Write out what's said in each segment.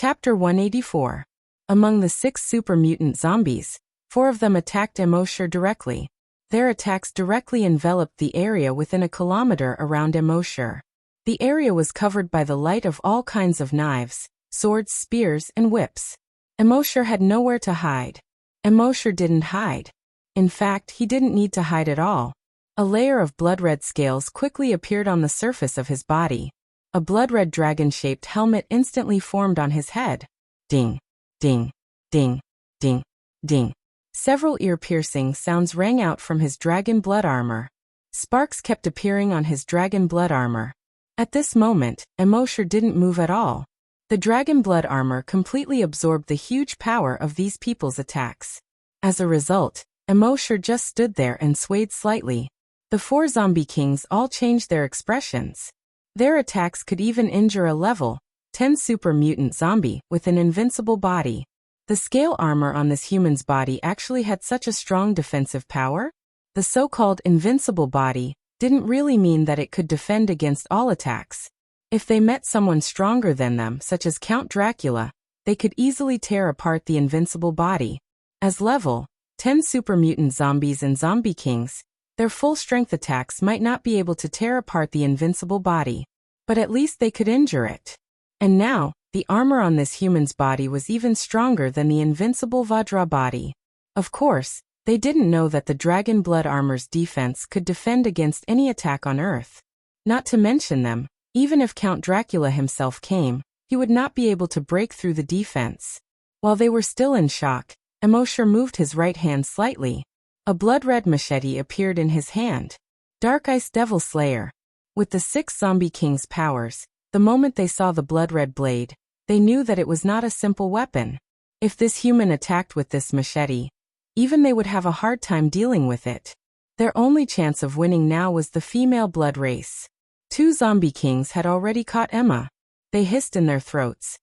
Chapter 184. Among the 6 super mutant zombies, 4 of them attacked Immortal directly. Their attacks directly enveloped the area within a kilometer around Immortal. The area was covered by the light of all kinds of knives, swords, spears, and whips. Immortal had nowhere to hide. Immortal didn't hide. In fact, he didn't need to hide at all. A layer of blood-red scales quickly appeared on the surface of his body. A blood-red dragon-shaped helmet instantly formed on his head. Ding, ding, ding, ding, ding. Several ear-piercing sounds rang out from his dragon blood armor. Sparks kept appearing on his dragon blood armor. At this moment, Immortal didn't move at all. The dragon blood armor completely absorbed the huge power of these people's attacks. As a result, Immortal just stood there and swayed slightly. The 4 zombie kings all changed their expressions. Their attacks could even injure a level 10 super mutant zombie with an invincible body. The scale armor on this human's body actually had such a strong defensive power. The so-called invincible body didn't really mean that it could defend against all attacks. If they met someone stronger than them, such as Count Dracula, they could easily tear apart the invincible body. As level 10 super mutant zombies and zombie kings, their full-strength attacks might not be able to tear apart the invincible body, but at least they could injure it. And now, the armor on this human's body was even stronger than the invincible Vajra body. Of course, they didn't know that the dragon blood armor's defense could defend against any attack on Earth. Not to mention them, even if Count Dracula himself came, he would not be able to break through the defense. While they were still in shock, Immortal moved his right hand slightly. A blood-red machete appeared in his hand. Dark Ice Devil Slayer. With the 6 zombie kings' powers, the moment they saw the blood-red blade, they knew that it was not a simple weapon. If this human attacked with this machete, even they would have a hard time dealing with it. Their only chance of winning now was the female blood race. 2 zombie kings had already caught Emma. They hissed in their throats.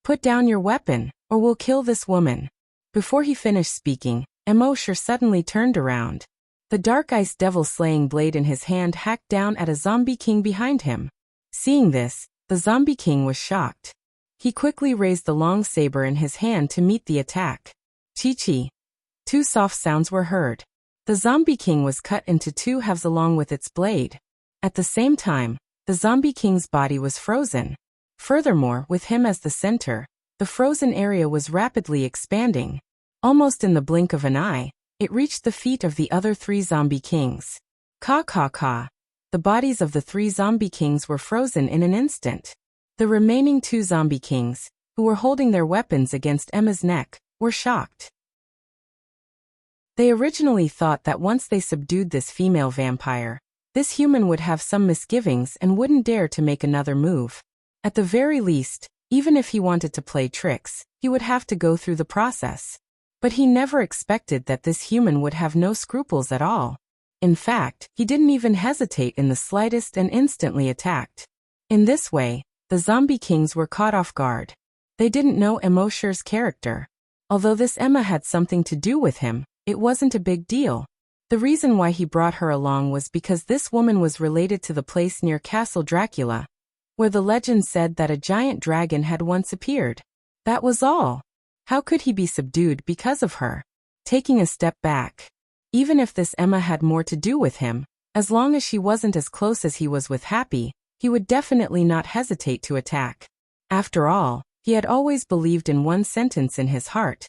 "Put down your weapon, or we'll kill this woman." Before he finished speaking, Immortal suddenly turned around. The Dark Ice Devil slaying blade in his hand hacked down at a zombie king behind him. Seeing this, the zombie king was shocked. He quickly raised the long saber in his hand to meet the attack. Chi-chi. 2 soft sounds were heard. The zombie king was cut into 2 halves along with its blade. At the same time, the zombie king's body was frozen. Furthermore, with him as the center, the frozen area was rapidly expanding. Almost in the blink of an eye, it reached the feet of the other 3 zombie kings. Ka ka ka. The bodies of the 3 zombie kings were frozen in an instant. The remaining 2 zombie kings, who were holding their weapons against Emma's neck, were shocked. They originally thought that once they subdued this female vampire, this human would have some misgivings and wouldn't dare to make another move. At the very least, even if he wanted to play tricks, he would have to go through the process. But he never expected that this human would have no scruples at all. In fact, he didn't even hesitate in the slightest and instantly attacked. In this way, the zombie kings were caught off guard. They didn't know Immortal's character. Although this Emma had something to do with him, it wasn't a big deal. The reason why he brought her along was because this woman was related to the place near Castle Dracula, where the legend said that a giant dragon had once appeared. That was all. How could he be subdued because of her? Taking a step back. Even if this Emma had more to do with him, as long as she wasn't as close as he was with Happy, he would definitely not hesitate to attack. After all, he had always believed in one sentence in his heart.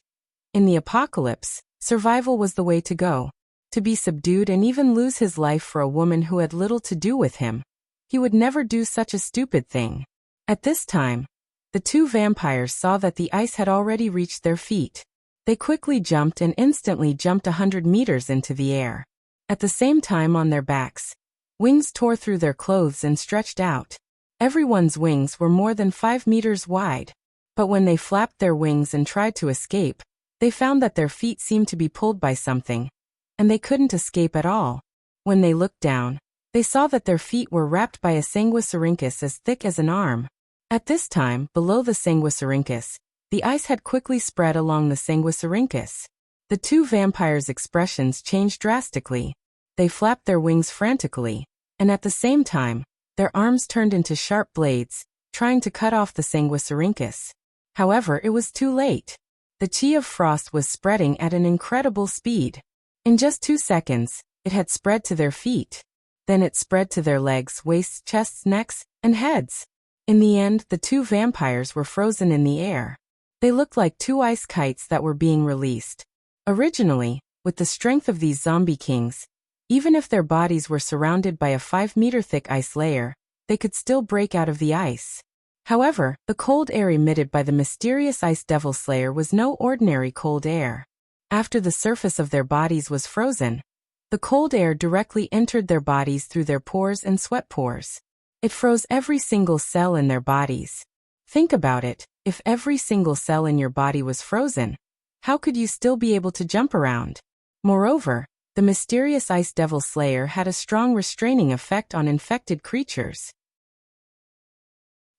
In the apocalypse, survival was the way to go. To be subdued and even lose his life for a woman who had little to do with him. He would never do such a stupid thing. At this time, the 2 vampires saw that the ice had already reached their feet. They quickly jumped and instantly jumped 100 meters into the air. At the same time on their backs, wings tore through their clothes and stretched out. Everyone's wings were more than 5 meters wide. But when they flapped their wings and tried to escape, they found that their feet seemed to be pulled by something, and they couldn't escape at all. When they looked down, they saw that their feet were wrapped by a sanguisurincus as thick as an arm. At this time, below the sanguisurincus, the ice had quickly spread along the sanguisurincus. The 2 vampires' expressions changed drastically. They flapped their wings frantically, and at the same time, their arms turned into sharp blades, trying to cut off the sanguisurincus. However, it was too late. The chi of frost was spreading at an incredible speed. In just 2 seconds, it had spread to their feet. Then it spread to their legs, waists, chests, necks, and heads. In the end, the 2 vampires were frozen in the air. They looked like 2 ice kites that were being released. Originally, with the strength of these zombie kings, even if their bodies were surrounded by a 5-meter thick ice layer, they could still break out of the ice. However, the cold air emitted by the mysterious Ice Devil Slayer was no ordinary cold air. After the surface of their bodies was frozen, the cold air directly entered their bodies through their pores and sweat pores. It froze every single cell in their bodies. Think about it, if every single cell in your body was frozen, how could you still be able to jump around? Moreover, the mysterious Ice Devil Slayer had a strong restraining effect on infected creatures.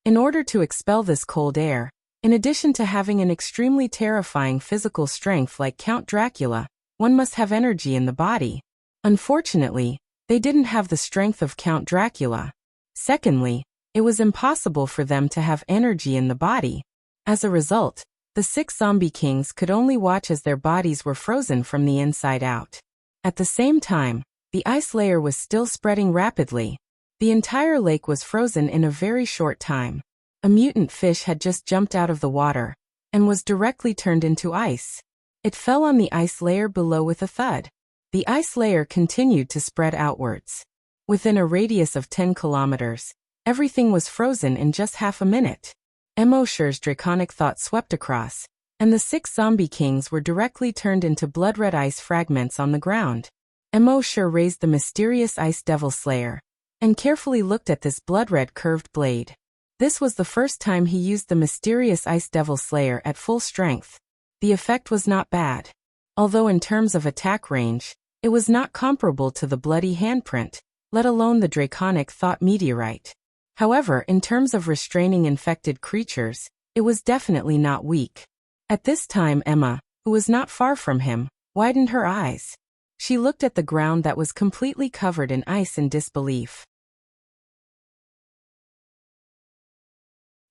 In order to expel this cold air, in addition to having an extremely terrifying physical strength like Count Dracula, one must have energy in the body. Unfortunately, they didn't have the strength of Count Dracula. Secondly, it was impossible for them to have energy in the body. As a result, the 6 zombie kings could only watch as their bodies were frozen from the inside out. At the same time, the ice layer was still spreading rapidly. The entire lake was frozen in a very short time. A mutant fish had just jumped out of the water and was directly turned into ice. It fell on the ice layer below with a thud. The ice layer continued to spread outwards. Within a radius of 10 kilometers, everything was frozen in just half a minute. Emosher's draconic thought swept across, and the 6 zombie kings were directly turned into blood-red ice fragments on the ground. Emosher raised the mysterious Ice Devil Slayer and carefully looked at this blood-red curved blade. This was the first time he used the mysterious Ice Devil Slayer at full strength. The effect was not bad. Although in terms of attack range, it was not comparable to the bloody handprint, let alone the draconic thought meteorite. However, in terms of restraining infected creatures, it was definitely not weak. At this time Emma, who was not far from him, widened her eyes. She looked at the ground that was completely covered in ice in disbelief.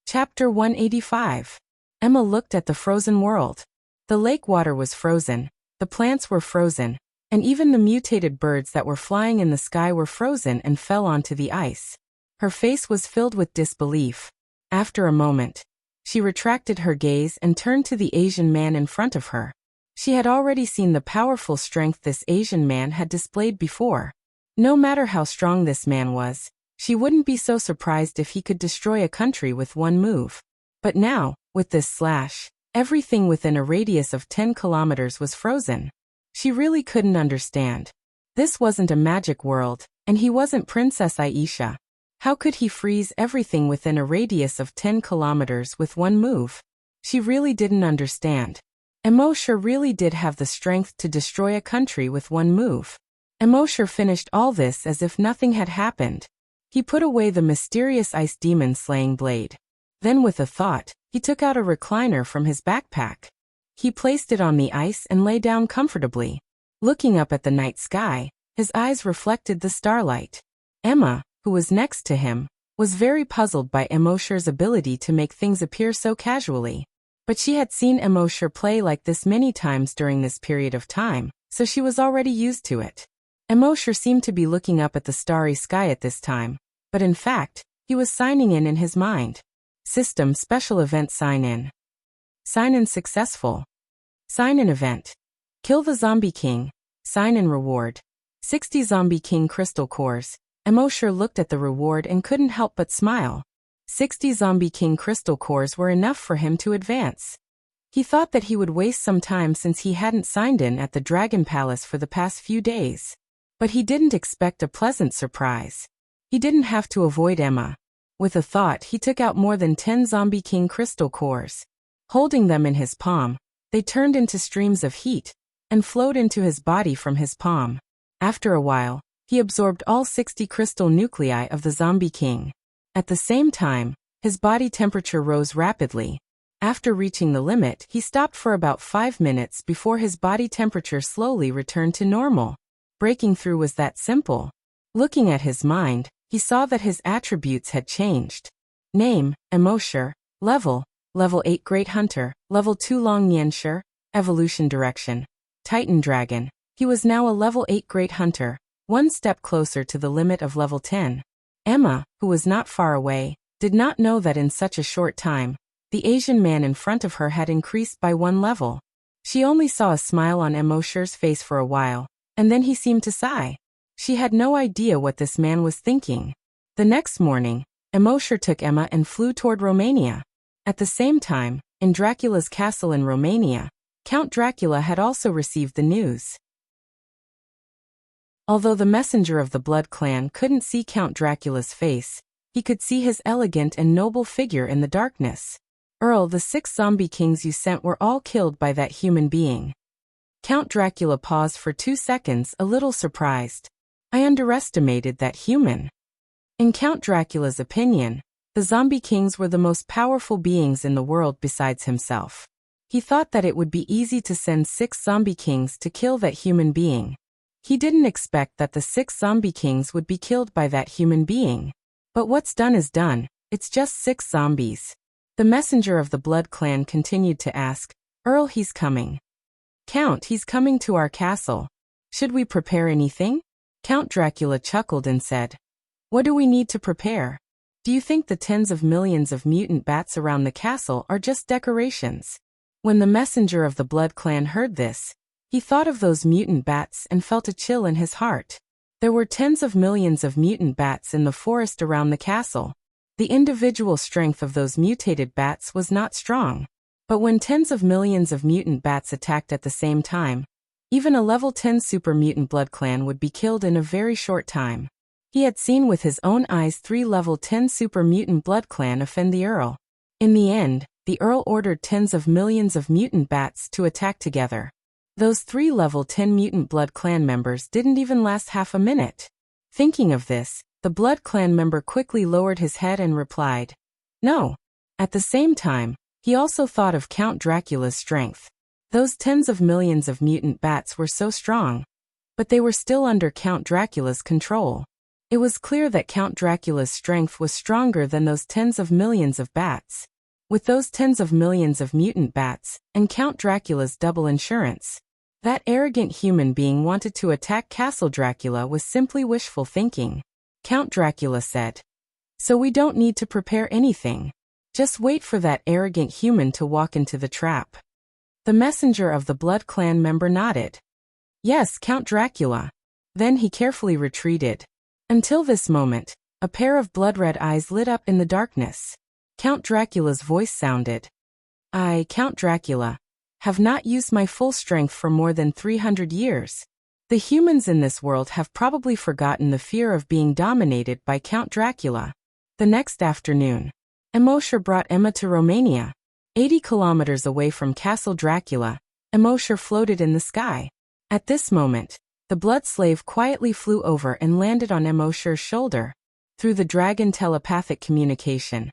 Chapter 185. Emma looked at the frozen world. The lake water was frozen, the plants were frozen, and even the mutated birds that were flying in the sky were frozen and fell onto the ice. Her face was filled with disbelief. After a moment, she retracted her gaze and turned to the Asian man in front of her. She had already seen the powerful strength this Asian man had displayed before. No matter how strong this man was, she wouldn't be so surprised if he could destroy a country with one move. But now, with this slash, everything within a radius of 10 kilometers was frozen. She really couldn't understand. This wasn't a magic world, and he wasn't Princess Aisha. How could he freeze everything within a radius of 10 kilometers with one move? She really didn't understand. Emosher really did have the strength to destroy a country with one move. Emosher finished all this as if nothing had happened. He put away the mysterious ice demon slaying blade. Then with a thought, he took out a recliner from his backpack. He placed it on the ice and lay down comfortably. Looking up at the night sky, his eyes reflected the starlight. Emma, who was next to him, was very puzzled by Emosher's ability to make things appear so casually. But she had seen Emosher play like this many times during this period of time, so she was already used to it. Emosher seemed to be looking up at the starry sky at this time, but in fact, he was signing in his mind. System Special Event Sign-in. Sign-in successful. Sign-in event. Kill the Zombie King. Sign-in reward. 60 Zombie King Crystal Cores. Emosher looked at the reward and couldn't help but smile. 60 Zombie King Crystal Cores were enough for him to advance. He thought that he would waste some time since he hadn't signed in at the Dragon Palace for the past few days. But he didn't expect a pleasant surprise. He didn't have to avoid Emma. With a thought, he took out more than 10 Zombie King Crystal Cores. Holding them in his palm, they turned into streams of heat and flowed into his body from his palm. After a while, he absorbed all 60 crystal nuclei of the Zombie King. At the same time, his body temperature rose rapidly. After reaching the limit, he stopped for about 5 minutes before his body temperature slowly returned to normal. Breaking through was that simple. Looking at his mind, he saw that his attributes had changed. Name, Emosher. Level, Level 8 Great Hunter, Level 2 Long Nianshi, Evolution Direction, Titan Dragon. He was now a Level 8 Great Hunter, one step closer to the limit of Level 10. Emma, who was not far away, did not know that in such a short time, the Asian man in front of her had increased by one level. She only saw a smile on Emosher's face for a while, and then he seemed to sigh. She had no idea what this man was thinking. The next morning, Emosher took Emma and flew toward Romania. At the same time, in Dracula's castle in Romania, Count Dracula had also received the news. Although the messenger of the Blood Clan couldn't see Count Dracula's face, he could see his elegant and noble figure in the darkness. Earl, the 6 zombie kings you sent were all killed by that human being. Count Dracula paused for 2 seconds, a little surprised. I underestimated that human. In Count Dracula's opinion, the zombie kings were the most powerful beings in the world besides himself. He thought that it would be easy to send 6 zombie kings to kill that human being. He didn't expect that the 6 zombie kings would be killed by that human being. But what's done is done, it's just 6 zombies. The messenger of the Blood Clan continued to ask, Earl, he's coming. Count, he's coming to our castle. Should we prepare anything? Count Dracula chuckled and said, what do we need to prepare? Do you think the tens of millions of mutant bats around the castle are just decorations? When the messenger of the Blood Clan heard this, he thought of those mutant bats and felt a chill in his heart. There were tens of millions of mutant bats in the forest around the castle. The individual strength of those mutated bats was not strong. But when tens of millions of mutant bats attacked at the same time, even a level 10 super mutant Blood Clan would be killed in a very short time. He had seen with his own eyes 3 level 10 super mutant Blood Clan offend the Earl. In the end, the Earl ordered tens of millions of mutant bats to attack together. Those 3 level 10 mutant Blood Clan members didn't even last half a minute. Thinking of this, the Blood Clan member quickly lowered his head and replied, no. At the same time, he also thought of Count Dracula's strength. Those tens of millions of mutant bats were so strong. But they were still under Count Dracula's control. It was clear that Count Dracula's strength was stronger than those tens of millions of bats. With those tens of millions of mutant bats, and Count Dracula's double insurance, that arrogant human being wanted to attack Castle Dracula was simply wishful thinking. Count Dracula said, so we don't need to prepare anything. Just wait for that arrogant human to walk into the trap. The messenger of the Blood Clan member nodded. Yes, Count Dracula. Then he carefully retreated. Until this moment, a pair of blood-red eyes lit up in the darkness. Count Dracula's voice sounded. I, Count Dracula, have not used my full strength for more than 300 years. The humans in this world have probably forgotten the fear of being dominated by Count Dracula. The next afternoon, Emosher brought Emma to Romania. 80 kilometers away from Castle Dracula, Emosher floated in the sky. At this moment, the blood slave quietly flew over and landed on Emosher's shoulder. Through the dragon telepathic communication,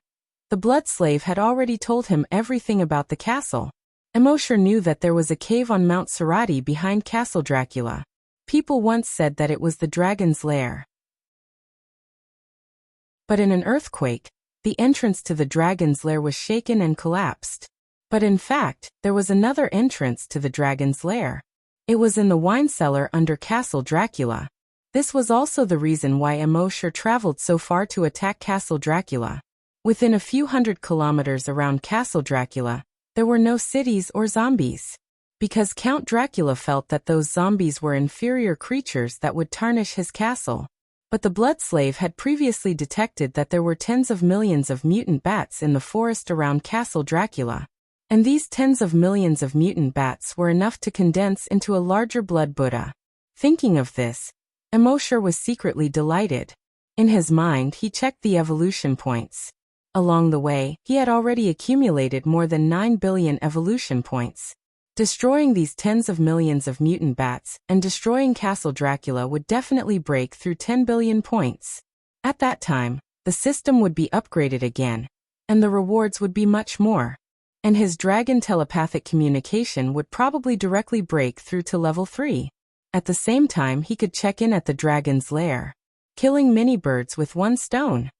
the blood slave had already told him everything about the castle. Emosher knew that there was a cave on Mount Sarati behind Castle Dracula. People once said that it was the dragon's lair. But in an earthquake, the entrance to the dragon's lair was shaken and collapsed. But in fact, there was another entrance to the dragon's lair. It was in the wine cellar under Castle Dracula. This was also the reason why Emosher traveled so far to attack Castle Dracula. Within a few hundred kilometers around Castle Dracula, there were no cities or zombies. Because Count Dracula felt that those zombies were inferior creatures that would tarnish his castle. But the blood slave had previously detected that there were tens of millions of mutant bats in the forest around Castle Dracula. And these tens of millions of mutant bats were enough to condense into a larger blood Buddha. Thinking of this, Emosher was secretly delighted. In his mind, he checked the evolution points. Along the way, he had already accumulated more than 9 billion evolution points. Destroying these tens of millions of mutant bats and destroying Castle Dracula would definitely break through 10 billion points. At that time, the system would be upgraded again, and the rewards would be much more. And his dragon telepathic communication would probably directly break through to level 3. At the same time, he could check in at the dragon's lair, killing many birds with one stone.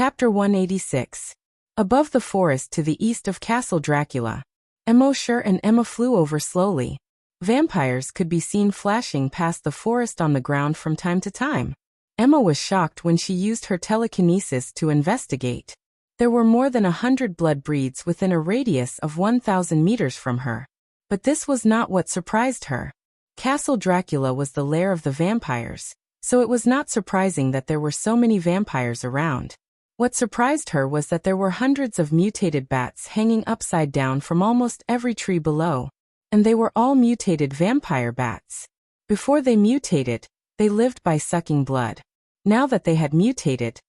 Chapter 186. Above the forest to the east of Castle Dracula, Emosher and Emma flew over slowly. Vampires could be seen flashing past the forest on the ground from time to time. Emma was shocked when she used her telekinesis to investigate. There were more than 100 blood breeds within a radius of 1,000 meters from her. But this was not what surprised her. Castle Dracula was the lair of the vampires, so it was not surprising that there were so many vampires around. What surprised her was that there were hundreds of mutated bats hanging upside down from almost every tree below, and they were all mutated vampire bats. Before they mutated, they lived by sucking blood. Now that they had mutated,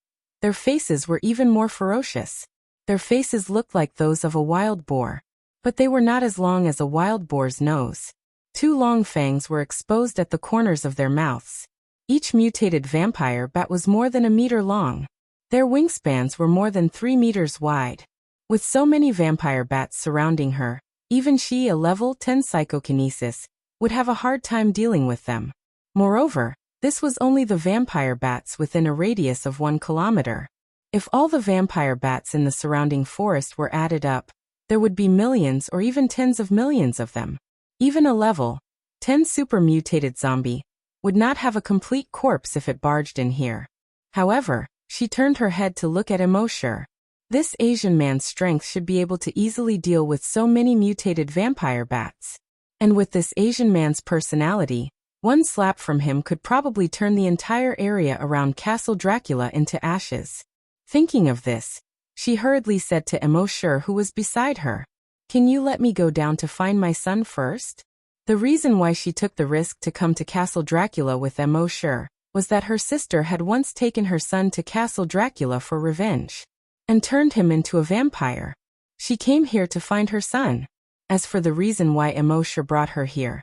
their faces were even more ferocious. Their faces looked like those of a wild boar, but they were not as long as a wild boar's nose. 2 long fangs were exposed at the corners of their mouths. Each mutated vampire bat was more than a meter long. Their wingspans were more than 3 meters wide. With so many vampire bats surrounding her, even she, a level 10 psychokinesis, would have a hard time dealing with them. Moreover, this was only the vampire bats within a radius of 1 kilometer. If all the vampire bats in the surrounding forest were added up, there would be millions or even tens of millions of them. Even a level 10 super mutated zombie would not have a complete corpse if it barged in here. However, she turned her head to look at Emosher. This Asian man's strength should be able to easily deal with so many mutated vampire bats. And with this Asian man's personality, one slap from him could probably turn the entire area around Castle Dracula into ashes. Thinking of this, she hurriedly said to Emosher, who was beside her, "Can you let me go down to find my son first?" The reason why she took the risk to come to Castle Dracula with Emosher was that her sister had once taken her son to Castle Dracula for revenge and turned him into a vampire. She came here to find her son. As for the reason why Emosher brought her here,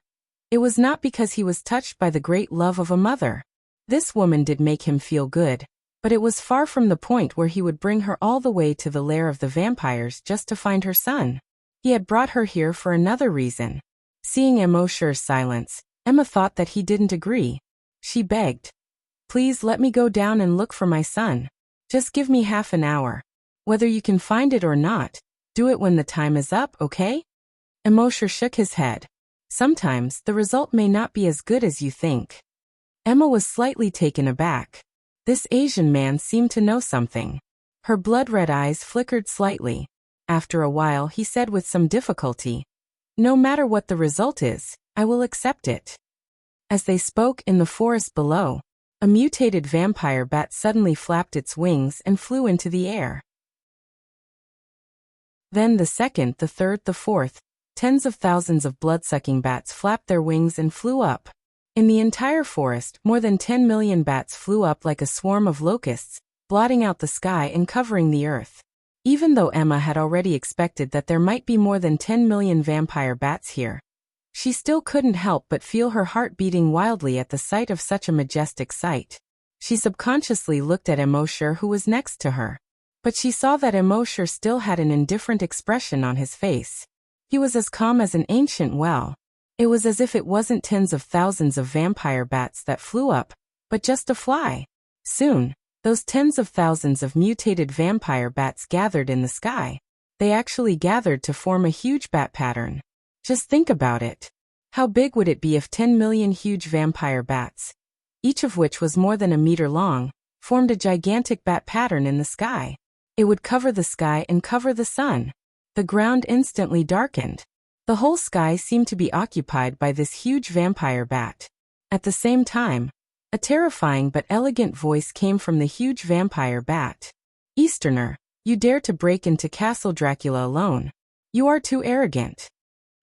it was not because he was touched by the great love of a mother. This woman did make him feel good, but it was far from the point where he would bring her all the way to the lair of the vampires just to find her son. He had brought her here for another reason. Seeing Emosher's silence, Emma thought that he didn't agree. She begged, "Please let me go down and look for my son. Just give me half an hour. Whether you can find it or not, do it when the time is up, okay?" Emosher shook his head. "Sometimes the result may not be as good as you think." Emma was slightly taken aback. This Asian man seemed to know something. Her blood-red eyes flickered slightly. After a while he said with some difficulty, "No matter what the result is, I will accept it." As they spoke in the forest below, a mutated vampire bat suddenly flapped its wings and flew into the air. Then the second, the third, the fourth, tens of thousands of blood-sucking bats flapped their wings and flew up. In the entire forest, more than 10 million bats flew up like a swarm of locusts, blotting out the sky and covering the earth. Even though Emma had already expected that there might be more than 10 million vampire bats here, she still couldn't help but feel her heart beating wildly at the sight of such a majestic sight. She subconsciously looked at Emosher, who was next to her, but she saw that Emosher still had an indifferent expression on his face. He was as calm as an ancient well. It was as if it wasn't tens of thousands of vampire bats that flew up, but just a fly. Soon, those tens of thousands of mutated vampire bats gathered in the sky. They actually gathered to form a huge bat pattern. Just think about it. How big would it be if 10 million huge vampire bats, each of which was more than a meter long, formed a gigantic bat pattern in the sky? It would cover the sky and cover the sun. The ground instantly darkened. The whole sky seemed to be occupied by this huge vampire bat. At the same time, a terrifying but elegant voice came from the huge vampire bat. "Easterner, you dare to break into Castle Dracula alone. You are too arrogant."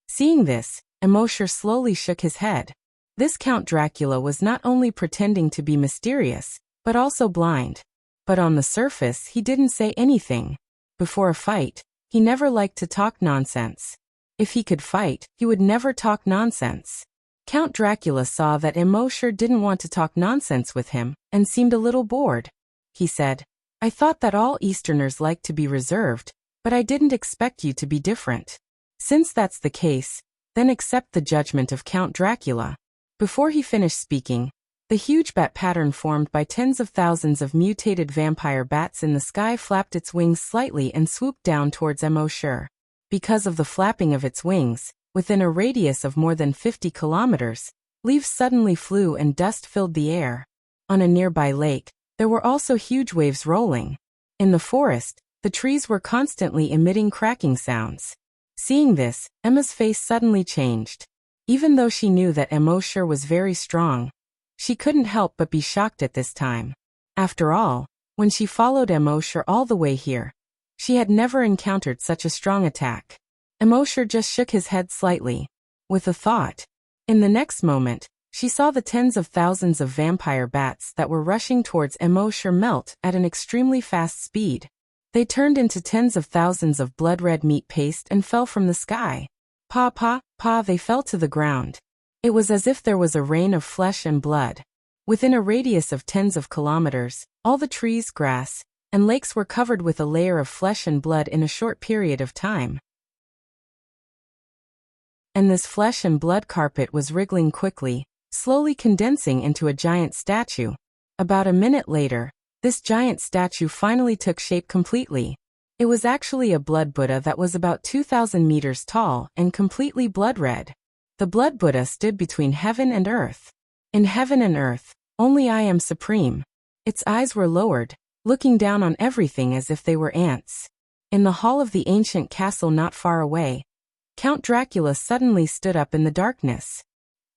Seeing this, Emosher slowly shook his head. This Count Dracula was not only pretending to be mysterious, but also blind. But on the surface he didn't say anything. Before a fight, he never liked to talk nonsense. If he could fight, he would never talk nonsense. Count Dracula saw that Emosher didn't want to talk nonsense with him, and seemed a little bored. He said, "I thought that all Easterners liked to be reserved, but I didn't expect you to be different. Since that's the case, then accept the judgment of Count Dracula." Before he finished speaking, The huge bat pattern formed by tens of thousands of mutated vampire bats in the sky flapped its wings slightly and swooped down towards Immortal. Because of the flapping of its wings, within a radius of more than 50 kilometers, leaves suddenly flew and dust filled the air. On a nearby lake, there were also huge waves rolling. In the forest, the trees were constantly emitting cracking sounds. Seeing this, Emma's face suddenly changed. Even though she knew that Immortal was very strong, she couldn't help but be shocked at this time. After all, when she followed Immortal all the way here, she had never encountered such a strong attack. Immortal just shook his head slightly, with a thought. In the next moment, she saw the tens of thousands of vampire bats that were rushing towards Immortal melt at an extremely fast speed. They turned into tens of thousands of blood-red meat paste and fell from the sky. Pa pa, pa, they fell to the ground. It was as if there was a rain of flesh and blood. Within a radius of tens of kilometers, all the trees, grass, and lakes were covered with a layer of flesh and blood in a short period of time. And this flesh and blood carpet was wriggling quickly, slowly condensing into a giant statue. About a minute later, this giant statue finally took shape completely. It was actually a blood Buddha that was about 2,000 meters tall and completely blood-red. The blood Buddha stood between heaven and earth. In heaven and earth, only I am supreme. Its eyes were lowered, looking down on everything as if they were ants. In the hall of the ancient castle not far away, Count Dracula suddenly stood up in the darkness.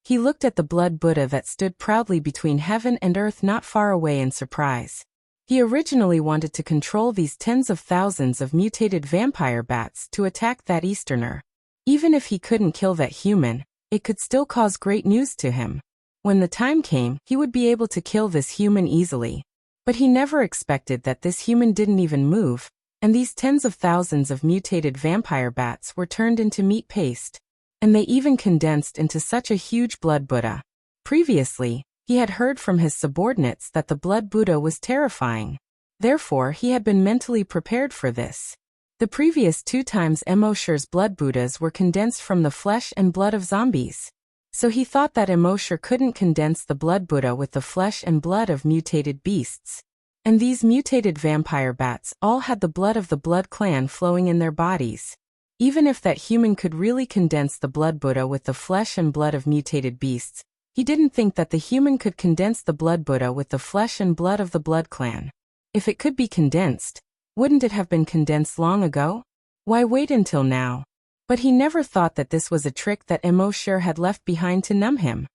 He looked at the blood Buddha that stood proudly between heaven and earth not far away in surprise. He originally wanted to control these tens of thousands of mutated vampire bats to attack that Easterner. Even if he couldn't kill that human, it could still cause great news to him. When the time came, he would be able to kill this human easily. But he never expected that this human didn't even move, and these tens of thousands of mutated vampire bats were turned into meat paste. And they even condensed into such a huge blood Buddha. Previously, he had heard from his subordinates that the blood Buddha was terrifying. Therefore, he had been mentally prepared for this. The previous 2 times Immortal's blood Buddhas were condensed from the flesh and blood of zombies. So he thought that Immortal couldn't condense the blood Buddha with the flesh and blood of mutated beasts. And these mutated vampire bats all had the blood of the blood clan flowing in their bodies. Even if that human could really condense the blood Buddha with the flesh and blood of mutated beasts, he didn't think that the human could condense the blood Buddha with the flesh and blood of the blood clan. If it could be condensed, wouldn't it have been condensed long ago? Why wait until now? But he never thought that this was a trick that Immortal had left behind to numb him.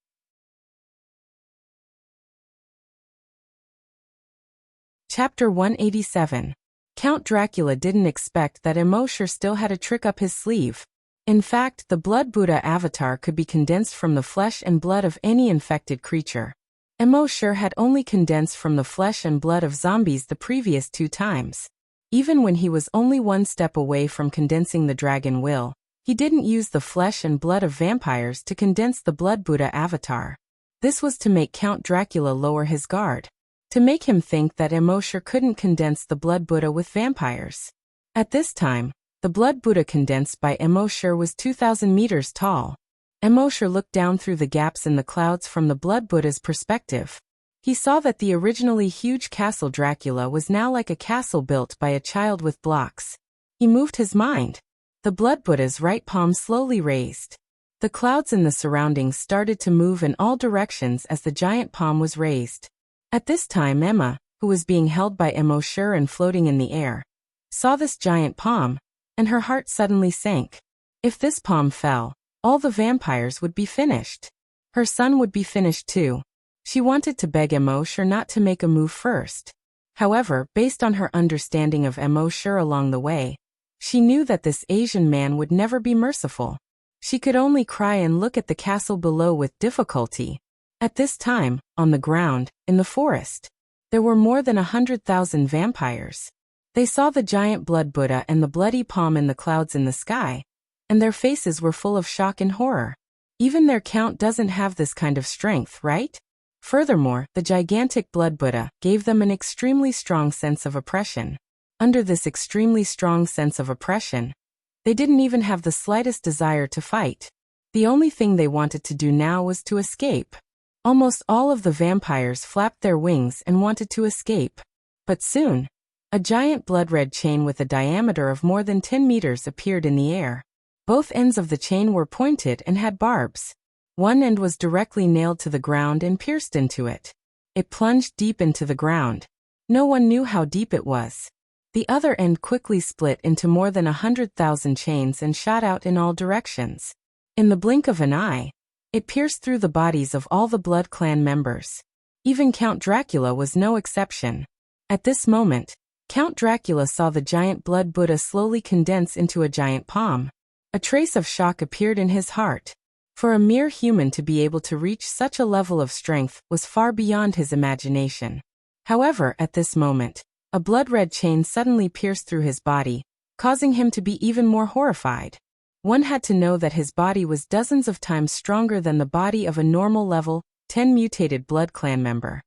Chapter 187. Count Dracula didn't expect that Immortal still had a trick up his sleeve. In fact, the blood Buddha avatar could be condensed from the flesh and blood of any infected creature. Immortal had only condensed from the flesh and blood of zombies the previous 2 times. Even when he was only 1 step away from condensing the dragon will, he didn't use the flesh and blood of vampires to condense the blood Buddha avatar. This was to make Count Dracula lower his guard, to make him think that Immortal couldn't condense the blood Buddha with vampires. At this time, the blood Buddha condensed by Immortal was 2,000 meters tall. Immortal looked down through the gaps in the clouds from the blood Buddha's perspective. He saw that the originally huge castle Dracula was now like a castle built by a child with blocks. He moved his mind. The blood Buddha's right palm slowly raised. The clouds in the surroundings started to move in all directions as the giant palm was raised. At this time Emma, who was being held by Immortal and floating in the air, saw this giant palm, and her heart suddenly sank. If this palm fell, all the vampires would be finished. Her son would be finished too. She wanted to beg Immortal not to make a move first. However, based on her understanding of Immortal along the way, she knew that this Asian man would never be merciful. She could only cry and look at the castle below with difficulty. At this time, on the ground, in the forest, there were more than 100,000 vampires. They saw the giant blood Buddha and the bloody palm in the clouds in the sky, and their faces were full of shock and horror. Even their count doesn't have this kind of strength, right? Furthermore, the gigantic blood Buddha gave them an extremely strong sense of oppression. Under this extremely strong sense of oppression, they didn't even have the slightest desire to fight. The only thing they wanted to do now was to escape. Almost all of the vampires flapped their wings and wanted to escape. But soon, a giant blood-red chain with a diameter of more than 10 meters appeared in the air. Both ends of the chain were pointed and had barbs. One end was directly nailed to the ground and pierced into it. It plunged deep into the ground. No one knew how deep it was. The other end quickly split into more than 100,000 chains and shot out in all directions. In the blink of an eye, it pierced through the bodies of all the Blood Clan members. Even Count Dracula was no exception. At this moment, Count Dracula saw the giant blood Buddha slowly condense into a giant palm. A trace of shock appeared in his heart. For a mere human to be able to reach such a level of strength was far beyond his imagination. However, at this moment, a blood-red chain suddenly pierced through his body, causing him to be even more horrified. One had to know that his body was dozens of times stronger than the body of a normal level 10 mutated Blood Clan member.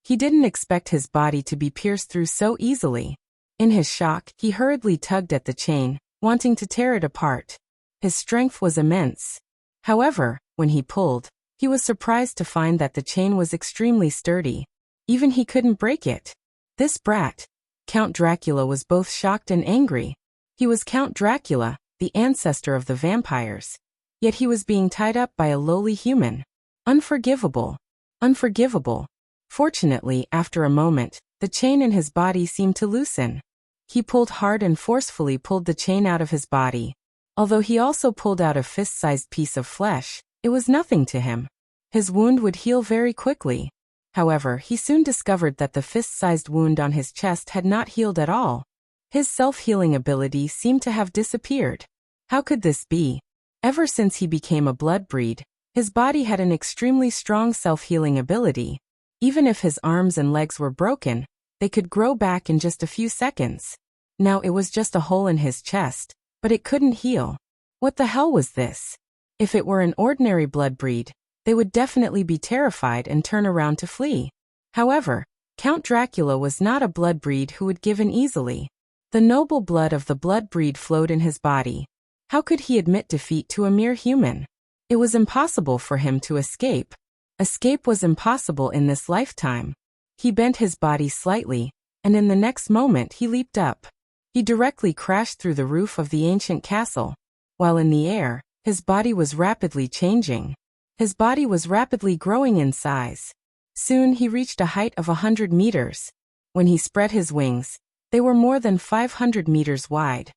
He didn't expect his body to be pierced through so easily. In his shock, he hurriedly tugged at the chain, wanting to tear it apart. His strength was immense. However, when he pulled, he was surprised to find that the chain was extremely sturdy. Even he couldn't break it. This brat, Count Dracula, was both shocked and angry. He was Count Dracula, the ancestor of the vampires. Yet he was being tied up by a lowly human. Unforgivable. Unforgivable. Fortunately, after a moment, the chain in his body seemed to loosen. He pulled hard and forcefully pulled the chain out of his body. Although he also pulled out a fist-sized piece of flesh, it was nothing to him. His wound would heal very quickly. However, he soon discovered that the fist-sized wound on his chest had not healed at all. His self-healing ability seemed to have disappeared. How could this be? Ever since he became a blood breed, his body had an extremely strong self-healing ability. Even if his arms and legs were broken, they could grow back in just a few seconds. Now it was just a hole in his chest, but it couldn't heal. What the hell was this? If it were an ordinary blood breed, they would definitely be terrified and turn around to flee. However, Count Dracula was not a blood breed who would give in easily. The noble blood of the blood breed flowed in his body. How could he admit defeat to a mere human? It was impossible for him to escape. Escape was impossible in this lifetime. He bent his body slightly, and in the next moment he leaped up. He directly crashed through the roof of the ancient castle. While in the air, his body was rapidly changing. His body was rapidly growing in size. Soon he reached a height of 100 meters. When he spread his wings, they were more than 500 meters wide.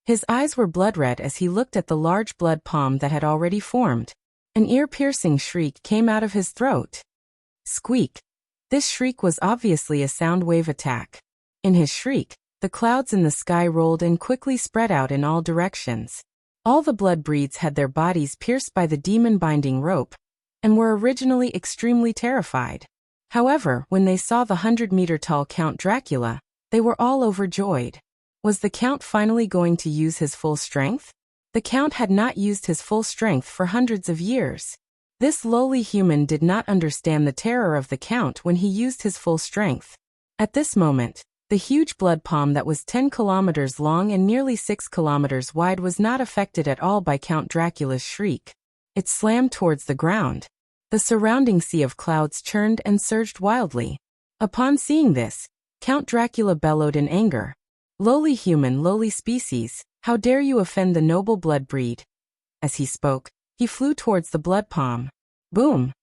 His eyes were blood-red as he looked at the large blood palm that had already formed. An ear-piercing shriek came out of his throat. Squeak. This shriek was obviously a sound wave attack. In his shriek, the clouds in the sky rolled and quickly spread out in all directions. All the blood breeds had their bodies pierced by the demon-binding rope, and were originally extremely terrified. However, when they saw the 100-meter-tall Count Dracula, they were all overjoyed. Was the Count finally going to use his full strength? The Count had not used his full strength for hundreds of years. This lowly human did not understand the terror of the Count when he used his full strength. At this moment, the huge blood palm that was 10 kilometers long and nearly 6 kilometers wide was not affected at all by Count Dracula's shriek. It slammed towards the ground. The surrounding sea of clouds churned and surged wildly. Upon seeing this, Count Dracula bellowed in anger. Lowly human, lowly species, how dare you offend the noble blood breed? As he spoke, he flew towards the blood palm. Boom!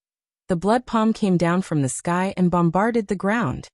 The blood palm came down from the sky and bombarded the ground.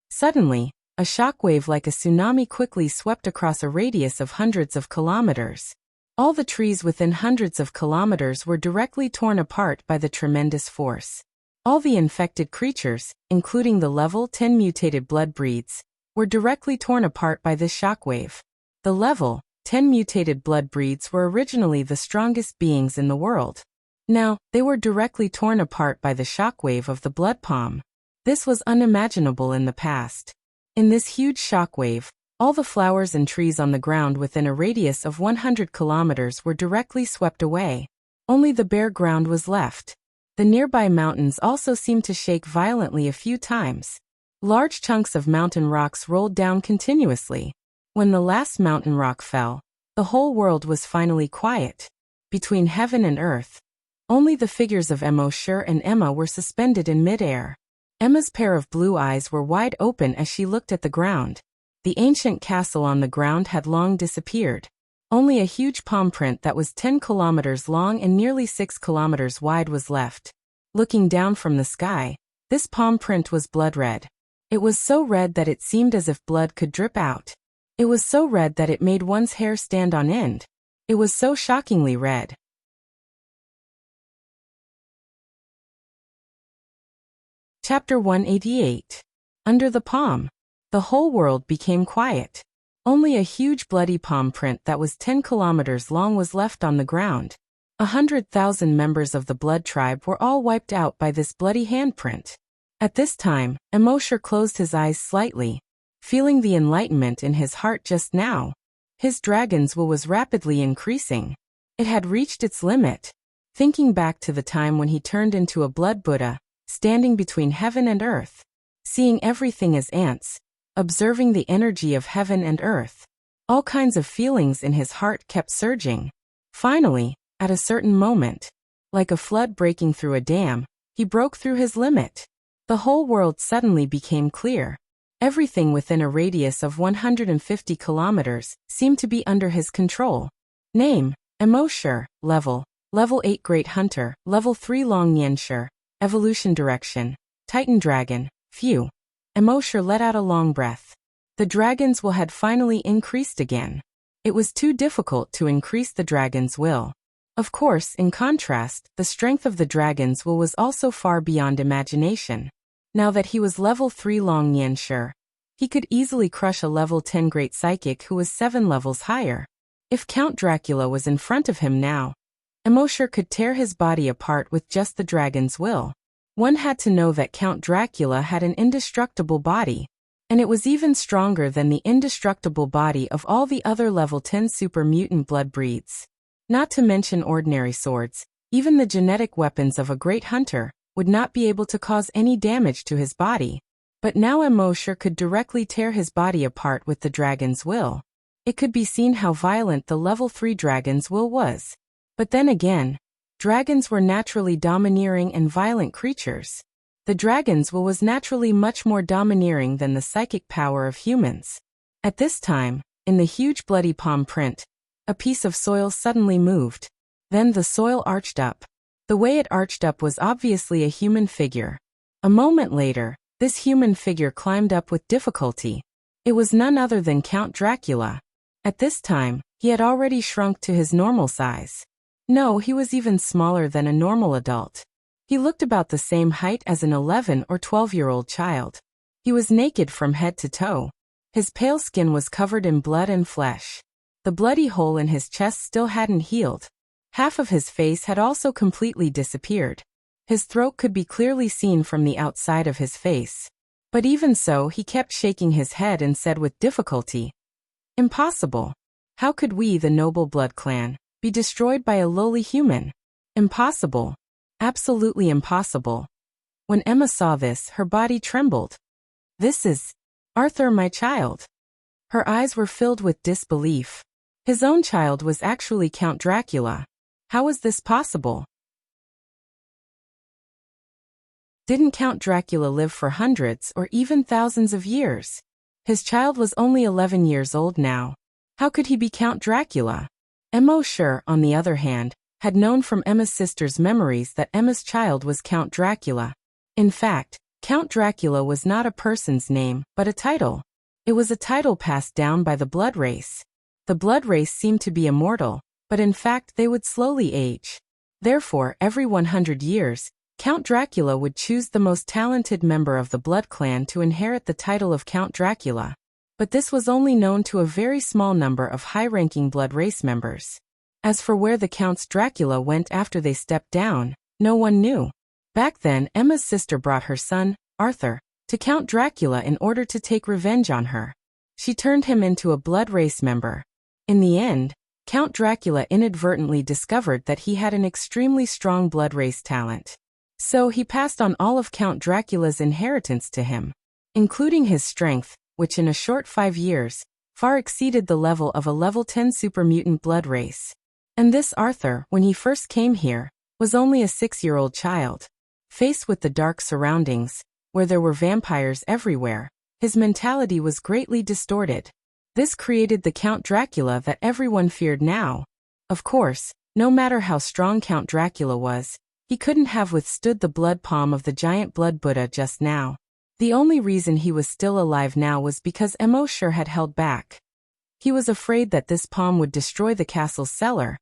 Suddenly, a shockwave like a tsunami quickly swept across a radius of hundreds of kilometers. All the trees within hundreds of kilometers were directly torn apart by the tremendous force. All the infected creatures, including the level 10 mutated blood breeds, were directly torn apart by this shockwave. The level 10 mutated blood breeds were originally the strongest beings in the world. Now, they were directly torn apart by the shockwave of the blood palm. This was unimaginable in the past. In this huge shockwave, all the flowers and trees on the ground within a radius of 100 kilometers were directly swept away. Only the bare ground was left. The nearby mountains also seemed to shake violently a few times. Large chunks of mountain rocks rolled down continuously. When the last mountain rock fell, the whole world was finally quiet. between heaven and earth. Only the figures of Emosher and Emma were suspended in midair. Emma's pair of blue eyes were wide open as she looked at the ground. The ancient castle on the ground had long disappeared. Only a huge palm print that was 10 kilometers long and nearly 6 kilometers wide was left. Looking down from the sky, this palm print was blood red. It was so red that it seemed as if blood could drip out. It was so red that it made one's hair stand on end. It was so shockingly red. Chapter 188. Under the palm. The whole world became quiet. Only a huge bloody palm print that was 10 kilometers long was left on the ground. 100,000 members of the blood tribe were all wiped out by this bloody handprint. At this time, Emosher closed his eyes slightly, feeling the enlightenment in his heart just now. His dragon's will was rapidly increasing. It had reached its limit. Thinking back to the time when he turned into a blood Buddha, standing between heaven and earth, seeing everything as ants, observing the energy of heaven and earth. All kinds of feelings in his heart kept surging. Finally, at a certain moment, like a flood breaking through a dam, he broke through his limit. The whole world suddenly became clear. Everything within a radius of 150 kilometers seemed to be under his control. Name: Emosher. Level 8 Great Hunter. Level 3 Long Nianshur. Evolution direction: Titan Dragon. Phew. Emosher let out a long breath. The dragon's will had finally increased again. It was too difficult to increase the dragon's will. Of course, in contrast, the strength of the dragon's will was also far beyond imagination. Now that he was level 3 Long Nianshur, he could easily crush a level 10 Great Psychic who was 7 levels higher. If Count Dracula was in front of him now, Emosher could tear his body apart with just the dragon's will. One had to know that Count Dracula had an indestructible body, and it was even stronger than the indestructible body of all the other level 10 super mutant blood breeds. Not to mention ordinary swords, even the genetic weapons of a great hunter would not be able to cause any damage to his body. But now Emosher could directly tear his body apart with the dragon's will. It could be seen how violent the level 3 dragon's will was. But then again, dragons were naturally domineering and violent creatures. The dragon's will was naturally much more domineering than the psychic power of humans. At this time, in the huge bloody palm print, a piece of soil suddenly moved. Then the soil arched up. The way it arched up was obviously a human figure. A moment later, this human figure climbed up with difficulty. It was none other than Count Dracula. At this time, he had already shrunk to his normal size. No, he was even smaller than a normal adult. He looked about the same height as an 11 or 12-year-old child. He was naked from head to toe. His pale skin was covered in blood and flesh. The bloody hole in his chest still hadn't healed. Half of his face had also completely disappeared. His throat could be clearly seen from the outside of his face. But even so, he kept shaking his head and said with difficulty, "Impossible. How could we, the noble blood clan, be destroyed by a lowly human? Impossible. Absolutely impossible." When Emma saw this, her body trembled. "This is Arthur, my child." Her eyes were filled with disbelief. His own child was actually Count Dracula. How was this possible? Didn't Count Dracula live for hundreds or even thousands of years? His child was only 11 years old now. How could he be Count Dracula? Emosher, on the other hand, had known from Emma's sister's memories that Emma's child was Count Dracula. In fact, Count Dracula was not a person's name, but a title. It was a title passed down by the blood race. The blood race seemed to be immortal, but in fact they would slowly age. Therefore, every 100 years, Count Dracula would choose the most talented member of the blood clan to inherit the title of Count Dracula. But this was only known to a very small number of high-ranking blood race members. As for where the Counts Dracula went after they stepped down, no one knew. Back then, Emma's sister brought her son, Arthur, to Count Dracula in order to take revenge on her. She turned him into a blood race member. In the end, Count Dracula inadvertently discovered that he had an extremely strong blood race talent. So he passed on all of Count Dracula's inheritance to him, including his strength, which in a short 5 years, far exceeded the level of a level 10 super mutant blood race. And this Arthur, when he first came here, was only a 6-year-old child. Faced with the dark surroundings, where there were vampires everywhere, his mentality was greatly distorted. This created the Count Dracula that everyone feared now. Of course, no matter how strong Count Dracula was, he couldn't have withstood the blood palm of the giant blood Buddha just now. The only reason he was still alive now was because Emosher had held back. He was afraid that this palm would destroy the castle's cellar,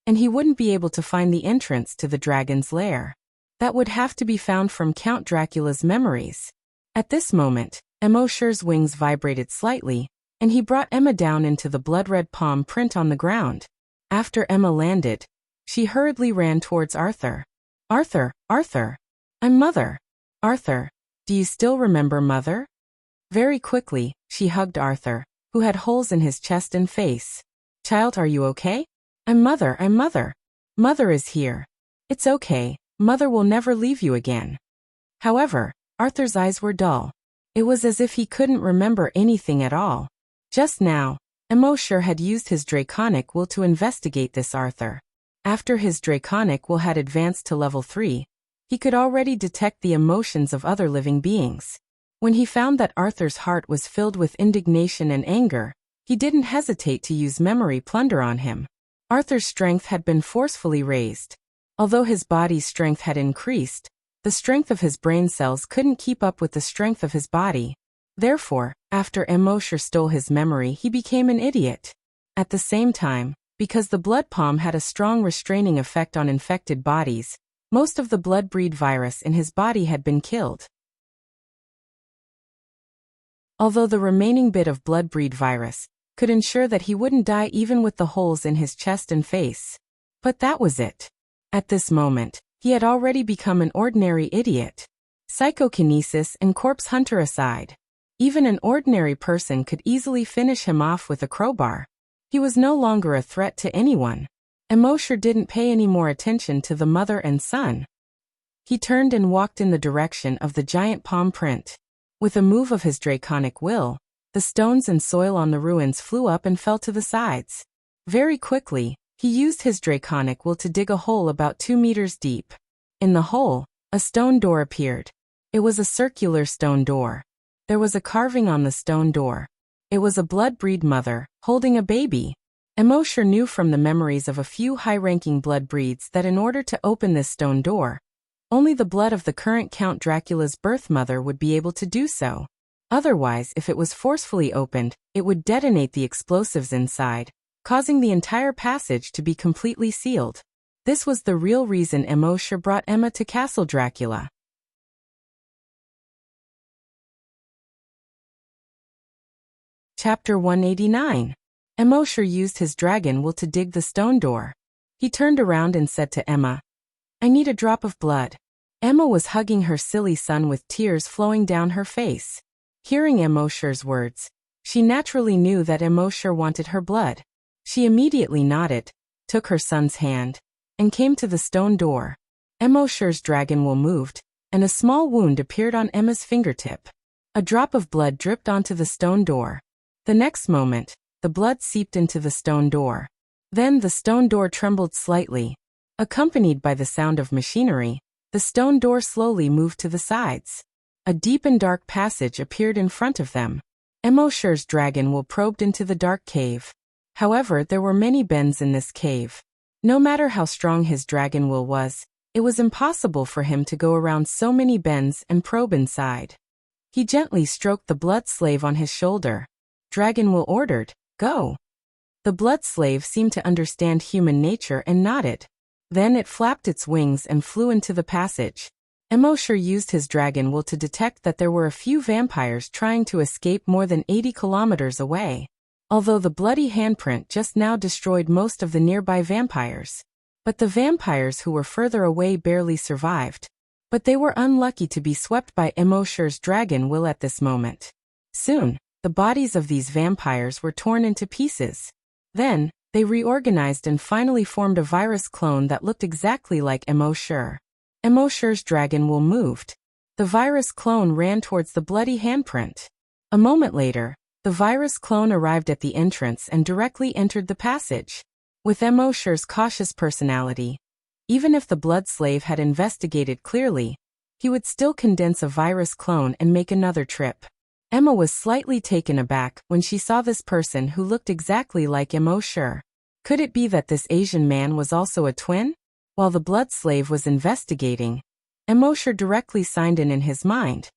and he wouldn't be able to find the entrance to the dragon's lair. That would have to be found from Count Dracula's memories. At this moment, Emosher's wings vibrated slightly, and he brought Emma down into the blood-red palm print on the ground. After Emma landed, she hurriedly ran towards Arthur. Arthur, Arthur! I'm Mother! Arthur, do you still remember Mother? Very quickly, she hugged Arthur, who had holes in his chest and face. Child, are you okay? I'm Mother, I'm Mother. Mother is here. It's okay, Mother will never leave you again. However, Arthur's eyes were dull. It was as if he couldn't remember anything at all. Just now, Emosher had used his draconic will to investigate this Arthur. After his draconic will had advanced to level 3, he could already detect the emotions of other living beings. When he found that Arthur's heart was filled with indignation and anger, he didn't hesitate to use memory plunder on him. Arthur's strength had been forcefully raised. Although his body's strength had increased, the strength of his brain cells couldn't keep up with the strength of his body. Therefore, after Emosher stole his memory, he became an idiot. At the same time, because the blood palm had a strong restraining effect on infected bodies, most of the blood-breed virus in his body had been killed. Although the remaining bit of blood-breed virus could ensure that he wouldn't die even with the holes in his chest and face. But that was it. At this moment, he had already become an ordinary idiot. Psychokinesis and corpse hunter aside, even an ordinary person could easily finish him off with a crowbar. He was no longer a threat to anyone. Emosher didn't pay any more attention to the mother and son. He turned and walked in the direction of the giant palm print. With a move of his draconic will, the stones and soil on the ruins flew up and fell to the sides. Very quickly, he used his draconic will to dig a hole about 2 meters deep. In the hole, a stone door appeared. It was a circular stone door. There was a carving on the stone door. It was a blood-breed mother, holding a baby. Emosher knew from the memories of a few high-ranking blood breeds that in order to open this stone door, only the blood of the current Count Dracula's birth mother would be able to do so. Otherwise, if it was forcefully opened, it would detonate the explosives inside, causing the entire passage to be completely sealed. This was the real reason Emosher brought Emma to Castle Dracula. Chapter 189. Emosher used his dragon will to dig the stone door. He turned around and said to Emma, I need a drop of blood. Emma was hugging her silly son with tears flowing down her face. Hearing Emosher's words, she naturally knew that Emosher wanted her blood. She immediately nodded, took her son's hand, and came to the stone door. Emosher's dragon will moved, and a small wound appeared on Emma's fingertip. A drop of blood dripped onto the stone door. The next moment, the blood seeped into the stone door. Then the stone door trembled slightly. Accompanied by the sound of machinery, the stone door slowly moved to the sides. A deep and dark passage appeared in front of them. Emosher's dragon will probed into the dark cave. However, there were many bends in this cave. No matter how strong his dragon will was, it was impossible for him to go around so many bends and probe inside. He gently stroked the blood slave on his shoulder. Dragon will ordered, go. The blood slave seemed to understand human nature and nodded. Then it flapped its wings and flew into the passage. Emosher used his dragon will to detect that there were a few vampires trying to escape more than 80 kilometers away. Although the bloody handprint just now destroyed most of the nearby vampires. But the vampires who were further away barely survived. But they were unlucky to be swept by Emosher's dragon will at this moment. Soon, the bodies of these vampires were torn into pieces. Then, they reorganized and finally formed a virus clone that looked exactly like Emosher. Emosher's dragon will moved. The virus clone ran towards the bloody handprint. A moment later, the virus clone arrived at the entrance and directly entered the passage. With Emosher's cautious personality, even if the blood slave had investigated clearly, he would still condense a virus clone and make another trip. Emma was slightly taken aback when she saw this person who looked exactly like Emosher. Could it be that this Asian man was also a twin? While the blood slave was investigating, Emosher directly signed in his mind.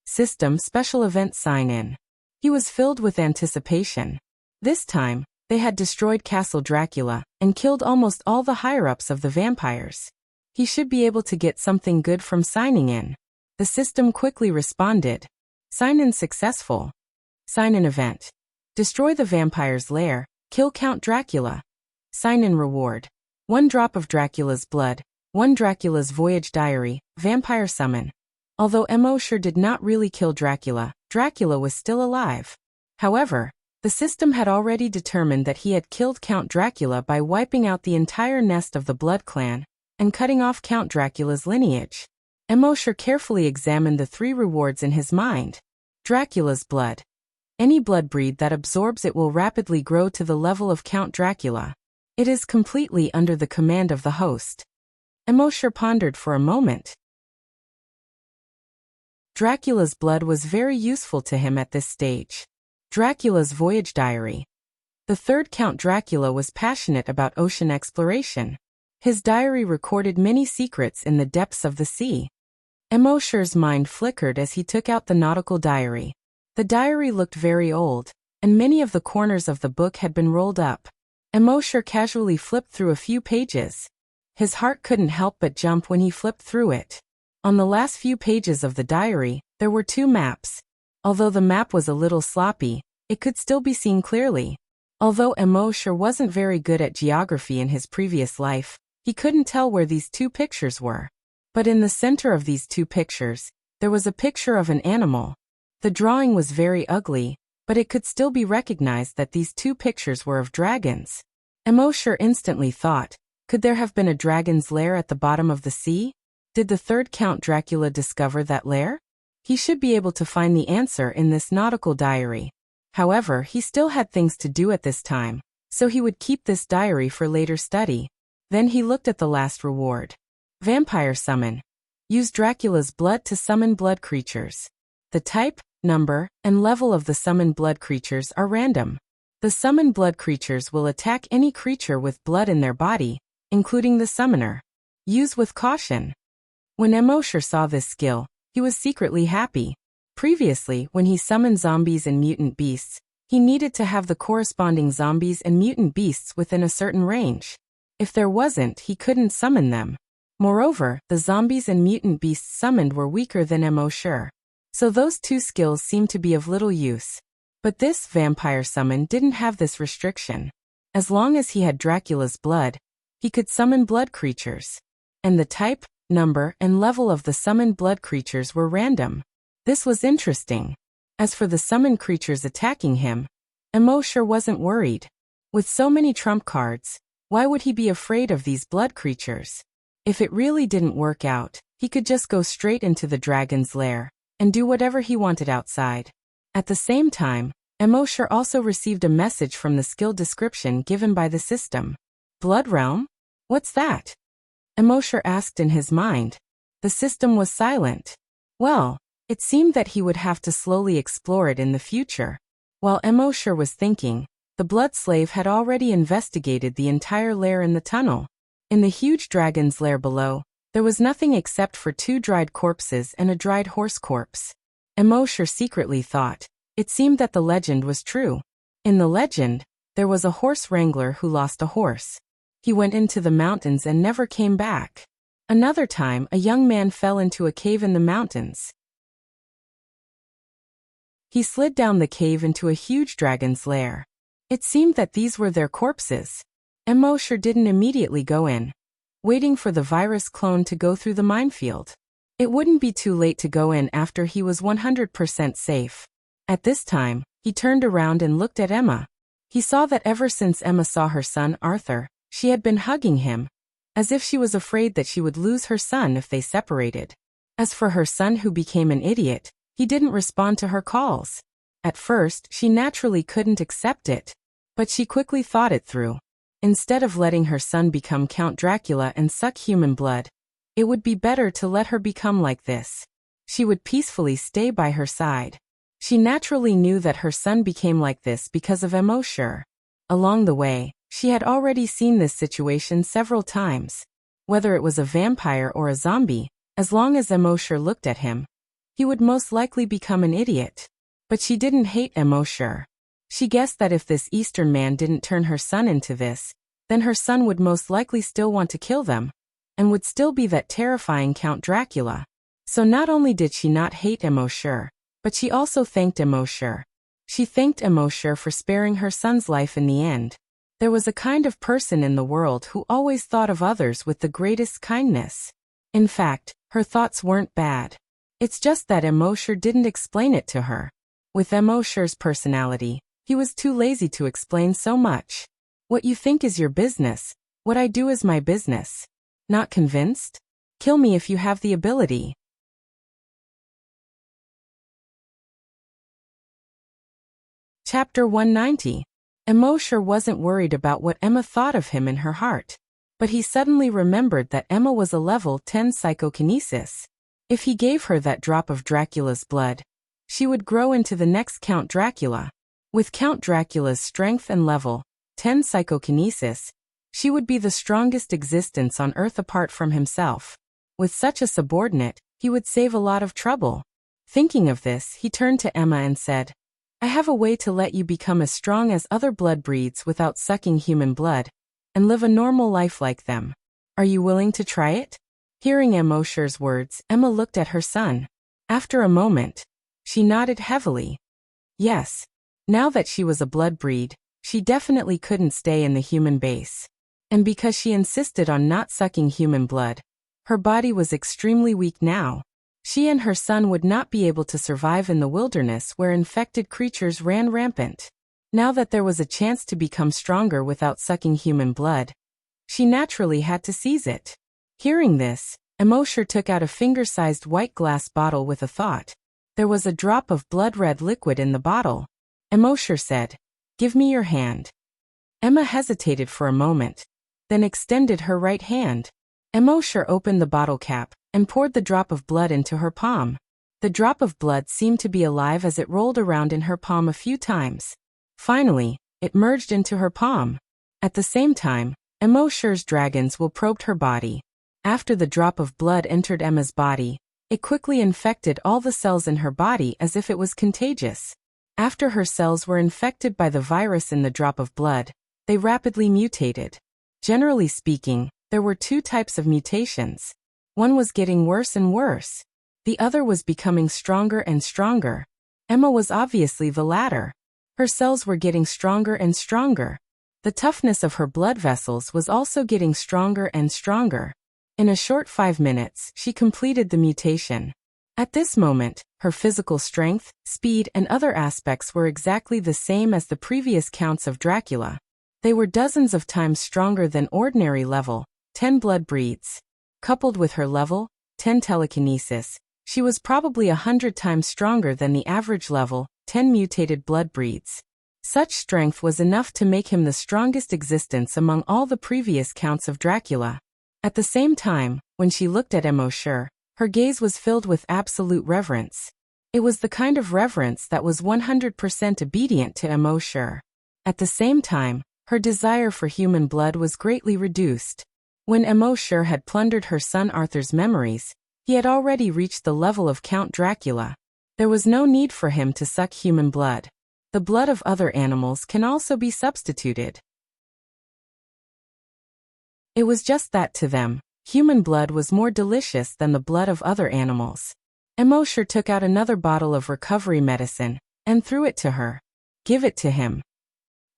System Special Event Sign-in. He was filled with anticipation. This time, they had destroyed Castle Dracula and killed almost all the higher-ups of the vampires. He should be able to get something good from signing in. The system quickly responded. Sign-in successful. Sign-in event. Destroy the vampire's lair, kill Count Dracula. Sign-in reward. 1 drop of Dracula's blood, 1 Dracula's voyage diary, vampire summon. Although Emosher did not really kill Dracula, Dracula was still alive. However, the system had already determined that he had killed Count Dracula by wiping out the entire nest of the Blood Clan and cutting off Count Dracula's lineage. Emosher carefully examined the 3 rewards in his mind. Dracula's blood. Any blood breed that absorbs it will rapidly grow to the level of Count Dracula. It is completely under the command of the host. Emosher pondered for a moment. Dracula's blood was very useful to him at this stage. Dracula's voyage diary. The 3rd Count Dracula was passionate about ocean exploration. His diary recorded many secrets in the depths of the sea. Emosher's mind flickered as he took out the nautical diary. The diary looked very old, and many of the corners of the book had been rolled up. Emosher casually flipped through a few pages. His heart couldn't help but jump when he flipped through it. On the last few pages of the diary, there were 2 maps. Although the map was a little sloppy, it could still be seen clearly. Although Emosher wasn't very good at geography in his previous life, he couldn't tell where these 2 pictures were. But in the center of these 2 pictures, there was a picture of an animal. The drawing was very ugly, but it could still be recognized that these 2 pictures were of dragons. Emosher instantly thought, could there have been a dragon's lair at the bottom of the sea? Did the 3rd Count Dracula discover that lair? He should be able to find the answer in this nautical diary. However, he still had things to do at this time, so he would keep this diary for later study. Then he looked at the last reward. Vampire summon. Use Dracula's blood to summon blood creatures. The type, number, and level of the summoned blood creatures are random. The summoned blood creatures will attack any creature with blood in their body, including the summoner. Use with caution. When Emosher saw this skill, he was secretly happy. Previously, when he summoned zombies and mutant beasts, he needed to have the corresponding zombies and mutant beasts within a certain range. If there wasn't, he couldn't summon them. Moreover, the zombies and mutant beasts summoned were weaker than Emosher. So those 2 skills seemed to be of little use. But this vampire summon didn't have this restriction. As long as he had Dracula's blood, he could summon blood creatures. And the type, number, and level of the summoned blood creatures were random. This was interesting. As for the summoned creatures attacking him, Emosher wasn't worried. With so many trump cards, why would he be afraid of these blood creatures? If it really didn't work out, he could just go straight into the dragon's lair and do whatever he wanted outside. At the same time, Emosher also received a message from the skill description given by the system. Blood Realm? What's that? Emosher asked in his mind. The system was silent. Well, it seemed that he would have to slowly explore it in the future. While Emosher was thinking, the blood slave had already investigated the entire lair in the tunnel. In the huge dragon's lair below, there was nothing except for 2 dried corpses and a dried horse corpse. Emosher secretly thought. It seemed that the legend was true. In the legend, there was a horse wrangler who lost a horse. He went into the mountains and never came back. Another time, a young man fell into a cave in the mountains. He slid down the cave into a huge dragon's lair. It seemed that these were their corpses. Emosher didn't immediately go in, waiting for the virus clone to go through the minefield. It wouldn't be too late to go in after he was 100% safe. At this time, he turned around and looked at Emma. He saw that ever since Emma saw her son Arthur, she had been hugging him, as if she was afraid that she would lose her son if they separated. As for her son who became an idiot, he didn't respond to her calls. At first, she naturally couldn't accept it, but she quickly thought it through. Instead of letting her son become Count Dracula and suck human blood, it would be better to let her become like this. She would peacefully stay by her side. She naturally knew that her son became like this because of Emosure. Along the way, she had already seen this situation several times. Whether it was a vampire or a zombie, as long as Emosure looked at him, he would most likely become an idiot. But she didn't hate Emosure. She guessed that if this Eastern man didn't turn her son into this, then her son would most likely still want to kill them, and would still be that terrifying Count Dracula. So not only did she not hate Emosure, but she also thanked Emosure. She thanked Emosure for sparing her son's life in the end. There was a kind of person in the world who always thought of others with the greatest kindness. In fact, her thoughts weren't bad. It's just that Emosure didn't explain it to her. With Emosure's personality, he was too lazy to explain so much. What you think is your business, what I do is my business. Not convinced? Kill me if you have the ability. Chapter 190. Emosure wasn't worried about what Emma thought of him in her heart. But he suddenly remembered that Emma was a level 10 psychokinesis. If he gave her that drop of Dracula's blood, she would grow into the next Count Dracula. With Count Dracula's strength and level 10 psychokinesis, she would be the strongest existence on Earth apart from himself. With such a subordinate, he would save a lot of trouble. Thinking of this, he turned to Emma and said, I have a way to let you become as strong as other blood breeds without sucking human blood, and live a normal life like them. Are you willing to try it? Hearing Emosure's words, Emma looked at her son. After a moment, she nodded heavily. Yes. Now that she was a blood breed, she definitely couldn't stay in the human base. And because she insisted on not sucking human blood, her body was extremely weak now. She and her son would not be able to survive in the wilderness where infected creatures ran rampant. Now that there was a chance to become stronger without sucking human blood, she naturally had to seize it. Hearing this, Emosure took out a finger-sized white glass bottle with a thought. There was a drop of blood-red liquid in the bottle. Emosure said, Give me your hand. Emma hesitated for a moment, then extended her right hand. Emosure opened the bottle cap and poured the drop of blood into her palm. The drop of blood seemed to be alive as it rolled around in her palm a few times. Finally, it merged into her palm. At the same time, Emosure's dragon's will probed her body. After the drop of blood entered Emma's body, it quickly infected all the cells in her body as if it was contagious. After her cells were infected by the virus in the drop of blood, they rapidly mutated. Generally speaking, there were two types of mutations. One was getting worse and worse. The other was becoming stronger and stronger. Emma was obviously the latter. Her cells were getting stronger and stronger. The toughness of her blood vessels was also getting stronger and stronger. In a short 5 minutes, she completed the mutation. At this moment, her physical strength, speed, and other aspects were exactly the same as the previous counts of Dracula. They were dozens of times stronger than ordinary level 10 blood breeds. Coupled with her level 10 telekinesis, she was probably 100 times stronger than the average level 10 mutated blood breeds. Such strength was enough to make him the strongest existence among all the previous counts of Dracula. At the same time, when she looked at Emosure, her gaze was filled with absolute reverence. It was the kind of reverence that was 100% obedient to Emosure. At the same time, her desire for human blood was greatly reduced. When Emosure had plundered her son Arthur's memories, he had already reached the level of Count Dracula. There was no need for him to suck human blood. The blood of other animals can also be substituted. It was just that to them, human blood was more delicious than the blood of other animals. Emosure took out another bottle of recovery medicine and threw it to her. Give it to him.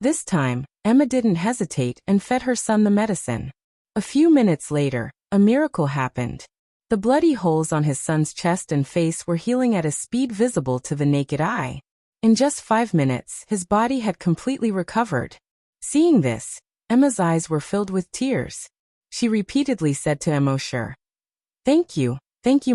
This time, Emma didn't hesitate and fed her son the medicine. A few minutes later, a miracle happened. The bloody holes on his son's chest and face were healing at a speed visible to the naked eye. In just 5 minutes, his body had completely recovered. Seeing this, Emma's eyes were filled with tears. She repeatedly said to Emosure, thank you,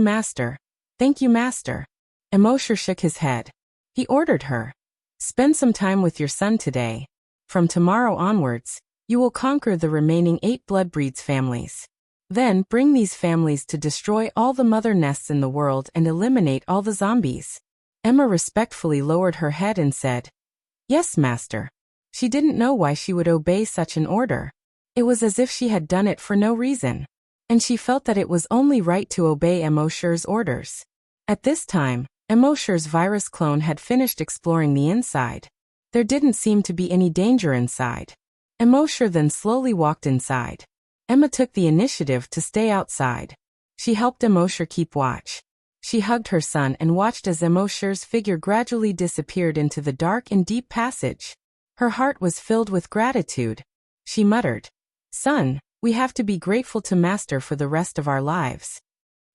master. Thank you, master. Emosure shook his head. He ordered her, spend some time with your son today. From tomorrow onwards, You will conquer the remaining 8 Bloodbreeds families. Then, bring these families to destroy all the mother nests in the world and eliminate all the zombies. Emma respectfully lowered her head and said, "Yes, master." She didn't know why she would obey such an order. It was as if she had done it for no reason. And she felt that it was only right to obey Emosher's orders. At this time, Emosher's virus clone had finished exploring the inside. There didn't seem to be any danger inside. Emosher then slowly walked inside. Emma took the initiative to stay outside. She helped Emosher keep watch. She hugged her son and watched as Emosher's figure gradually disappeared into the dark and deep passage. Her heart was filled with gratitude. She muttered, "Son, we have to be grateful to Master for the rest of our lives."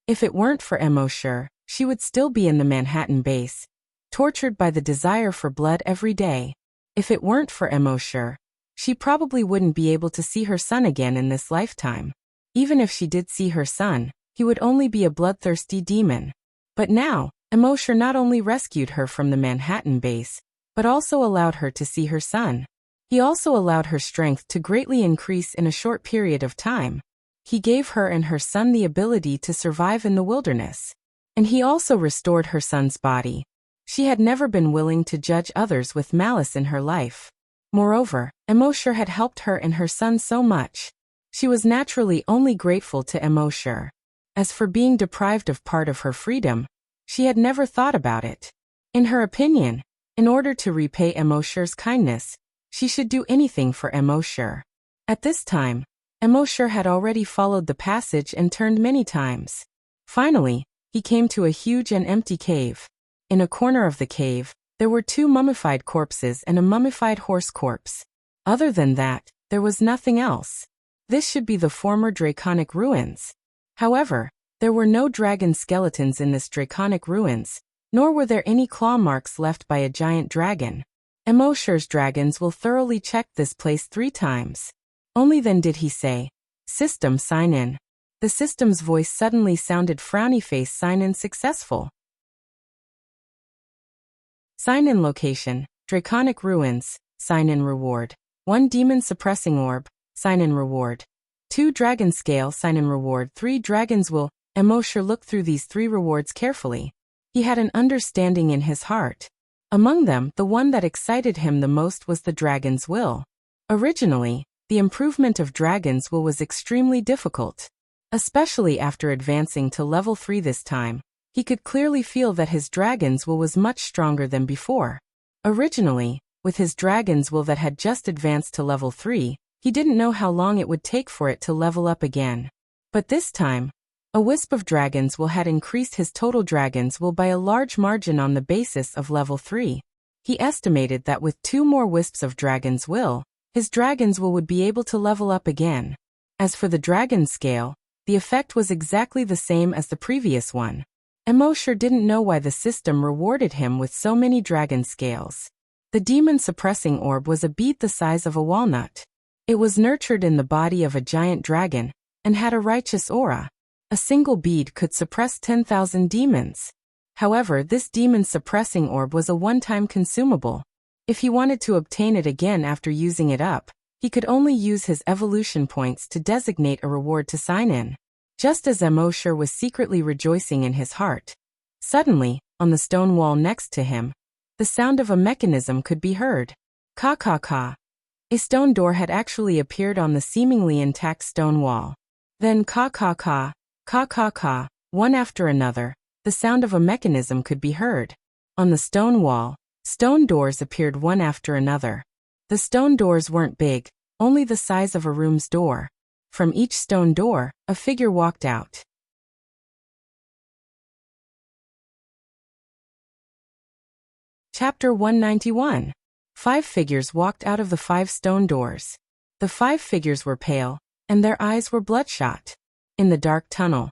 If it weren't for Emosher, she would still be in the Manhattan base, tortured by the desire for blood every day. If it weren't for Emosher, she probably wouldn't be able to see her son again in this lifetime. Even if she did see her son, he would only be a bloodthirsty demon. But now, Emosher not only rescued her from the Manhattan base, but also allowed her to see her son. He also allowed her strength to greatly increase in a short period of time. He gave her and her son the ability to survive in the wilderness. And he also restored her son's body. She had never been willing to judge others with malice in her life. Moreover, Emosher had helped her and her son so much. She was naturally only grateful to Emosher. As for being deprived of part of her freedom, she had never thought about it. In her opinion, in order to repay Emosher's kindness, she should do anything for Emosher. At this time, Emosher had already followed the passage and turned many times. Finally, he came to a huge and empty cave. In a corner of the cave, there were 2 mummified corpses and a mummified horse corpse. Other than that, there was nothing else. This should be the former Draconic ruins. However, there were no dragon skeletons in this Draconic ruins, nor were there any claw marks left by a giant dragon. Emosher's dragons will thoroughly check this place 3 times. Only then did he say, "System sign in." The system's voice suddenly sounded frowny face sign in successful. Sign in location, Draconic ruins, sign in reward. 1 demon suppressing orb, sign in reward. 2 dragon scale sign in reward. 3 dragons will. Emosher looked through these 3 rewards carefully. He had an understanding in his heart. Among them, the one that excited him the most was the dragon's will. Originally, the improvement of dragon's will was extremely difficult. Especially after advancing to level 3 this time, he could clearly feel that his dragon's will was much stronger than before. Originally, with his dragon's will that had just advanced to level 3, he didn't know how long it would take for it to level up again. But this time, a wisp of dragon's will had increased his total dragon's will by a large margin on the basis of level 3. He estimated that with 2 more wisps of dragon's will, his dragon's will would be able to level up again. As for the dragon scale, the effect was exactly the same as the previous one. Emosher didn't know why the system rewarded him with so many dragon scales. The demon suppressing orb was a bead the size of a walnut. It was nurtured in the body of a giant dragon, and had a righteous aura. A single bead could suppress 10,000 demons. However, this demon suppressing orb was a one-time consumable. If he wanted to obtain it again after using it up, he could only use his evolution points to designate a reward to sign in. Just as Emosher was secretly rejoicing in his heart, suddenly, on the stone wall next to him, the sound of a mechanism could be heard. Ka ka ka. A stone door had actually appeared on the seemingly intact stone wall. Then ka ka ka, ka ka ka, one after another, the sound of a mechanism could be heard. On the stone wall, stone doors appeared one after another. The stone doors weren't big, only the size of a room's door. From each stone door, a figure walked out. Chapter 191. 5 figures walked out of the 5 stone doors. The 5 figures were pale, and their eyes were bloodshot. In the dark tunnel,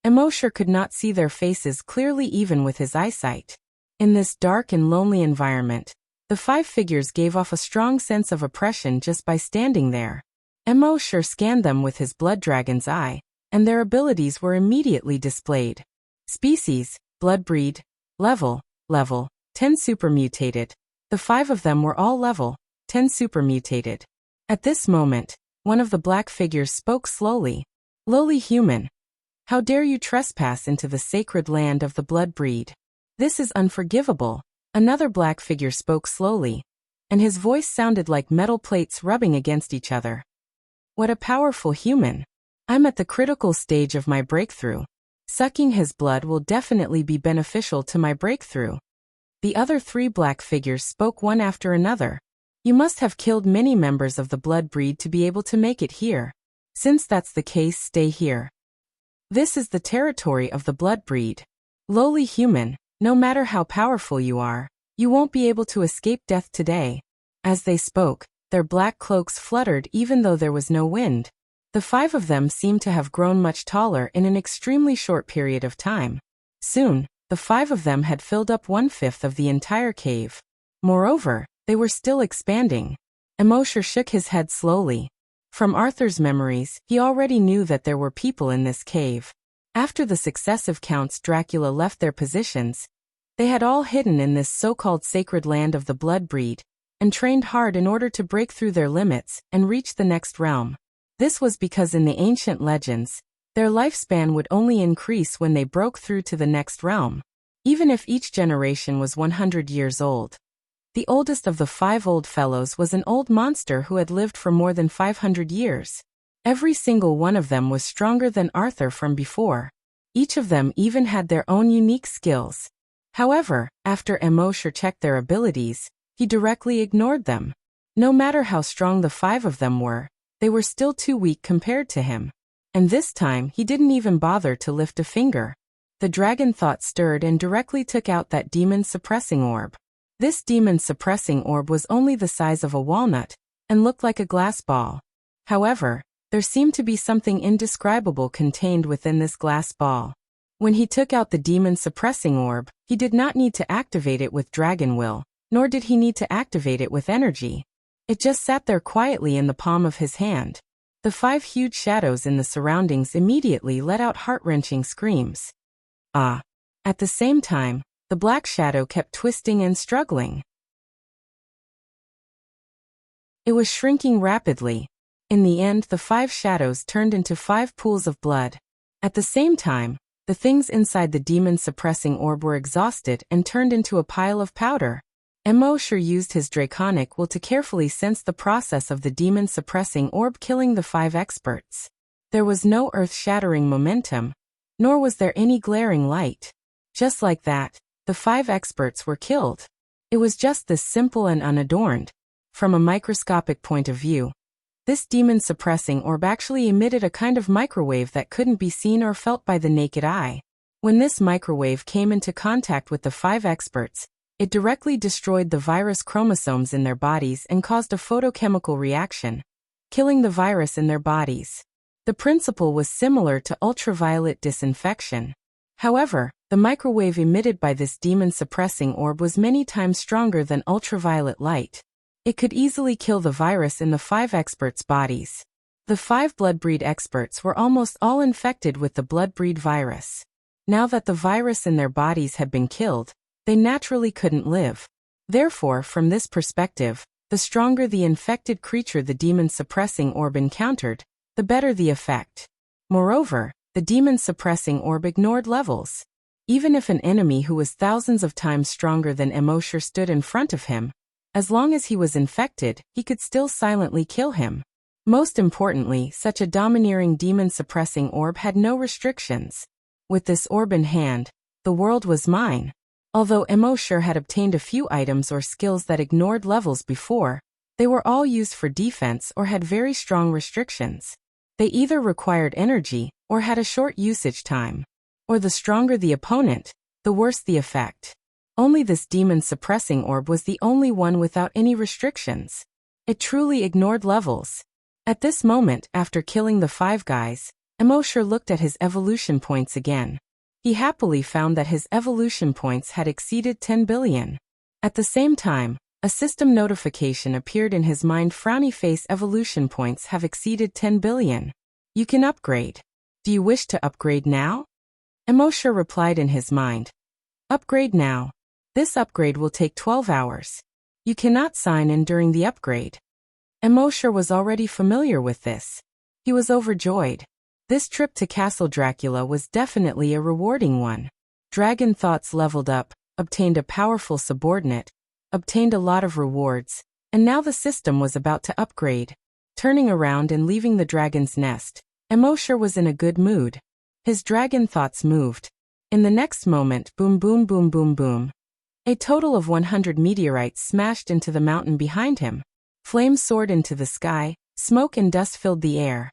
Emosher could not see their faces clearly even with his eyesight. In this dark and lonely environment, the 5 figures gave off a strong sense of oppression just by standing there. Emosher scanned them with his blood dragon's eye, and their abilities were immediately displayed. Species, blood breed, level 10 supermutated. The 5 of them were all level 10 supermutated. At this moment, one of the black figures spoke slowly. Lowly human. How dare you trespass into the sacred land of the blood breed? This is unforgivable. Another black figure spoke slowly, and his voice sounded like metal plates rubbing against each other. What a powerful human. I'm at the critical stage of my breakthrough. Sucking his blood will definitely be beneficial to my breakthrough. The other three black figures spoke one after another. You must have killed many members of the blood breed to be able to make it here. Since that's the case, stay here. This is the territory of the blood breed. Lowly human, no matter how powerful you are, you won't be able to escape death today. As they spoke, their black cloaks fluttered even though there was no wind. The five of them seemed to have grown much taller in an extremely short period of time. Soon, the five of them had filled up 1/5 of the entire cave. Moreover, they were still expanding. Emosher shook his head slowly. From Arthur's memories, he already knew that there were people in this cave. After the successive counts Dracula left their positions, they had all hidden in this so-called sacred land of the blood breed, and trained hard in order to break through their limits and reach the next realm. This was because in the ancient legends, their lifespan would only increase when they broke through to the next realm, even if each generation was 100 years old. The oldest of the 5 old fellows was an old monster who had lived for more than 500 years. Every single one of them was stronger than Arthur from before. Each of them even had their own unique skills. However, after Emosher checked their abilities, he directly ignored them. No matter how strong the 5 of them were, they were still too weak compared to him. And this time he didn't even bother to lift a finger. The dragon thought stirred and directly took out that demon-suppressing orb. This demon-suppressing orb was only the size of a walnut, and looked like a glass ball. However, there seemed to be something indescribable contained within this glass ball. When he took out the demon-suppressing orb, he did not need to activate it with dragon will, nor did he need to activate it with energy. It just sat there quietly in the palm of his hand. The 5 huge shadows in the surroundings immediately let out heart-wrenching screams. Ah! At the same time, the black shadow kept twisting and struggling. It was shrinking rapidly. In the end, the 5 shadows turned into 5 pools of blood. At the same time, the things inside the demon-suppressing orb were exhausted and turned into a pile of powder. Emosher used his draconic will to carefully sense the process of the demon-suppressing orb killing the 5 experts. There was no earth-shattering momentum, nor was there any glaring light. Just like that, the 5 experts were killed. It was just this simple and unadorned. From a microscopic point of view, this demon-suppressing orb actually emitted a kind of microwave that couldn't be seen or felt by the naked eye. When this microwave came into contact with the 5 experts, it directly destroyed the virus chromosomes in their bodies and caused a photochemical reaction, killing the virus in their bodies. The principle was similar to ultraviolet disinfection. However, the microwave emitted by this demon-suppressing orb was many times stronger than ultraviolet light. It could easily kill the virus in the 5 experts' bodies. The 5 bloodbreed experts were almost all infected with the bloodbreed virus. Now that the virus in their bodies had been killed, they naturally couldn't live. Therefore, from this perspective, the stronger the infected creature the demon-suppressing orb encountered, the better the effect. Moreover, the demon-suppressing orb ignored levels. Even if an enemy who was thousands of times stronger than Emosher stood in front of him, as long as he was infected, he could still silently kill him. Most importantly, such a domineering demon-suppressing orb had no restrictions. With this orb in hand, the world was mine. Although Emosher had obtained a few items or skills that ignored levels before, they were all used for defense or had very strong restrictions. They either required energy, or had a short usage time. Or the stronger the opponent, the worse the effect. Only this demon-suppressing orb was the only one without any restrictions. It truly ignored levels. At this moment, after killing the 5 guys, Emosher looked at his evolution points again. He happily found that his evolution points had exceeded 10 billion. At the same time, a system notification appeared in his mind. Frowny face evolution points have exceeded 10 billion. You can upgrade. Do you wish to upgrade now? Emosher replied in his mind. Upgrade now. This upgrade will take 12 hours. You cannot sign in during the upgrade. Emosher was already familiar with this. He was overjoyed. This trip to Castle Dracula was definitely a rewarding one. Dragon thoughts leveled up, obtained a powerful subordinate, obtained a lot of rewards, and now the system was about to upgrade. Turning around and leaving the dragon's nest, Emosher was in a good mood. His dragon thoughts moved. In the next moment, boom boom boom boom boom. A total of 100 meteorites smashed into the mountain behind him. Flames soared into the sky, smoke and dust filled the air.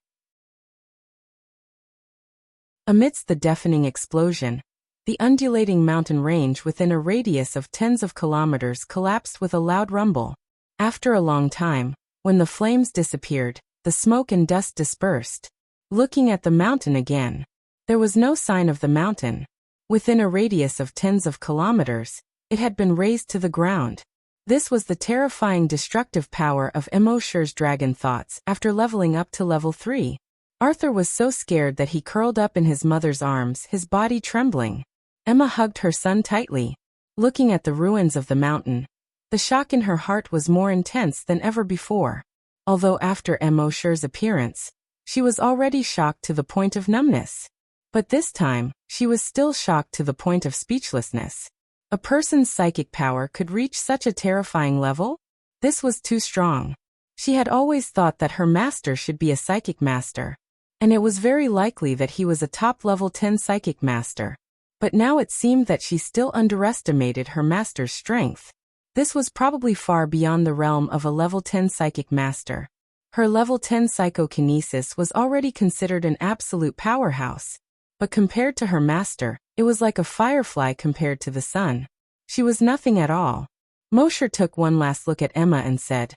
Amidst the deafening explosion, the undulating mountain range within a radius of tens of kilometers collapsed with a loud rumble. After a long time, when the flames disappeared, the smoke and dust dispersed. Looking at the mountain again, there was no sign of the mountain. Within a radius of tens of kilometers, it had been razed to the ground. This was the terrifying destructive power of Emosher's dragon thoughts after leveling up to level 3. Arthur was so scared that he curled up in his mother's arms, his body trembling. Emma hugged her son tightly. Looking at the ruins of the mountain, the shock in her heart was more intense than ever before. Although after Emosher's appearance, she was already shocked to the point of numbness. But this time, she was still shocked to the point of speechlessness. A person's psychic power could reach such a terrifying level? This was too strong. She had always thought that her master should be a psychic master, and it was very likely that he was a top-level 10 psychic master. But now it seemed that she still underestimated her master's strength. This was probably far beyond the realm of a level 10 psychic master. Her level 10 psychokinesis was already considered an absolute powerhouse. But compared to her master, it was like a firefly compared to the sun. She was nothing at all. Mosher took one last look at Emma and said,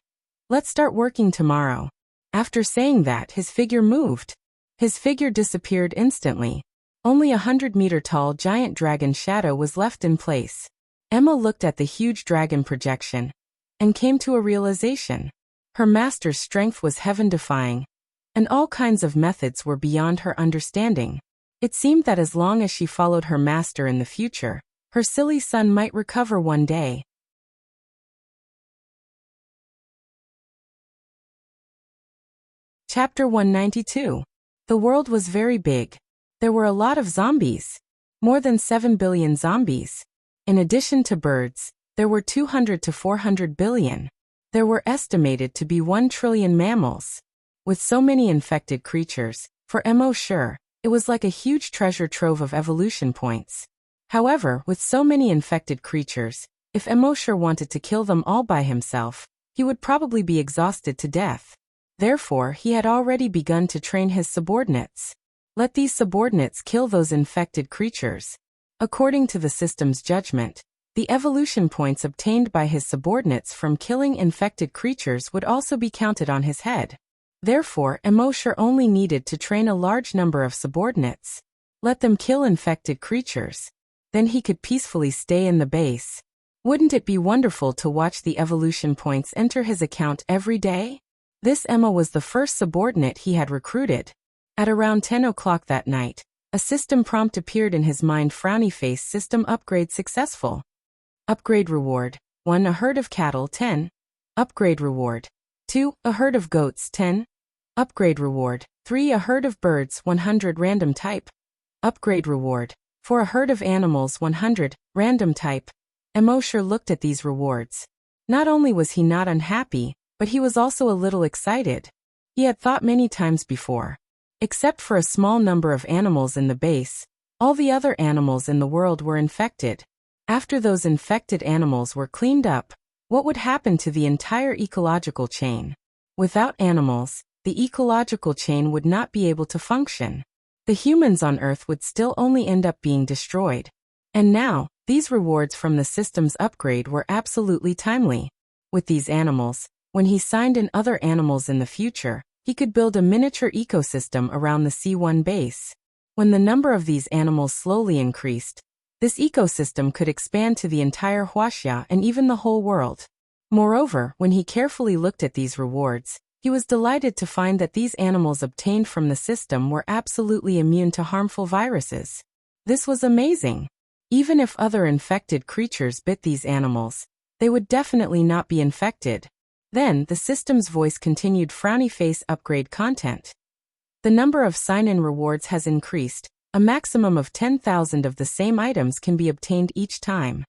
"Let's start working tomorrow." After saying that, his figure moved. His figure disappeared instantly. Only 100-meter-tall giant dragon shadow was left in place. Emma looked at the huge dragon projection and came to a realization. Her master's strength was heaven-defying, and all kinds of methods were beyond her understanding. It seemed that as long as she followed her master in the future, her silly son might recover one day. Chapter 192. The world was very big. There were a lot of zombies. More than 7 billion zombies. In addition to birds, there were 200 to 400 billion. There were estimated to be 1 trillion mammals. With so many infected creatures, for Emosher, it was like a huge treasure trove of evolution points. However, with so many infected creatures, if Emosher wanted to kill them all by himself, he would probably be exhausted to death. Therefore, he had already begun to train his subordinates. Let these subordinates kill those infected creatures. According to the system's judgment, the evolution points obtained by his subordinates from killing infected creatures would also be counted on his head. Therefore, Emosher only needed to train a large number of subordinates. Let them kill infected creatures. Then he could peacefully stay in the base. Wouldn't it be wonderful to watch the evolution points enter his account every day? This Emma was the first subordinate he had recruited. At around 10 o'clock that night, a system prompt appeared in his mind. Frowny face. System upgrade successful. Upgrade reward. 1. A herd of cattle. 10. Upgrade reward. 2. A herd of goats. 10. Upgrade reward. 3. A herd of birds. 100. Random type. Upgrade reward. 4. A herd of animals. 100. Random type. Emosher looked at these rewards. Not only was he not unhappy, but he was also a little excited. He had thought many times before. Except for a small number of animals in the base, all the other animals in the world were infected. After those infected animals were cleaned up, what would happen to the entire ecological chain? Without animals, the ecological chain would not be able to function. The humans on Earth would still only end up being destroyed. And now, these rewards from the system's upgrade were absolutely timely. With these animals, when he signed in other animals in the future, he could build a miniature ecosystem around the C1 base. When the number of these animals slowly increased, this ecosystem could expand to the entire Wuxia and even the whole world. Moreover, when he carefully looked at these rewards, he was delighted to find that these animals obtained from the system were absolutely immune to harmful viruses. This was amazing. Even if other infected creatures bit these animals, they would definitely not be infected. Then, the system's voice continued, frowny face upgrade content. The number of sign-in rewards has increased. A maximum of 10,000 of the same items can be obtained each time.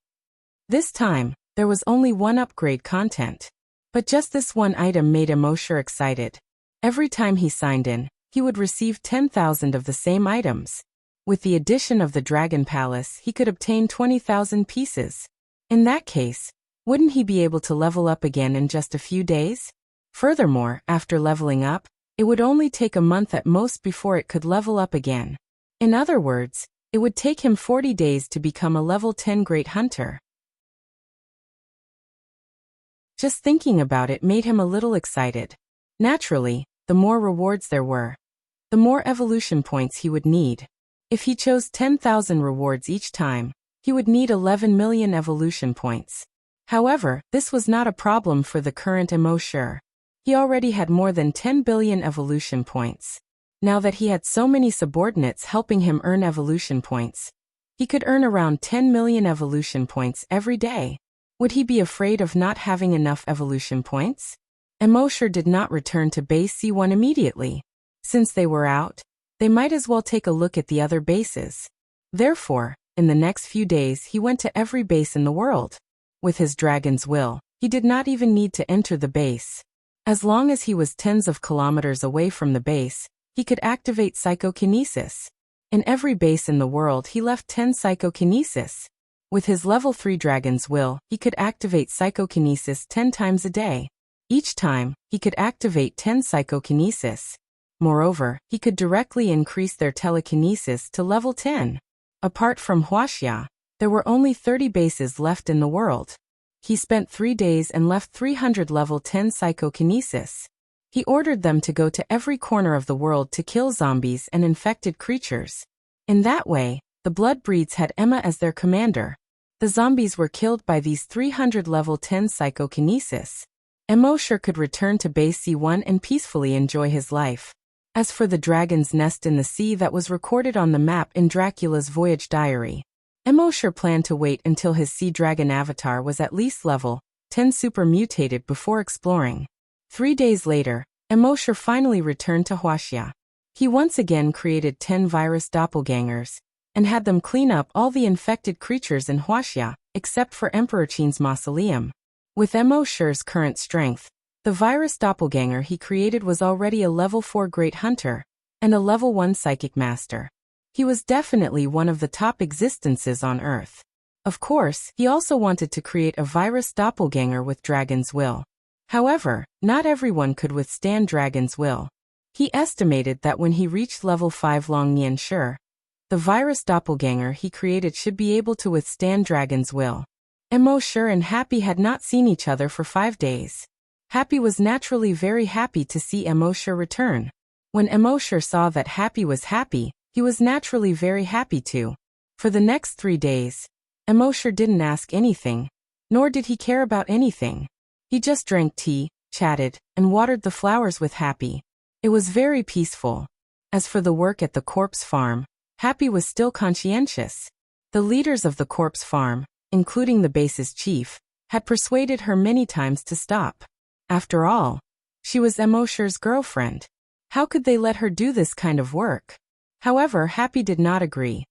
This time, there was only one upgrade content. But just this one item made Emosher excited. Every time he signed in, he would receive 10,000 of the same items. With the addition of the Dragon Palace, he could obtain 20,000 pieces. In that case, wouldn't he be able to level up again in just a few days? Furthermore, after leveling up, it would only take a month at most before it could level up again. In other words, it would take him 40 days to become a level 10 Great Hunter. Just thinking about it made him a little excited. Naturally, the more rewards there were, the more evolution points he would need. If he chose 10,000 rewards each time, he would need 11 million evolution points. However, this was not a problem for the current Emosher. He already had more than 10 billion evolution points. Now that he had so many subordinates helping him earn evolution points, he could earn around 10 million evolution points every day. Would he be afraid of not having enough evolution points? Emosher did not return to base C1 immediately. Since they were out, they might as well take a look at the other bases. Therefore, in the next few days he went to every base in the world. With his dragon's will, he did not even need to enter the base. As long as he was tens of kilometers away from the base, he could activate psychokinesis. In every base in the world he left 10 psychokinesis. With his level 3 dragon's will, he could activate psychokinesis 10 times a day. Each time, he could activate 10 psychokinesis. Moreover, he could directly increase their telekinesis to level 10. Apart from Wuxia, there were only 30 bases left in the world. He spent 3 days and left 300 level 10 psychokinesis. He ordered them to go to every corner of the world to kill zombies and infected creatures. In that way, the Bloodbreeds had Emma as their commander. The zombies were killed by these 300 level 10 psychokinesis. Emosher could return to base C1 and peacefully enjoy his life. As for the dragon's nest in the sea that was recorded on the map in Dracula's voyage diary, Emosher planned to wait until his sea dragon avatar was at least level 10 super mutated before exploring. 3 days later, Emosher finally returned to Wuxia. He once again created 10 virus doppelgangers, and had them clean up all the infected creatures in Wuxia, except for Emperor Qin's mausoleum. With Emosher's current strength, the virus doppelganger he created was already a level 4 Great Hunter, and a level 1 Psychic Master. He was definitely one of the top existences on Earth. Of course, he also wanted to create a virus doppelganger with Dragon's Will. However, not everyone could withstand Dragon's Will. He estimated that when he reached level 5 Long Nian Shi, the virus doppelganger he created should be able to withstand Dragon's Will. Emosher and Happy had not seen each other for 5 days. Happy was naturally very happy to see Emosher return. When Emosher saw that Happy was happy, he was naturally very happy too. For the next 3 days, Emosher didn't ask anything, nor did he care about anything. He just drank tea, chatted, and watered the flowers with Happy. It was very peaceful. As for the work at the corpse farm, Happy was still conscientious. The leaders of the corpse farm, including the base's chief, had persuaded her many times to stop. After all, she was Emosher's girlfriend. How could they let her do this kind of work? However, Happy did not agree.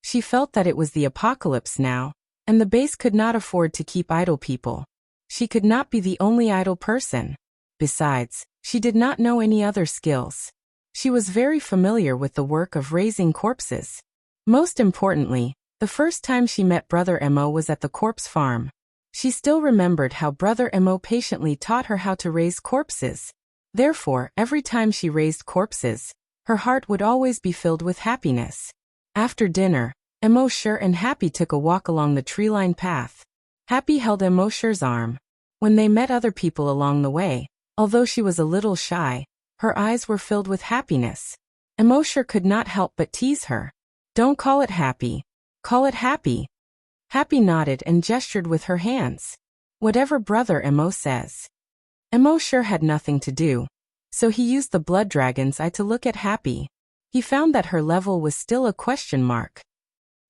She felt that it was the apocalypse now, and the base could not afford to keep idle people. She could not be the only idle person. Besides, she did not know any other skills. She was very familiar with the work of raising corpses. Most importantly, the first time she met Brother Emo was at the corpse farm. She still remembered how Brother Emo patiently taught her how to raise corpses. Therefore, every time she raised corpses, her heart would always be filled with happiness. After dinner, Emosher and Happy took a walk along the tree-lined path. Happy held Emosher's arm. When they met other people along the way, although she was a little shy, her eyes were filled with happiness. Emosher could not help but tease her. "Don't call it Happy. Call it Happy." Happy nodded and gestured with her hands. "Whatever Brother Emo says." Emosher had nothing to do, so he used the blood dragon's eye to look at Happy. He found that her level was still a question mark.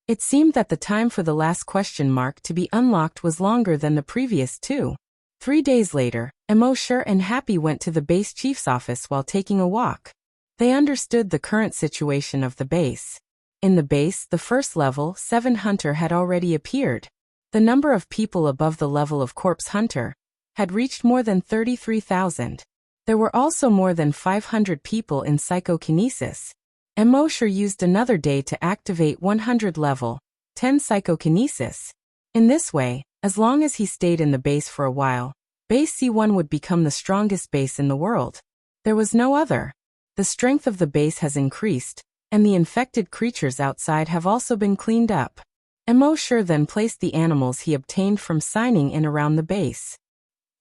It seemed that the time for the last question mark to be unlocked was longer than the previous two. 3 days later, Emosher and Happy went to the base chief's office while taking a walk. They understood the current situation of the base. In the base, the first level, 7 Hunter had already appeared. The number of people above the level of Corpse Hunter had reached more than 33,000. There were also more than 500 people in psychokinesis. Emosher used another day to activate 100 level 10 psychokinesis. In this way, as long as he stayed in the base for a while, base C1 would become the strongest base in the world. There was no other. The strength of the base has increased, and the infected creatures outside have also been cleaned up. Emosher then placed the animals he obtained from signing in around the base.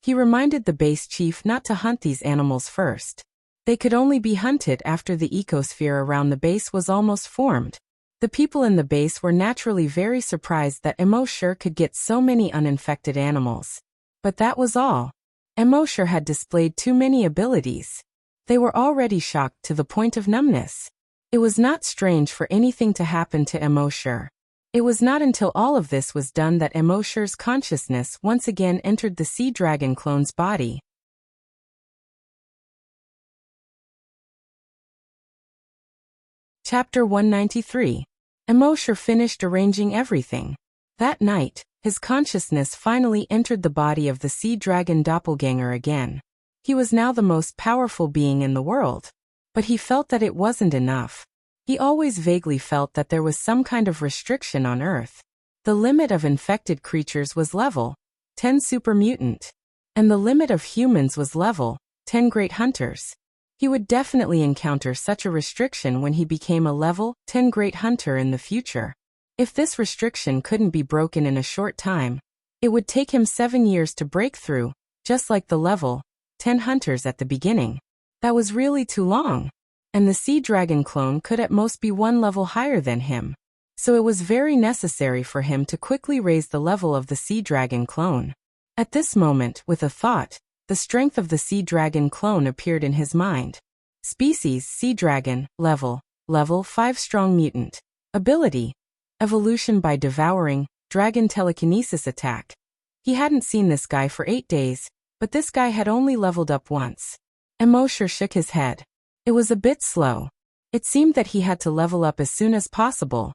He reminded the base chief not to hunt these animals first. They could only be hunted after the ecosphere around the base was almost formed. The people in the base were naturally very surprised that Emosher could get so many uninfected animals. But that was all. Emosher had displayed too many abilities. They were already shocked to the point of numbness. It was not strange for anything to happen to Emosher. It was not until all of this was done that Emosher's consciousness once again entered the sea dragon clone's body. Chapter 193. Emosher finished arranging everything. That night, his consciousness finally entered the body of the sea dragon doppelganger again. He was now the most powerful being in the world. But he felt that it wasn't enough. He always vaguely felt that there was some kind of restriction on Earth. The limit of infected creatures was level 10 super mutant. And the limit of humans was level 10 great hunters. He would definitely encounter such a restriction when he became a level 10 great hunter in the future. If this restriction couldn't be broken in a short time, it would take him 7 years to break through, just like the level 10 hunters at the beginning. That was really too long. And the sea dragon clone could at most be 1 level higher than him. So it was very necessary for him to quickly raise the level of the sea dragon clone. At this moment, with a thought, the strength of the sea dragon clone appeared in his mind. Species, sea dragon, level 5 strong mutant. Ability, evolution by devouring, dragon telekinesis attack. He hadn't seen this guy for 8 days, but this guy had only leveled up once. Emosher shook his head. It was a bit slow. It seemed that he had to level up as soon as possible,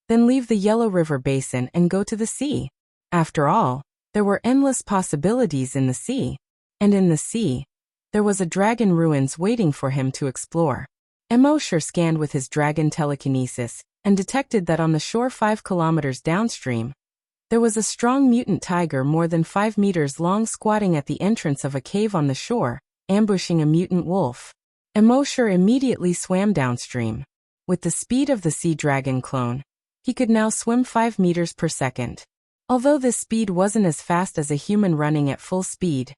then leave the Yellow River Basin and go to the sea. After all, there were endless possibilities in the sea. And in the sea, there was a dragon ruins waiting for him to explore. Emosher scanned with his dragon telekinesis and detected that on the shore 5 kilometers downstream, there was a strong mutant tiger more than 5 meters long squatting at the entrance of a cave on the shore, ambushing a mutant wolf. Emosher immediately swam downstream. With the speed of the sea dragon clone, he could now swim 5 meters per second. Although this speed wasn't as fast as a human running at full speed,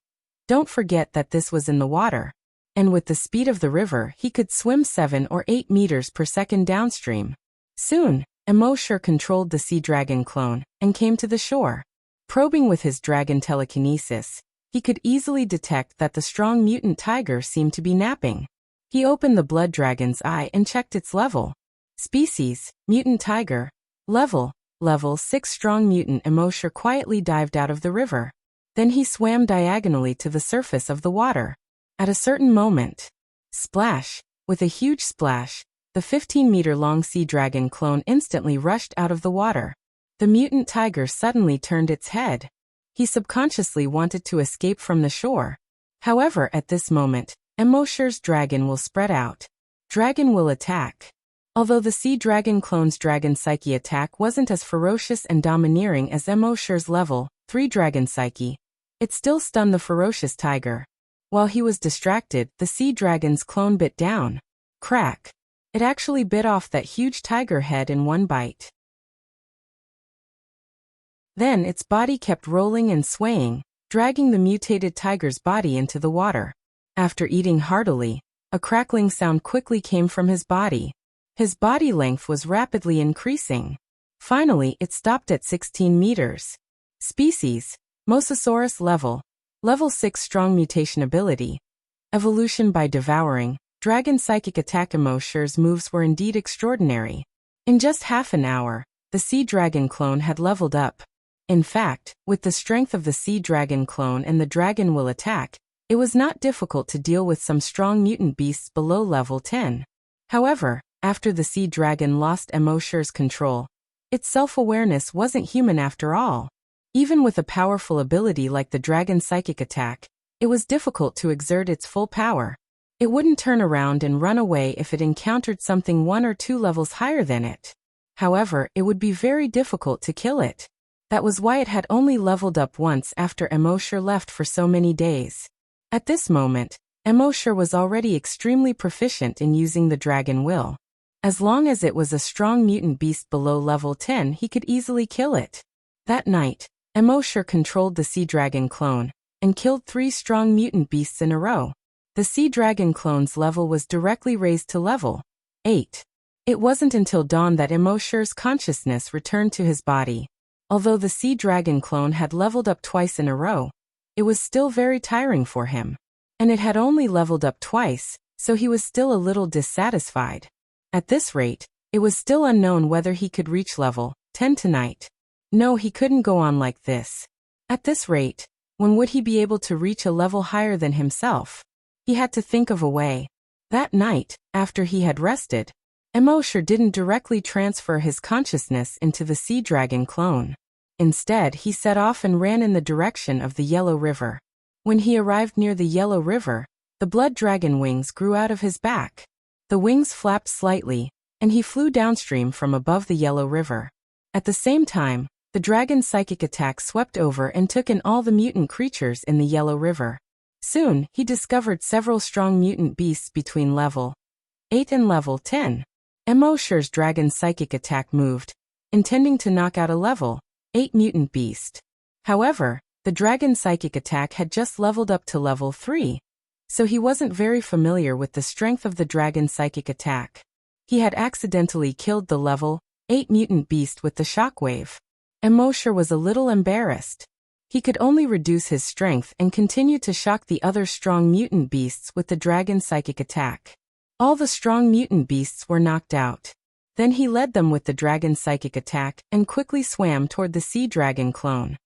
don't forget that this was in the water. And with the speed of the river, he could swim 7 or 8 meters per second downstream. Soon, Emosher controlled the sea dragon clone and came to the shore. Probing with his dragon telekinesis, he could easily detect that the strong mutant tiger seemed to be napping. He opened the blood dragon's eye and checked its level. Species, mutant tiger. Level 6 strong mutant. Emosher quietly dived out of the river. Then he swam diagonally to the surface of the water. At a certain moment, splash! With a huge splash, the 15-meter-long sea dragon clone instantly rushed out of the water. The mutant tiger suddenly turned its head. He subconsciously wanted to escape from the shore. However, at this moment, Emosher's dragon will spread out. Dragon will attack. Although the sea dragon clone's dragon psyche attack wasn't as ferocious and domineering as Emosher's level 3 dragon psyche, it still stunned the ferocious tiger. While he was distracted, the sea dragon's clone bit down. Crack! It actually bit off that huge tiger head in one bite. Then its body kept rolling and swaying, dragging the mutated tiger's body into the water. After eating heartily, a crackling sound quickly came from his body. His body length was rapidly increasing. Finally, it stopped at 16 meters. Species, Mosasaurus level 6 strong mutation ability. Evolution by devouring, dragon psychic attack. Emosher's moves were indeed extraordinary. In just half an hour, the sea dragon clone had leveled up. In fact, with the strength of the sea dragon clone and the dragon will attack, it was not difficult to deal with some strong mutant beasts below level 10. However, after the sea dragon lost Emosher's control, its self-awareness wasn't human after all. Even with a powerful ability like the dragon psychic attack, it was difficult to exert its full power. It wouldn't turn around and run away if it encountered something 1 or 2 levels higher than it. However, it would be very difficult to kill it. That was why it had only leveled up once after Emosher left for so many days. At this moment, Emosher was already extremely proficient in using the dragon will. As long as it was a strong mutant beast below level 10, he could easily kill it. That night, Emosher controlled the sea dragon clone and killed 3 strong mutant beasts in a row. The sea dragon clone's level was directly raised to level 8. It wasn't until dawn that Emosher's consciousness returned to his body. Although the sea dragon clone had leveled up twice in a row, it was still very tiring for him. And it had only leveled up twice, so he was still a little dissatisfied. At this rate, it was still unknown whether he could reach level 10 tonight. No, he couldn't go on like this. At this rate, when would he be able to reach a level higher than himself? He had to think of a way. That night, after he had rested, Emosher didn't directly transfer his consciousness into the sea dragon clone. Instead, he set off and ran in the direction of the Yellow River. When he arrived near the Yellow River, the blood dragon wings grew out of his back. The wings flapped slightly, and he flew downstream from above the Yellow River. At the same time, the dragon's psychic attack swept over and took in all the mutant creatures in the Yellow River. Soon, he discovered several strong mutant beasts between level 8 and level 10. Emosher's dragon psychic attack moved, intending to knock out a level 8 mutant beast. However, the dragon psychic attack had just leveled up to level 3, so he wasn't very familiar with the strength of the dragon psychic attack. He had accidentally killed the level 8 mutant beast with the shockwave. Emosher was a little embarrassed. He could only reduce his strength and continue to shock the other strong mutant beasts with the dragon psychic attack. All the strong mutant beasts were knocked out. Then he led them with the dragon psychic attack and quickly swam toward the sea dragon clone.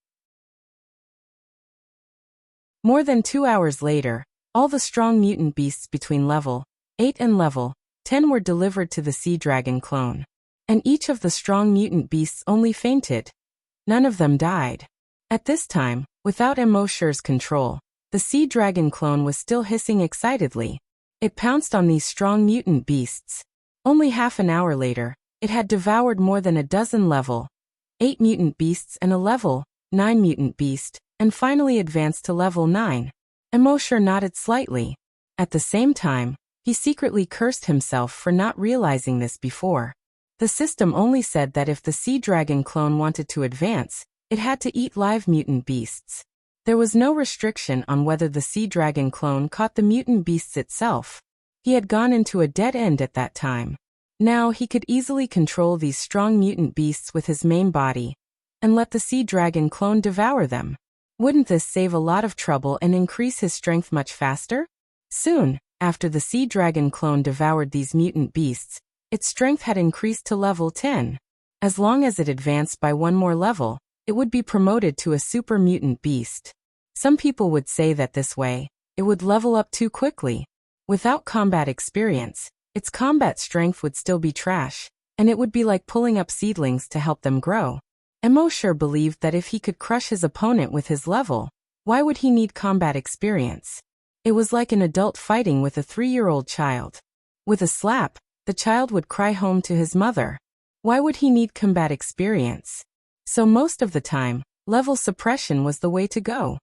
More than 2 hours later, all the strong mutant beasts between level 8 and level 10 were delivered to the sea dragon clone. And each of the strong mutant beasts only fainted. None of them died. At this time, without Emosher's control, the sea dragon clone was still hissing excitedly. It pounced on these strong mutant beasts. Only half an hour later, it had devoured more than a dozen level 8 mutant beasts and a level 9 mutant beast, and finally advanced to level 9. Emosher nodded slightly. At the same time, he secretly cursed himself for not realizing this before. The system only said that if the sea dragon clone wanted to advance, it had to eat live mutant beasts. There was no restriction on whether the sea dragon clone caught the mutant beasts itself. He had gone into a dead end at that time. Now he could easily control these strong mutant beasts with his main body, and let the sea dragon clone devour them. Wouldn't this save a lot of trouble and increase his strength much faster? Soon, after the sea dragon clone devoured these mutant beasts, its strength had increased to level 10. As long as it advanced by 1 more level, it would be promoted to a super mutant beast. Some people would say that this way, it would level up too quickly. Without combat experience, its combat strength would still be trash, and it would be like pulling up seedlings to help them grow. Emosher believed that if he could crush his opponent with his level, why would he need combat experience? It was like an adult fighting with a 3-year-old child. With a slap, the child would cry home to his mother. Why would he need combat experience? So most of the time, level suppression was the way to go.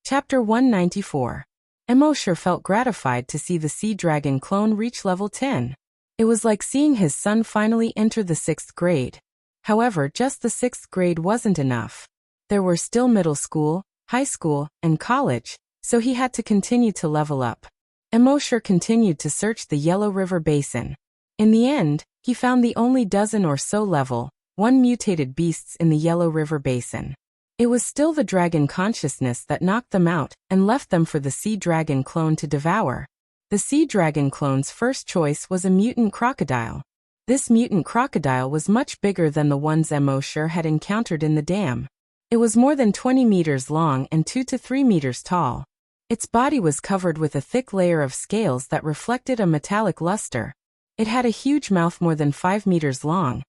Chapter 194. Emosher felt gratified to see the sea dragon clone reach level 10. It was like seeing his son finally enter the 6th grade. However, just the 6th grade wasn't enough. There were still middle school, high school, and college, so he had to continue to level up. Emosher continued to search the Yellow River Basin. In the end, he found the only dozen or so level 1 mutated beasts in the Yellow River Basin. It was still the dragon consciousness that knocked them out and left them for the sea dragon clone to devour. The sea dragon clone's first choice was a mutant crocodile. This mutant crocodile was much bigger than the ones Emosher had encountered in the dam. It was more than 20 meters long and 2 to 3 meters tall. Its body was covered with a thick layer of scales that reflected a metallic luster. It had a huge mouth more than 5 meters long,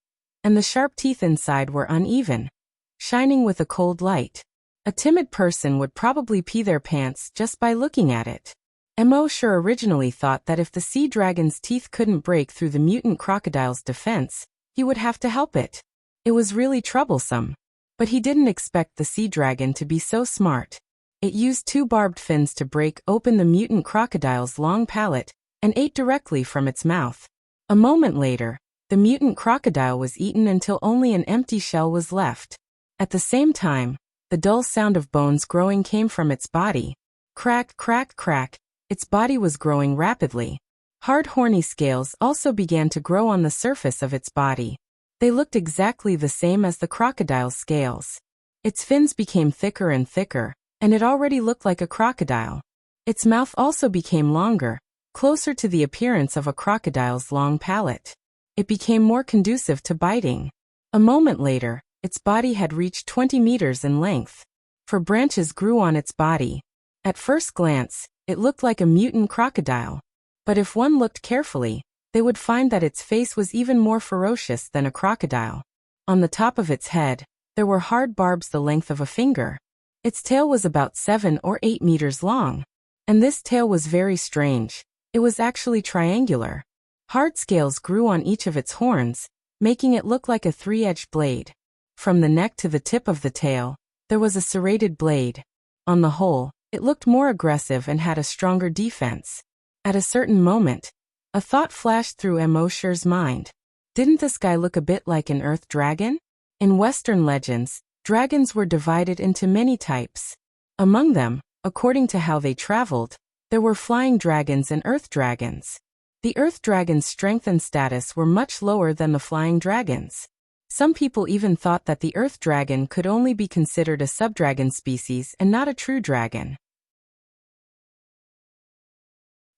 and the sharp teeth inside were uneven, shining with a cold light. A timid person would probably pee their pants just by looking at it. Emosher originally thought that if the sea dragon's teeth couldn't break through the mutant crocodile's defense, he would have to help it. It was really troublesome. But he didn't expect the sea dragon to be so smart. It used 2 barbed fins to break open the mutant crocodile's long palate and ate directly from its mouth. A moment later, the mutant crocodile was eaten until only an empty shell was left. At the same time, the dull sound of bones growing came from its body. Crack, crack, crack. Its body was growing rapidly. Hard horny scales also began to grow on the surface of its body. They looked exactly the same as the crocodile's scales. Its fins became thicker and thicker, and it already looked like a crocodile. Its mouth also became longer, closer to the appearance of a crocodile's long palate. It became more conducive to biting. A moment later, its body had reached 20 meters in length. For branches grew on its body. At first glance, it looked like a mutant crocodile. But if one looked carefully, they would find that its face was even more ferocious than a crocodile. On the top of its head, there were hard barbs the length of a finger. Its tail was about 7 or 8 meters long. And this tail was very strange. It was actually triangular. Hard scales grew on each of its horns, making it look like a 3-edged blade. From the neck to the tip of the tail, there was a serrated blade. On the whole, it looked more aggressive and had a stronger defense. At a certain moment, a thought flashed through Emosher's mind. Didn't this guy look a bit like an earth dragon? In Western legends, dragons were divided into many types. Among them, according to how they traveled, there were flying dragons and earth dragons. The earth dragon's strength and status were much lower than the flying dragons. Some people even thought that the earth dragon could only be considered a subdragon species and not a true dragon.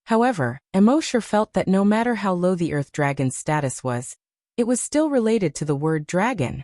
However, Emosher felt that no matter how low the earth dragon's status was, it was still related to the word dragon.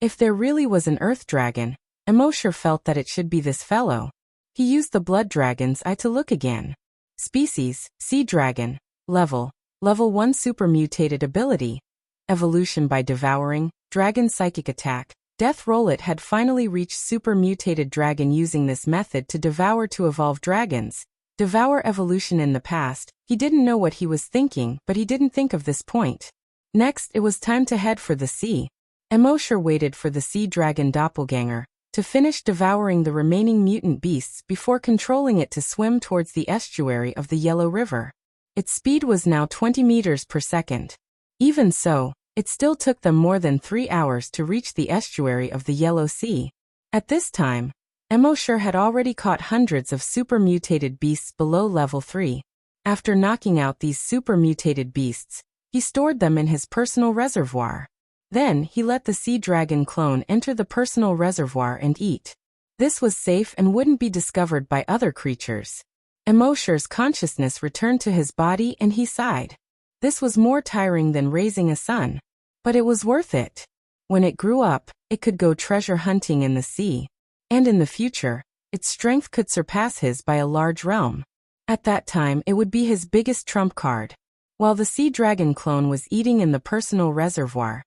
If there really was an earth dragon, Emosher felt that it should be this fellow. He used the blood dragon's eye to look again. Species, sea dragon. Level 1 super mutated ability. Evolution by devouring, dragon psychic attack. Death roll. It had finally reached super mutated dragon using this method to devour to evolve dragons. Devour evolution. In the past, he didn't know what he was thinking, but he didn't think of this point. Next, it was time to head for the sea. Emosher waited for the sea dragon doppelganger to finish devouring the remaining mutant beasts before controlling it to swim towards the estuary of the Yellow River. Its speed was now 20 meters per second. Even so, it still took them more than 3 hours to reach the estuary of the Yellow Sea. At this time, Emosher had already caught hundreds of super mutated beasts below level 3. After knocking out these super mutated beasts, he stored them in his personal reservoir. Then he let the sea dragon clone enter the personal reservoir and eat. This was safe and wouldn't be discovered by other creatures. Emosher's consciousness returned to his body and he sighed. This was more tiring than raising a son. But it was worth it. When it grew up, it could go treasure hunting in the sea. And in the future, its strength could surpass his by a large realm. At that time, it would be his biggest trump card. While the sea dragon clone was eating in the personal reservoir,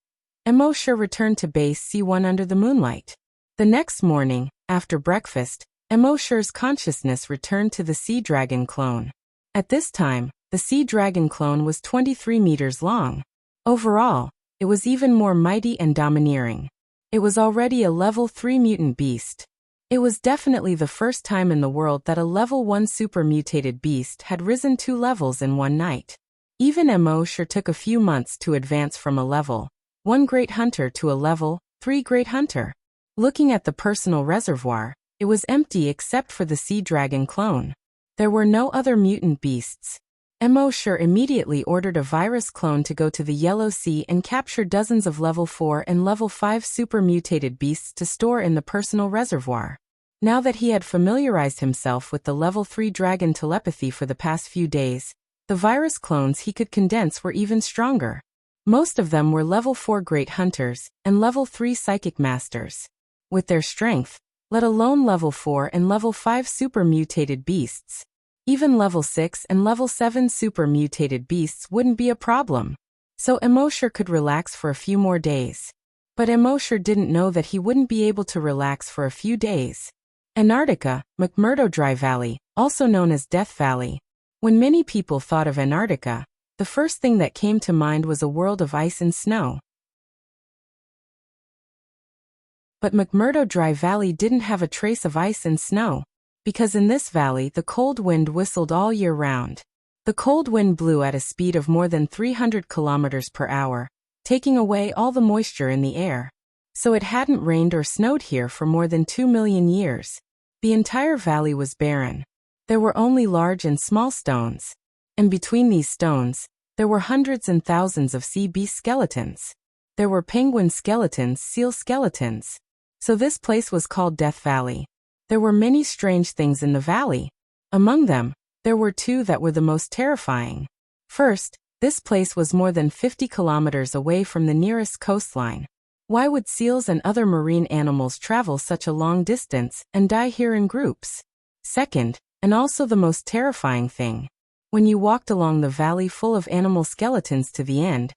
Emosher returned to base C1 under the moonlight. The next morning, after breakfast, Emosher's consciousness returned to the sea dragon clone. At this time, the sea dragon clone was 23 meters long. Overall, it was even more mighty and domineering. It was already a level 3 mutant beast. It was definitely the first time in the world that a level 1 super mutated beast had risen 2 levels in one night. Even Emosher took a few months to advance from a level 1 great hunter to a level 3 great hunter. Looking at the personal reservoir, it was empty except for the sea dragon clone. There were no other mutant beasts. Emosher immediately ordered a virus clone to go to the Yellow Sea and capture dozens of level 4 and level 5 super mutated beasts to store in the personal reservoir. Now that he had familiarized himself with the level 3 dragon telepathy for the past few days, the virus clones he could condense were even stronger. Most of them were level 4 great hunters and level 3 psychic masters. With their strength, let alone level 4 and level 5 super mutated beasts, even level 6 and level 7 super mutated beasts wouldn't be a problem. So Emosher could relax for a few more days. But Emosher didn't know that he wouldn't be able to relax for a few days. Antarctica, McMurdo Dry Valley, also known as Death Valley. When many people thought of Antarctica, the first thing that came to mind was a world of ice and snow. But McMurdo Dry Valley didn't have a trace of ice and snow, because in this valley the cold wind whistled all year round. The cold wind blew at a speed of more than 300 kilometers per hour, taking away all the moisture in the air. So it hadn't rained or snowed here for more than 2 million years. The entire valley was barren. There were only large and small stones. And between these stones, there were hundreds and thousands of sea beast skeletons. There were penguin skeletons, seal skeletons. So this place was called Death Valley. There were many strange things in the valley. Among them, there were two that were the most terrifying. First, this place was more than 50 kilometers away from the nearest coastline. Why would seals and other marine animals travel such a long distance and die here in groups? Second, and also the most terrifying thing, when you walked along the valley full of animal skeletons to the end,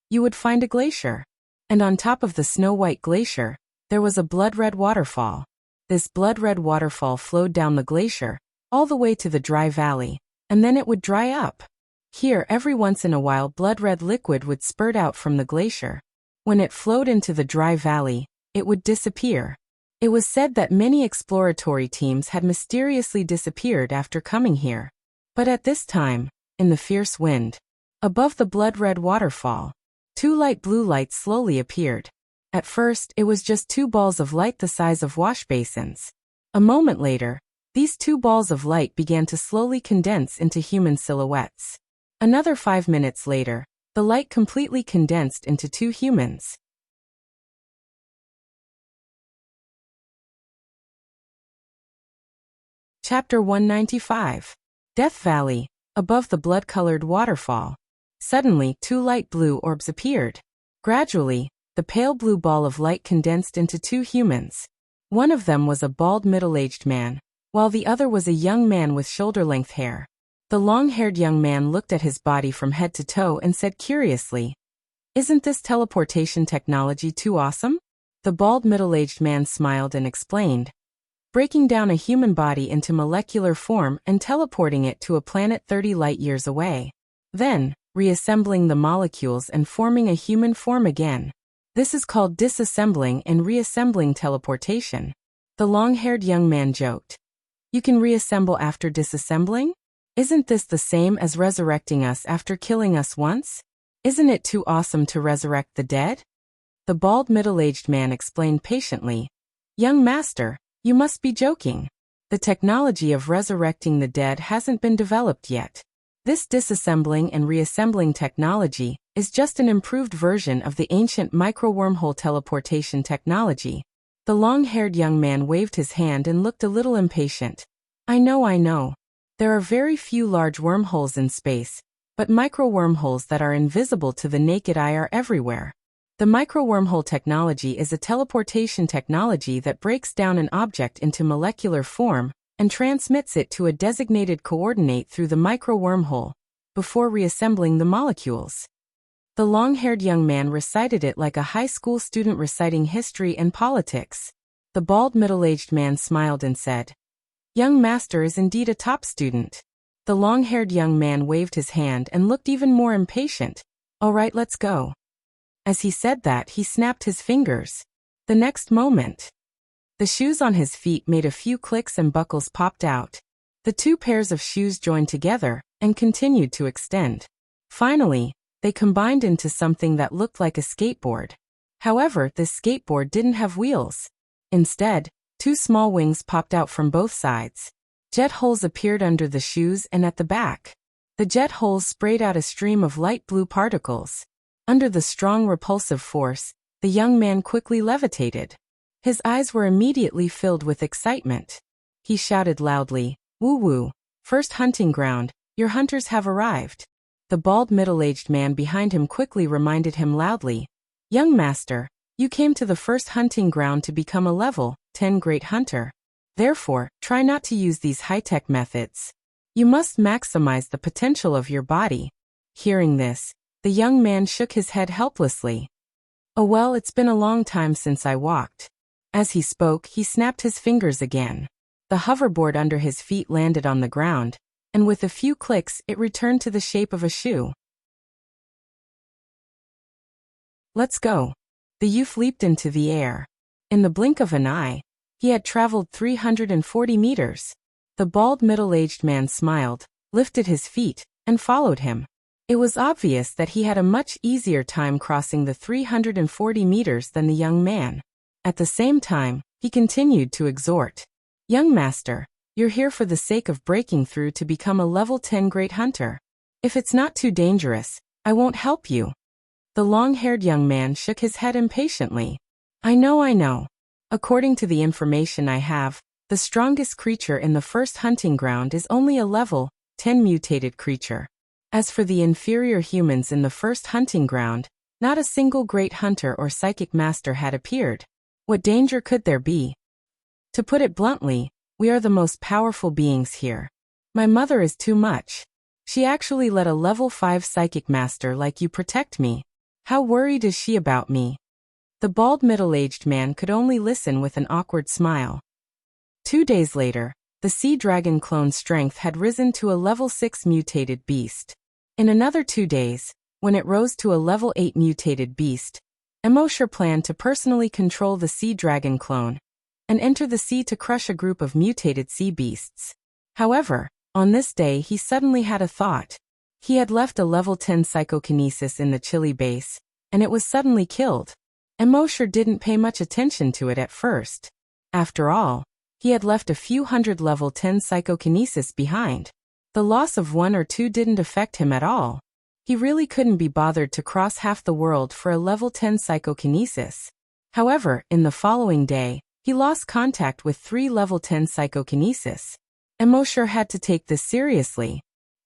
you would find a glacier. And on top of the snow-white glacier, there was a blood-red waterfall. This blood-red waterfall flowed down the glacier, all the way to the dry valley, and then it would dry up. Here, every once in a while, blood-red liquid would spurt out from the glacier. When it flowed into the dry valley, it would disappear. It was said that many exploratory teams had mysteriously disappeared after coming here. But at this time, in the fierce wind, above the blood-red waterfall, two light blue lights slowly appeared. At first, it was just two balls of light the size of wash basins. A moment later, these two balls of light began to slowly condense into human silhouettes. Another 5 minutes later, the light completely condensed into two humans. Chapter 195. Death Valley, above the blood-colored waterfall. Suddenly, two light blue orbs appeared. Gradually, the pale blue ball of light condensed into two humans. One of them was a bald middle-aged man, while the other was a young man with shoulder-length hair. The long-haired young man looked at his body from head to toe and said curiously, "Isn't this teleportation technology too awesome?" The bald middle-aged man smiled and explained, "Breaking down a human body into molecular form and teleporting it to a planet 30 light-years away. Then, reassembling the molecules and forming a human form again. This is called disassembling and reassembling teleportation." The long-haired young man joked, "You can reassemble after disassembling? Isn't this the same as resurrecting us after killing us once? Isn't it too awesome to resurrect the dead?" The bald middle-aged man explained patiently, "Young master, you must be joking. The technology of resurrecting the dead hasn't been developed yet. This disassembling and reassembling technology is just an improved version of the ancient micro-wormhole teleportation technology." The long-haired young man waved his hand and looked a little impatient. I know. There are very few large wormholes in space, but micro-wormholes that are invisible to the naked eye are everywhere. The micro-wormhole technology is a teleportation technology that breaks down an object into molecular form and transmits it to a designated coordinate through the micro-wormhole, before reassembling the molecules. The long-haired young man recited it like a high school student reciting history and politics. The bald middle-aged man smiled and said, "Young master is indeed a top student." The long-haired young man waved his hand and looked even more impatient. "All right, let's go." As he said that, he snapped his fingers. The next moment, the shoes on his feet made a few clicks and buckles popped out. The two pairs of shoes joined together and continued to extend. Finally, they combined into something that looked like a skateboard. However, this skateboard didn't have wheels. Instead, two small wings popped out from both sides. Jet holes appeared under the shoes and at the back. The jet holes sprayed out a stream of light blue particles. Under the strong repulsive force, the young man quickly levitated. His eyes were immediately filled with excitement. He shouted loudly, "Woo-woo! First hunting ground, your hunters have arrived." The bald middle-aged man behind him quickly reminded him loudly, "Young master, you came to the first hunting ground to become a level 10 great hunter. Therefore, try not to use these high-tech methods. You must maximize the potential of your body." Hearing this, the young man shook his head helplessly. "Oh well, it's been a long time since I walked." As he spoke, he snapped his fingers again. The hoverboard under his feet landed on the ground, and with a few clicks it returned to the shape of a shoe. "Let's go." The youth leaped into the air. In the blink of an eye, he had traveled 340 meters. The bald middle-aged man smiled, lifted his feet, and followed him. It was obvious that he had a much easier time crossing the 340 meters than the young man. At the same time, he continued to exhort, "Young master, you're here for the sake of breaking through to become a level 10 great hunter. If it's not too dangerous, I won't help you." The long-haired young man shook his head impatiently. I know. According to the information I have, the strongest creature in the first hunting ground is only a level 10 mutated creature. As for the inferior humans in the first hunting ground, not a single great hunter or psychic master had appeared. What danger could there be? To put it bluntly, we are the most powerful beings here. My mother is too much. She actually let a level 5 psychic master like you protect me. How worried is she about me? The bald middle-aged man could only listen with an awkward smile. 2 days later, the sea dragon clone's strength had risen to a level 6 mutated beast. In another 2 days, when it rose to a level 8 mutated beast, Immortal planned to personally control the sea dragon clone and enter the sea to crush a group of mutated sea beasts. However, on this day he suddenly had a thought. He had left a level 10 psychokinesis in the Chile base, and it was suddenly killed. Immortal didn't pay much attention to it at first. After all, he had left a few hundred level 10 psychokinesis behind. The loss of 1 or 2 didn't affect him at all. He really couldn't be bothered to cross half the world for a level 10 psychokinesis. However, in the following day, he lost contact with 3 level 10 psychokinesis. Immortal had to take this seriously.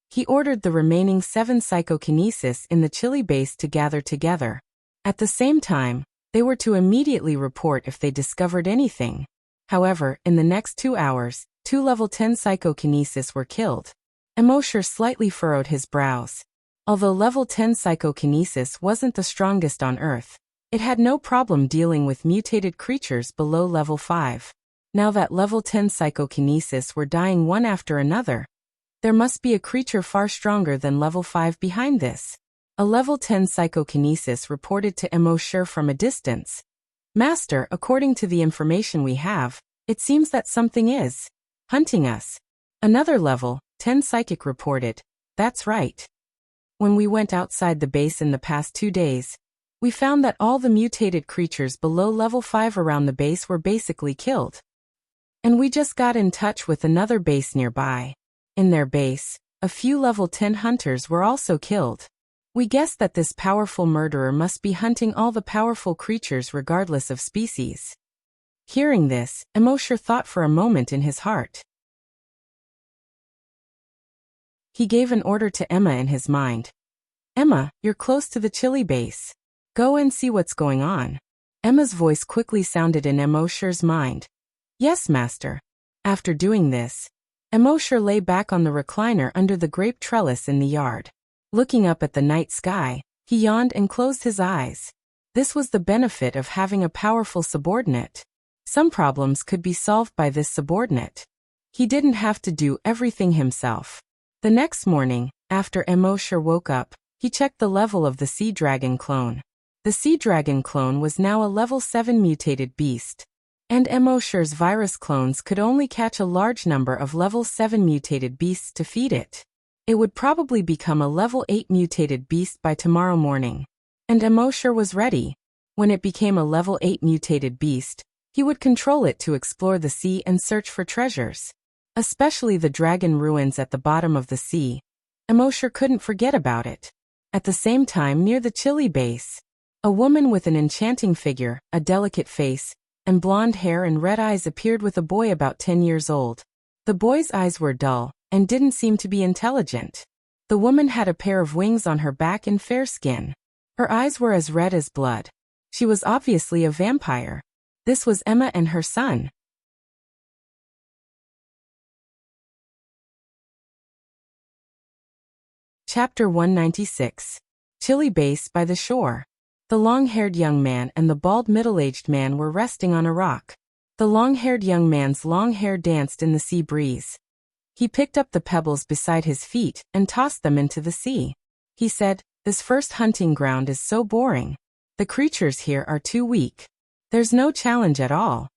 He ordered the remaining 7 psychokinesis in the Chile base to gather together. At the same time, they were to immediately report if they discovered anything. However, in the next 2 hours, 2 level 10 psychokinesis were killed. Immortal slightly furrowed his brows. Although level 10 psychokinesis wasn't the strongest on Earth, it had no problem dealing with mutated creatures below level 5. Now that level 10 psychokinesis were dying one after another, there must be a creature far stronger than level 5 behind this. A level 10 psychokinesis reported to Immortal from a distance, "Master, according to the information we have, it seems that something is hunting us." Another level 10 psychic reported, "That's right. When we went outside the base in the past 2 days, we found that all the mutated creatures below level 5 around the base were basically killed. And we just got in touch with another base nearby. In their base, a few level 10 hunters were also killed. We guess that this powerful murderer must be hunting all the powerful creatures regardless of species." Hearing this, Immortal thought for a moment in his heart. He gave an order to Emma in his mind. "Emma, you're close to the Chile base. Go and see what's going on." Emma's voice quickly sounded in Immortal's mind. "Yes, master." After doing this, Immortal lay back on the recliner under the grape trellis in the yard. Looking up at the night sky, he yawned and closed his eyes. This was the benefit of having a powerful subordinate. Some problems could be solved by this subordinate. He didn't have to do everything himself. The next morning, after Immortal woke up, he checked the level of the sea dragon clone. The sea dragon clone was now a level 7 mutated beast, and Immortal's virus clones could only catch a large number of level 7 mutated beasts to feed it. It would probably become a level 8 mutated beast by tomorrow morning. And Immortal was ready. When it became a level 8 mutated beast, he would control it to explore the sea and search for treasures. Especially the dragon ruins at the bottom of the sea. Immortal couldn't forget about it. At the same time, near the Chile base, a woman with an enchanting figure, a delicate face, and blonde hair and red eyes appeared with a boy about 10 years old. The boy's eyes were dull and didn't seem to be intelligent. The woman had a pair of wings on her back and fair skin. Her eyes were as red as blood. She was obviously a vampire. This was Emma and her son. Chapter 196. Chilly Base by the Shore. The long-haired young man and the bald middle-aged man were resting on a rock. The long-haired young man's long hair danced in the sea breeze. He picked up the pebbles beside his feet and tossed them into the sea. He said, "This first hunting ground is so boring. The creatures here are too weak. There's no challenge at all.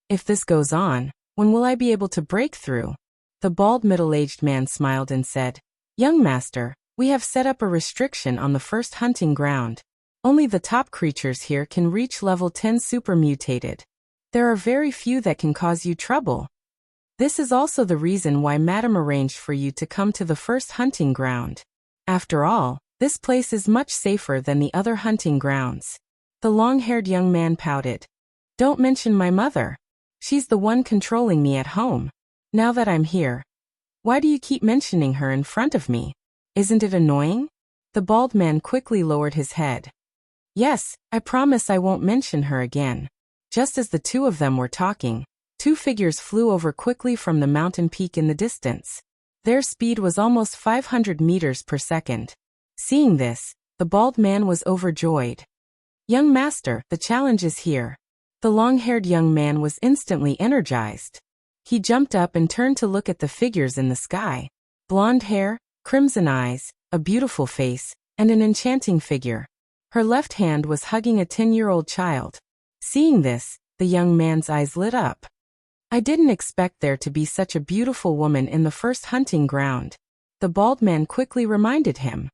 If this goes on, when will I be able to break through?" The bald middle-aged man smiled and said, "Young master, we have set up a restriction on the first hunting ground. Only the top creatures here can reach level 10 super mutated. There are very few that can cause you trouble. This is also the reason why Madam arranged for you to come to the first hunting ground. After all, this place is much safer than the other hunting grounds." The long-haired young man pouted. "Don't mention my mother. She's the one controlling me at home. Now that I'm here, why do you keep mentioning her in front of me? Isn't it annoying?" The bald man quickly lowered his head. "Yes, I promise I won't mention her again." Just as the two of them were talking, two figures flew over quickly from the mountain peak in the distance. Their speed was almost 500 meters per second. Seeing this, the bald man was overjoyed. "Young master, the challenge is here." The long-haired young man was instantly energized. He jumped up and turned to look at the figures in the sky. Blonde hair, crimson eyes, a beautiful face, and an enchanting figure. Her left hand was hugging a 10-year-old child. Seeing this, the young man's eyes lit up. "I didn't expect there to be such a beautiful woman in the first hunting ground," the bald man quickly reminded him.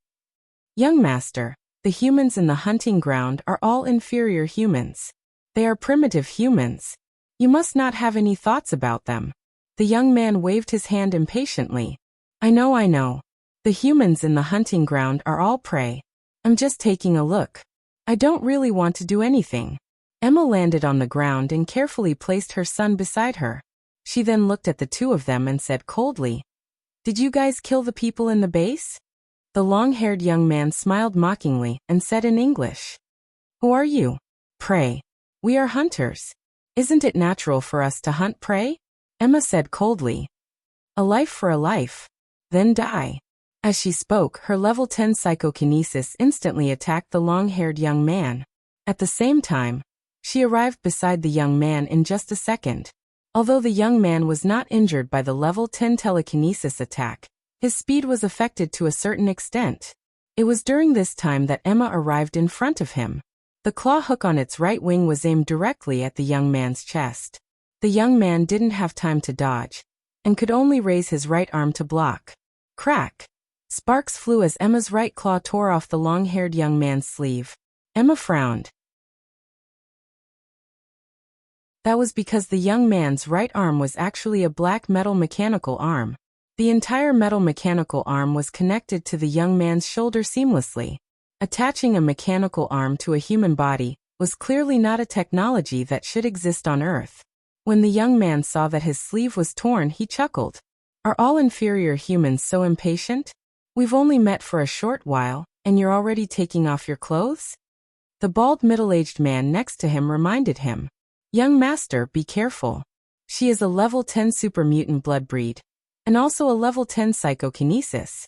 "Young master, the humans in the hunting ground are all inferior humans. They are primitive humans. You must not have any thoughts about them." The young man waved his hand impatiently. I know. The humans in the hunting ground are all prey. I'm just taking a look. I don't really want to do anything." Emma landed on the ground and carefully placed her son beside her. She then looked at the two of them and said coldly, "Did you guys kill the people in the base?" The long-haired young man smiled mockingly and said in English, "Who are you?" "Prey. We are hunters. Isn't it natural for us to hunt prey?" Emma said coldly. "A life for a life. Then die." As she spoke, her level 10 psychokinesis instantly attacked the long-haired young man. At the same time, she arrived beside the young man in just a second. Although the young man was not injured by the level 10 telekinesis attack, his speed was affected to a certain extent. It was during this time that Emma arrived in front of him. The claw hook on its right wing was aimed directly at the young man's chest. The young man didn't have time to dodge, and could only raise his right arm to block. Crack! Sparks flew as Emma's right claw tore off the long-haired young man's sleeve. Emma frowned. That was because the young man's right arm was actually a black metal mechanical arm. The entire metal mechanical arm was connected to the young man's shoulder seamlessly. Attaching a mechanical arm to a human body was clearly not a technology that should exist on Earth. When the young man saw that his sleeve was torn, he chuckled. "Are all inferior humans so impatient? We've only met for a short while, and you're already taking off your clothes?" The bald middle-aged man next to him reminded him. "Young master, be careful. She is a level 10 super mutant blood breed, and also a level 10 psychokinesis."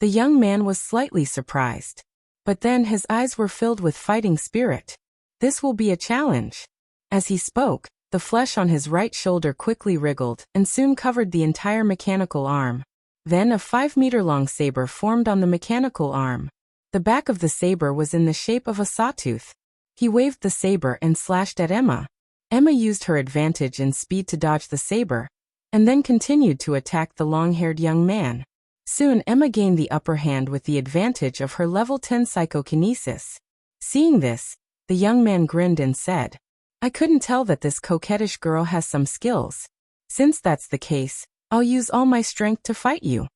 The young man was slightly surprised, but then his eyes were filled with fighting spirit. This will be a challenge. As he spoke, the flesh on his right shoulder quickly wriggled and soon covered the entire mechanical arm. Then a 5-meter-long saber formed on the mechanical arm. The back of the saber was in the shape of a sawtooth. He waved the saber and slashed at Emma. Emma used her advantage in speed to dodge the saber, and then continued to attack the long-haired young man. Soon Emma gained the upper hand with the advantage of her level 10 psychokinesis. Seeing this, the young man grinned and said, "I couldn't tell that this coquettish girl has some skills. Since that's the case, I'll use all my strength to fight you."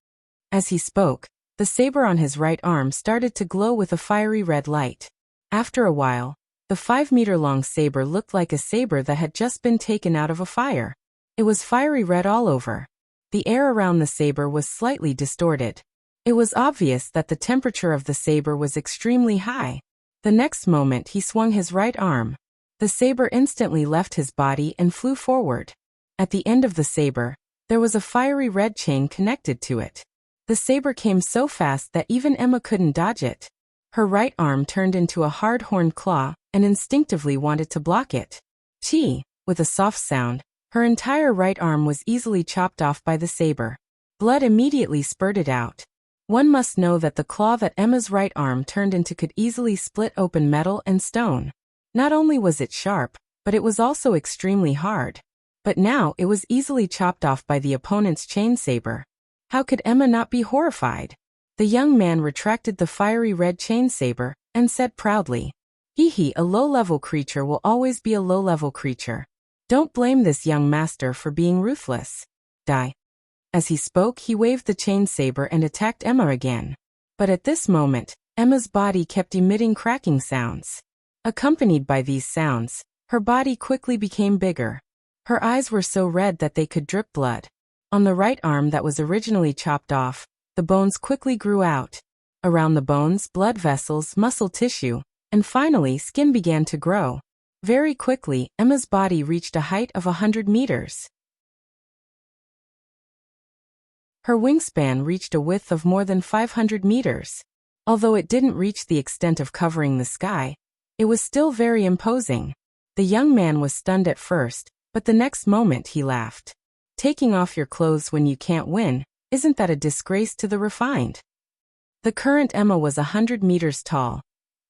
As he spoke, the saber on his right arm started to glow with a fiery red light. After a while, The 5-meter-long saber looked like a saber that had just been taken out of a fire. It was fiery red all over. The air around the saber was slightly distorted. It was obvious that the temperature of the saber was extremely high. The next moment he swung his right arm. The saber instantly left his body and flew forward. At the end of the saber, there was a fiery red chain connected to it. The saber came so fast that even Emma couldn't dodge it. Her right arm turned into a hard-horned claw and instinctively wanted to block it. With a soft sound, her entire right arm was easily chopped off by the saber. Blood immediately spurted out. One must know that the claw that Emma's right arm turned into could easily split open metal and stone. Not only was it sharp, but it was also extremely hard. But now it was easily chopped off by the opponent's chain saber. How could Emma not be horrified? The young man retracted the fiery red chain saber and said proudly, a low-level creature will always be a low-level creature. Don't blame this young master for being ruthless. Die. As he spoke, he waved the chain saber and attacked Emma again. But at this moment, Emma's body kept emitting cracking sounds. Accompanied by these sounds, her body quickly became bigger. Her eyes were so red that they could drip blood. On the right arm that was originally chopped off, the bones quickly grew out. Around the bones, blood vessels, muscle tissue, and finally skin began to grow. Very quickly, Emma's body reached a height of 100 meters. Her wingspan reached a width of more than 500 meters. Although it didn't reach the extent of covering the sky, it was still very imposing. The young man was stunned at first, but the next moment he laughed. Taking off your clothes when you can't win, isn't that a disgrace to the refined? The current Emma was 100 meters tall,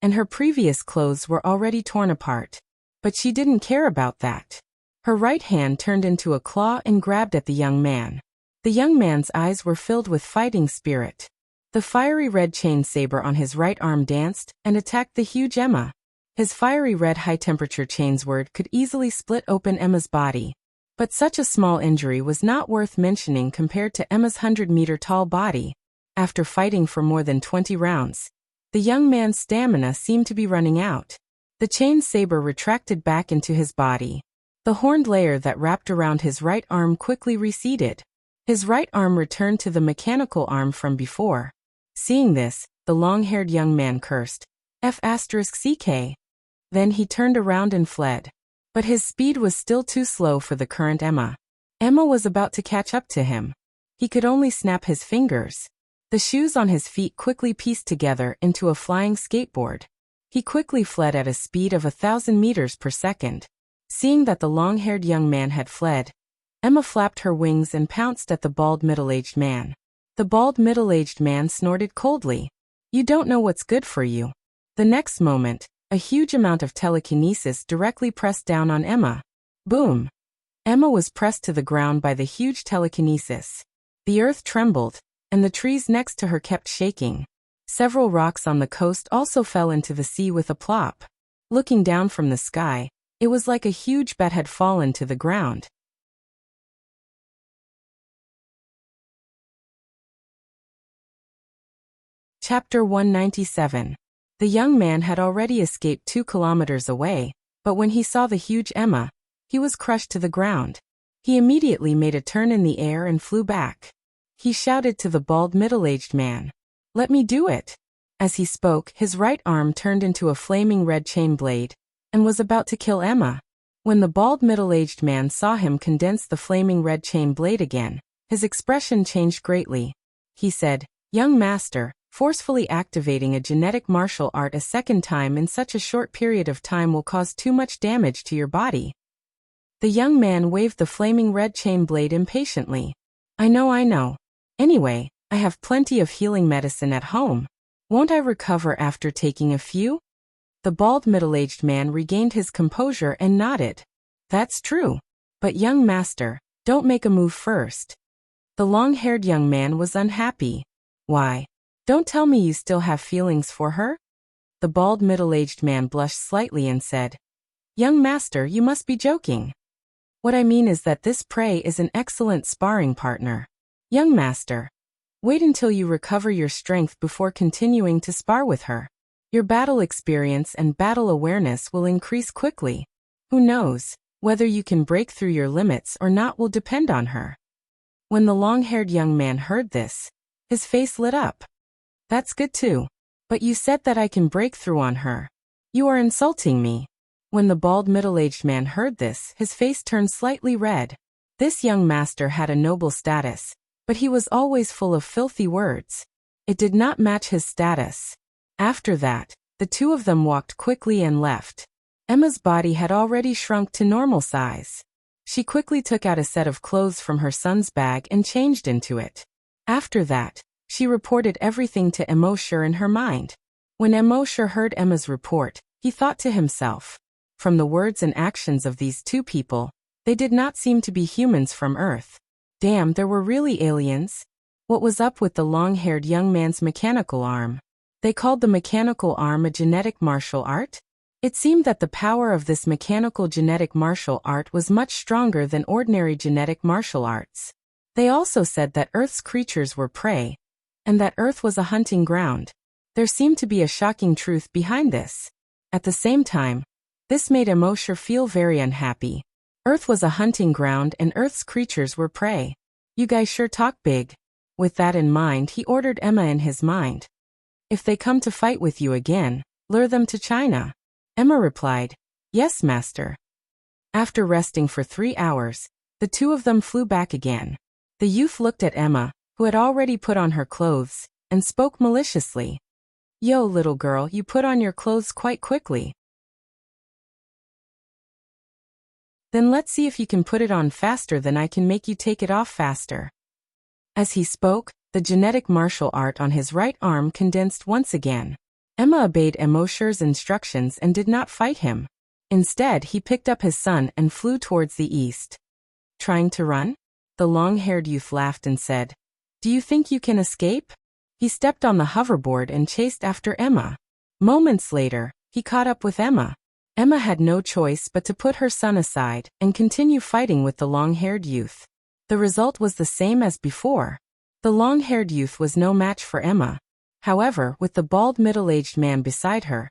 and her previous clothes were already torn apart. But she didn't care about that. Her right hand turned into a claw and grabbed at the young man. The young man's eyes were filled with fighting spirit. The fiery red chain saber on his right arm danced and attacked the huge Emma. His fiery red high-temperature chainsword could easily split open Emma's body. But such a small injury was not worth mentioning compared to Emma's 100-meter-tall body. After fighting for more than 20 rounds, the young man's stamina seemed to be running out. The chain saber retracted back into his body. The horned layer that wrapped around his right arm quickly receded. His right arm returned to the mechanical arm from before. Seeing this, the long-haired young man cursed, F***ck. Then he turned around and fled. But his speed was still too slow for the current Emma. Emma was about to catch up to him. He could only snap his fingers. The shoes on his feet quickly pieced together into a flying skateboard. He quickly fled at a speed of 1,000 meters per second. Seeing that the long-haired young man had fled, Emma flapped her wings and pounced at the bald middle-aged man. The bald middle-aged man snorted coldly. You don't know what's good for you. The next moment, a huge amount of telekinesis directly pressed down on Emma. Boom! Emma was pressed to the ground by the huge telekinesis. The earth trembled, and the trees next to her kept shaking. Several rocks on the coast also fell into the sea with a plop. Looking down from the sky, it was like a huge bat had fallen to the ground. Chapter 197. The young man had already escaped 2 kilometers away, but when he saw the huge Emma, he was crushed to the ground. He immediately made a turn in the air and flew back. He shouted to the bald middle-aged man, "Let me do it." As he spoke, his right arm turned into a flaming red chain blade, and was about to kill Emma. When the bald middle-aged man saw him condense the flaming red chain blade again, his expression changed greatly. He said, "Young master, forcefully activating a genetic martial art a second time in such a short period of time will cause too much damage to your body." The young man waved the flaming red chain blade impatiently. I know. Anyway, I have plenty of healing medicine at home. Won't I recover after taking a few?" The bald middle-aged man regained his composure and nodded. "That's true. But young master, don't make a move first." The long-haired young man was unhappy. "Why? Don't tell me you still have feelings for her?" The bald middle-aged man blushed slightly and said, "Young master, you must be joking. What I mean is that this prey is an excellent sparring partner. Young master, wait until you recover your strength before continuing to spar with her. Your battle experience and battle awareness will increase quickly. Who knows, whether you can break through your limits or not will depend on her. When the long-haired young man heard this, his face lit up. That's good too. But you said that I can break through on her. You are insulting me. When the bald middle-aged man heard this, his face turned slightly red. This young master had a noble status, but he was always full of filthy words. It did not match his status. After that, the two of them walked quickly and left. Emma's body had already shrunk to normal size. She quickly took out a set of clothes from her son's bag and changed into it. After that, she reported everything to Immortal in her mind. When Immortal heard Emma's report, he thought to himself, from the words and actions of these two people, they did not seem to be humans from Earth. Damn, there were really aliens. What was up with the long-haired young man's mechanical arm? They called the mechanical arm a genetic martial art? It seemed that the power of this mechanical genetic martial art was much stronger than ordinary genetic martial arts. They also said that Earth's creatures were prey, and that Earth was a hunting ground. There seemed to be a shocking truth behind this. At the same time, this made Immortal feel very unhappy. Earth was a hunting ground and Earth's creatures were prey. You guys sure talk big. With that in mind, he ordered Emma in his mind. If they come to fight with you again, lure them to China. Emma replied, yes, master. After resting for 3 hours, the two of them flew back again. The youth looked at Emma, who had already put on her clothes, and spoke maliciously. Yo, little girl, you put on your clothes quite quickly. Then let's see if you can put it on faster than I can make you take it off faster. As he spoke, the genetic martial art on his right arm condensed once again. Emma obeyed Immortal's instructions and did not fight him. Instead, he picked up his son and flew towards the east. Trying to run? The long-haired youth laughed and said, do you think you can escape? He stepped on the hoverboard and chased after Emma. Moments later, he caught up with Emma. Emma had no choice but to put her son aside and continue fighting with the long-haired youth. The result was the same as before. The long-haired youth was no match for Emma. However, with the bald middle-aged man beside her,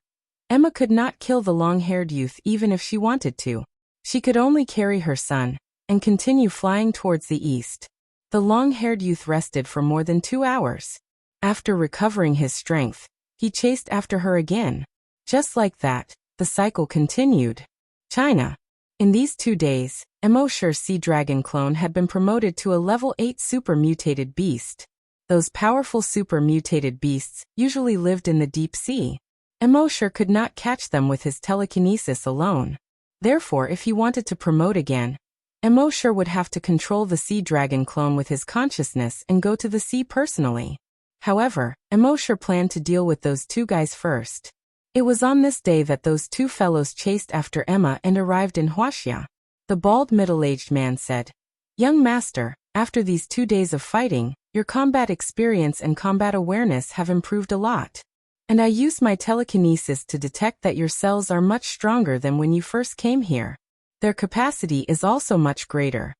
Emma could not kill the long-haired youth even if she wanted to. She could only carry her son and continue flying towards the east. The long-haired youth rested for more than 2 hours. After recovering his strength, he chased after her again. Just like that, the cycle continued. China. In these 2 days, Immortal's sea dragon clone had been promoted to a level 8 super mutated beast. Those powerful super mutated beasts usually lived in the deep sea. Immortal could not catch them with his telekinesis alone. Therefore, if he wanted to promote again, Immortal would have to control the sea dragon clone with his consciousness and go to the sea personally. However, Immortal planned to deal with those 2 guys first. It was on this day that those 2 fellows chased after Emma and arrived in Wuxia. The bald middle-aged man said, young master, after these 2 days of fighting, your combat experience and combat awareness have improved a lot. And I used my telekinesis to detect that your cells are much stronger than when you first came here. Their capacity is also much greater.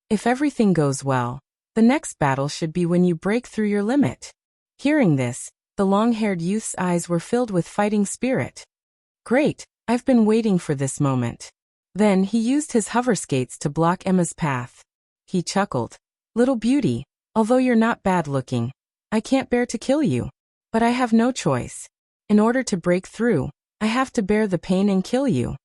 If everything goes well, the next battle should be when you break through your limit. Hearing this, the long-haired youth's eyes were filled with fighting spirit. Great, I've been waiting for this moment. Then he used his hover skates to block Emma's path. He chuckled. Little beauty, although you're not bad looking, I can't bear to kill you. But I have no choice. In order to break through, I have to bear the pain and kill you.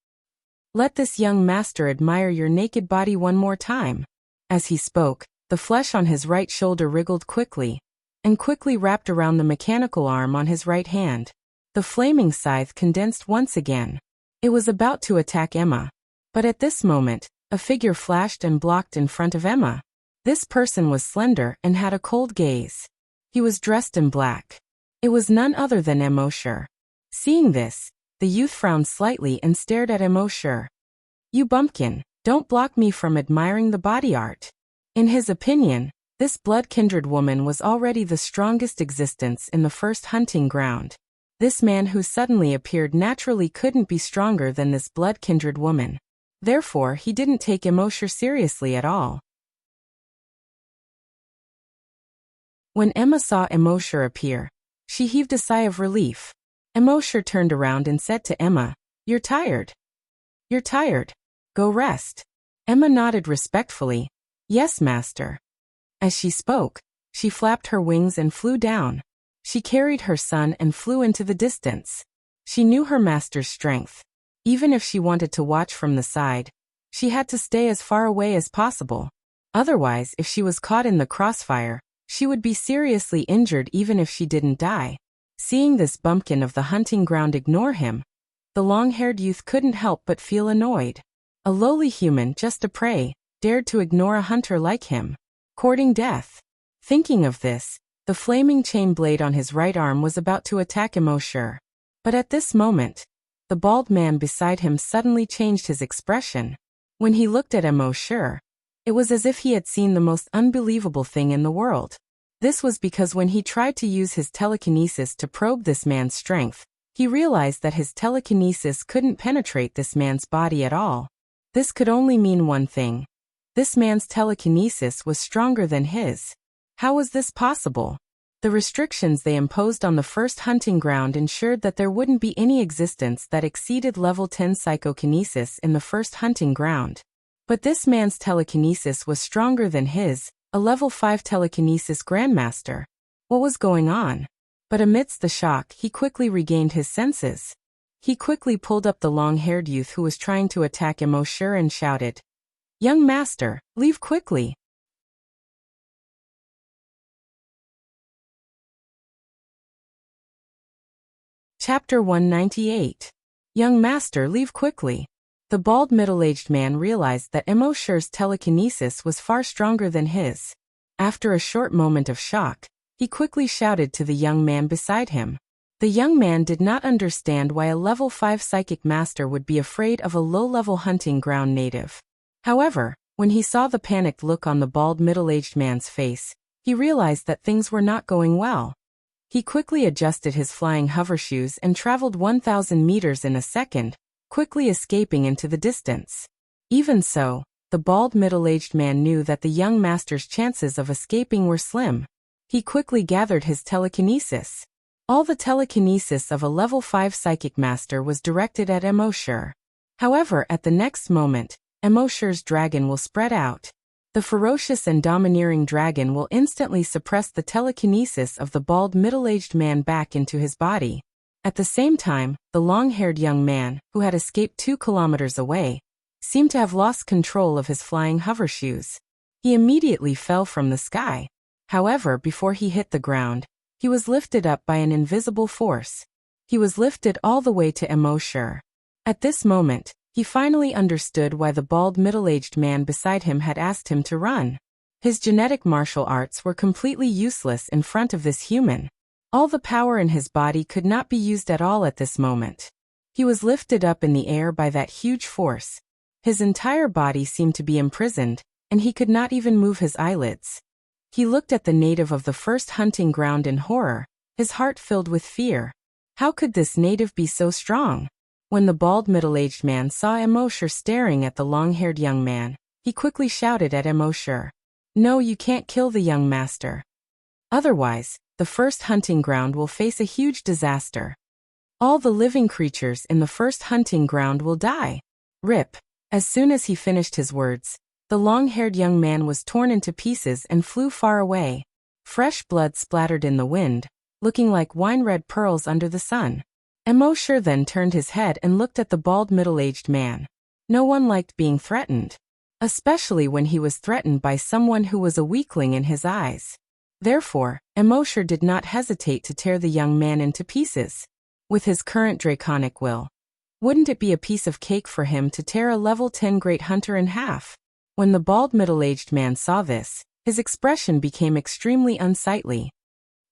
Let this young master admire your naked body one more time. As he spoke, the flesh on his right shoulder wriggled quickly, and quickly wrapped around the mechanical arm on his right hand. The flaming scythe condensed once again. It was about to attack Emma. But at this moment, a figure flashed and blocked in front of Emma. This person was slender and had a cold gaze. He was dressed in black. It was none other than Immortal. Seeing this, the youth frowned slightly and stared at Immortal. You bumpkin, don't block me from admiring the body art. In his opinion, this blood-kindred woman was already the strongest existence in the first hunting ground. This man who suddenly appeared naturally couldn't be stronger than this blood-kindred woman. Therefore, he didn't take Immortal seriously at all. When Emma saw Immortal appear, she heaved a sigh of relief. Emosher turned around and said to Emma, "You're tired. You're tired. Go rest." Emma nodded respectfully. "Yes, master." As she spoke, she flapped her wings and flew down. She carried her son and flew into the distance. She knew her master's strength. Even if she wanted to watch from the side, she had to stay as far away as possible. Otherwise, if she was caught in the crossfire, she would be seriously injured even if she didn't die. Seeing this bumpkin of the hunting ground ignore him, the long-haired youth couldn't help but feel annoyed. A lowly human, just a prey, dared to ignore a hunter like him, courting death. Thinking of this, the flaming chain blade on his right arm was about to attack Emosher. But at this moment, the bald man beside him suddenly changed his expression. When he looked at Emosher, it was as if he had seen the most unbelievable thing in the world. This was because when he tried to use his telekinesis to probe this man's strength, he realized that his telekinesis couldn't penetrate this man's body at all. This could only mean one thing. This man's telekinesis was stronger than his. How was this possible? The restrictions they imposed on the first hunting ground ensured that there wouldn't be any existence that exceeded level 10 psychokinesis in the first hunting ground. But this man's telekinesis was stronger than his, a level 5 telekinesis grandmaster. What was going on? But amidst the shock, he quickly regained his senses. He quickly pulled up the long-haired youth who was trying to attack Emosher and shouted, "Young master, leave quickly." Chapter 198. Young master, leave quickly. The bald middle-aged man realized that Emosher's telekinesis was far stronger than his. After a short moment of shock, he quickly shouted to the young man beside him. The young man did not understand why a level 5 psychic master would be afraid of a low-level hunting ground native. However, when he saw the panicked look on the bald middle-aged man's face, he realized that things were not going well. He quickly adjusted his flying hovershoes and traveled 1,000 meters in a second, quickly escaping into the distance. Even so, the bald middle-aged man knew that the young master's chances of escaping were slim. He quickly gathered his telekinesis. All the telekinesis of a level 5 psychic master was directed at Emosher. However, at the next moment, Emosher's dragon will spread out. The ferocious and domineering dragon will instantly suppress the telekinesis of the bald middle-aged man back into his body. At the same time, the long-haired young man, who had escaped 2 kilometers away, seemed to have lost control of his flying hovershoes. He immediately fell from the sky. However, before he hit the ground, he was lifted up by an invisible force. He was lifted all the way to Emosher. At this moment, he finally understood why the bald middle-aged man beside him had asked him to run. His genetic martial arts were completely useless in front of this human. All the power in his body could not be used at all at this moment. He was lifted up in the air by that huge force. His entire body seemed to be imprisoned, and he could not even move his eyelids. He looked at the native of the first hunting ground in horror, his heart filled with fear. How could this native be so strong? When the bald middle-aged man saw Emosher staring at the long-haired young man, he quickly shouted at Emosher, "No, you can't kill the young master. Otherwise, the first hunting ground will face a huge disaster. All the living creatures in the first hunting ground will die." Rip. As soon as he finished his words, the long-haired young man was torn into pieces and flew far away. Fresh blood splattered in the wind, looking like wine-red pearls under the sun. Emosher then turned his head and looked at the bald middle-aged man. No one liked being threatened, especially when he was threatened by someone who was a weakling in his eyes. Therefore, Emosher did not hesitate to tear the young man into pieces. With his current draconic will, wouldn't it be a piece of cake for him to tear a level 10 great hunter in half? When the bald middle-aged man saw this, his expression became extremely unsightly.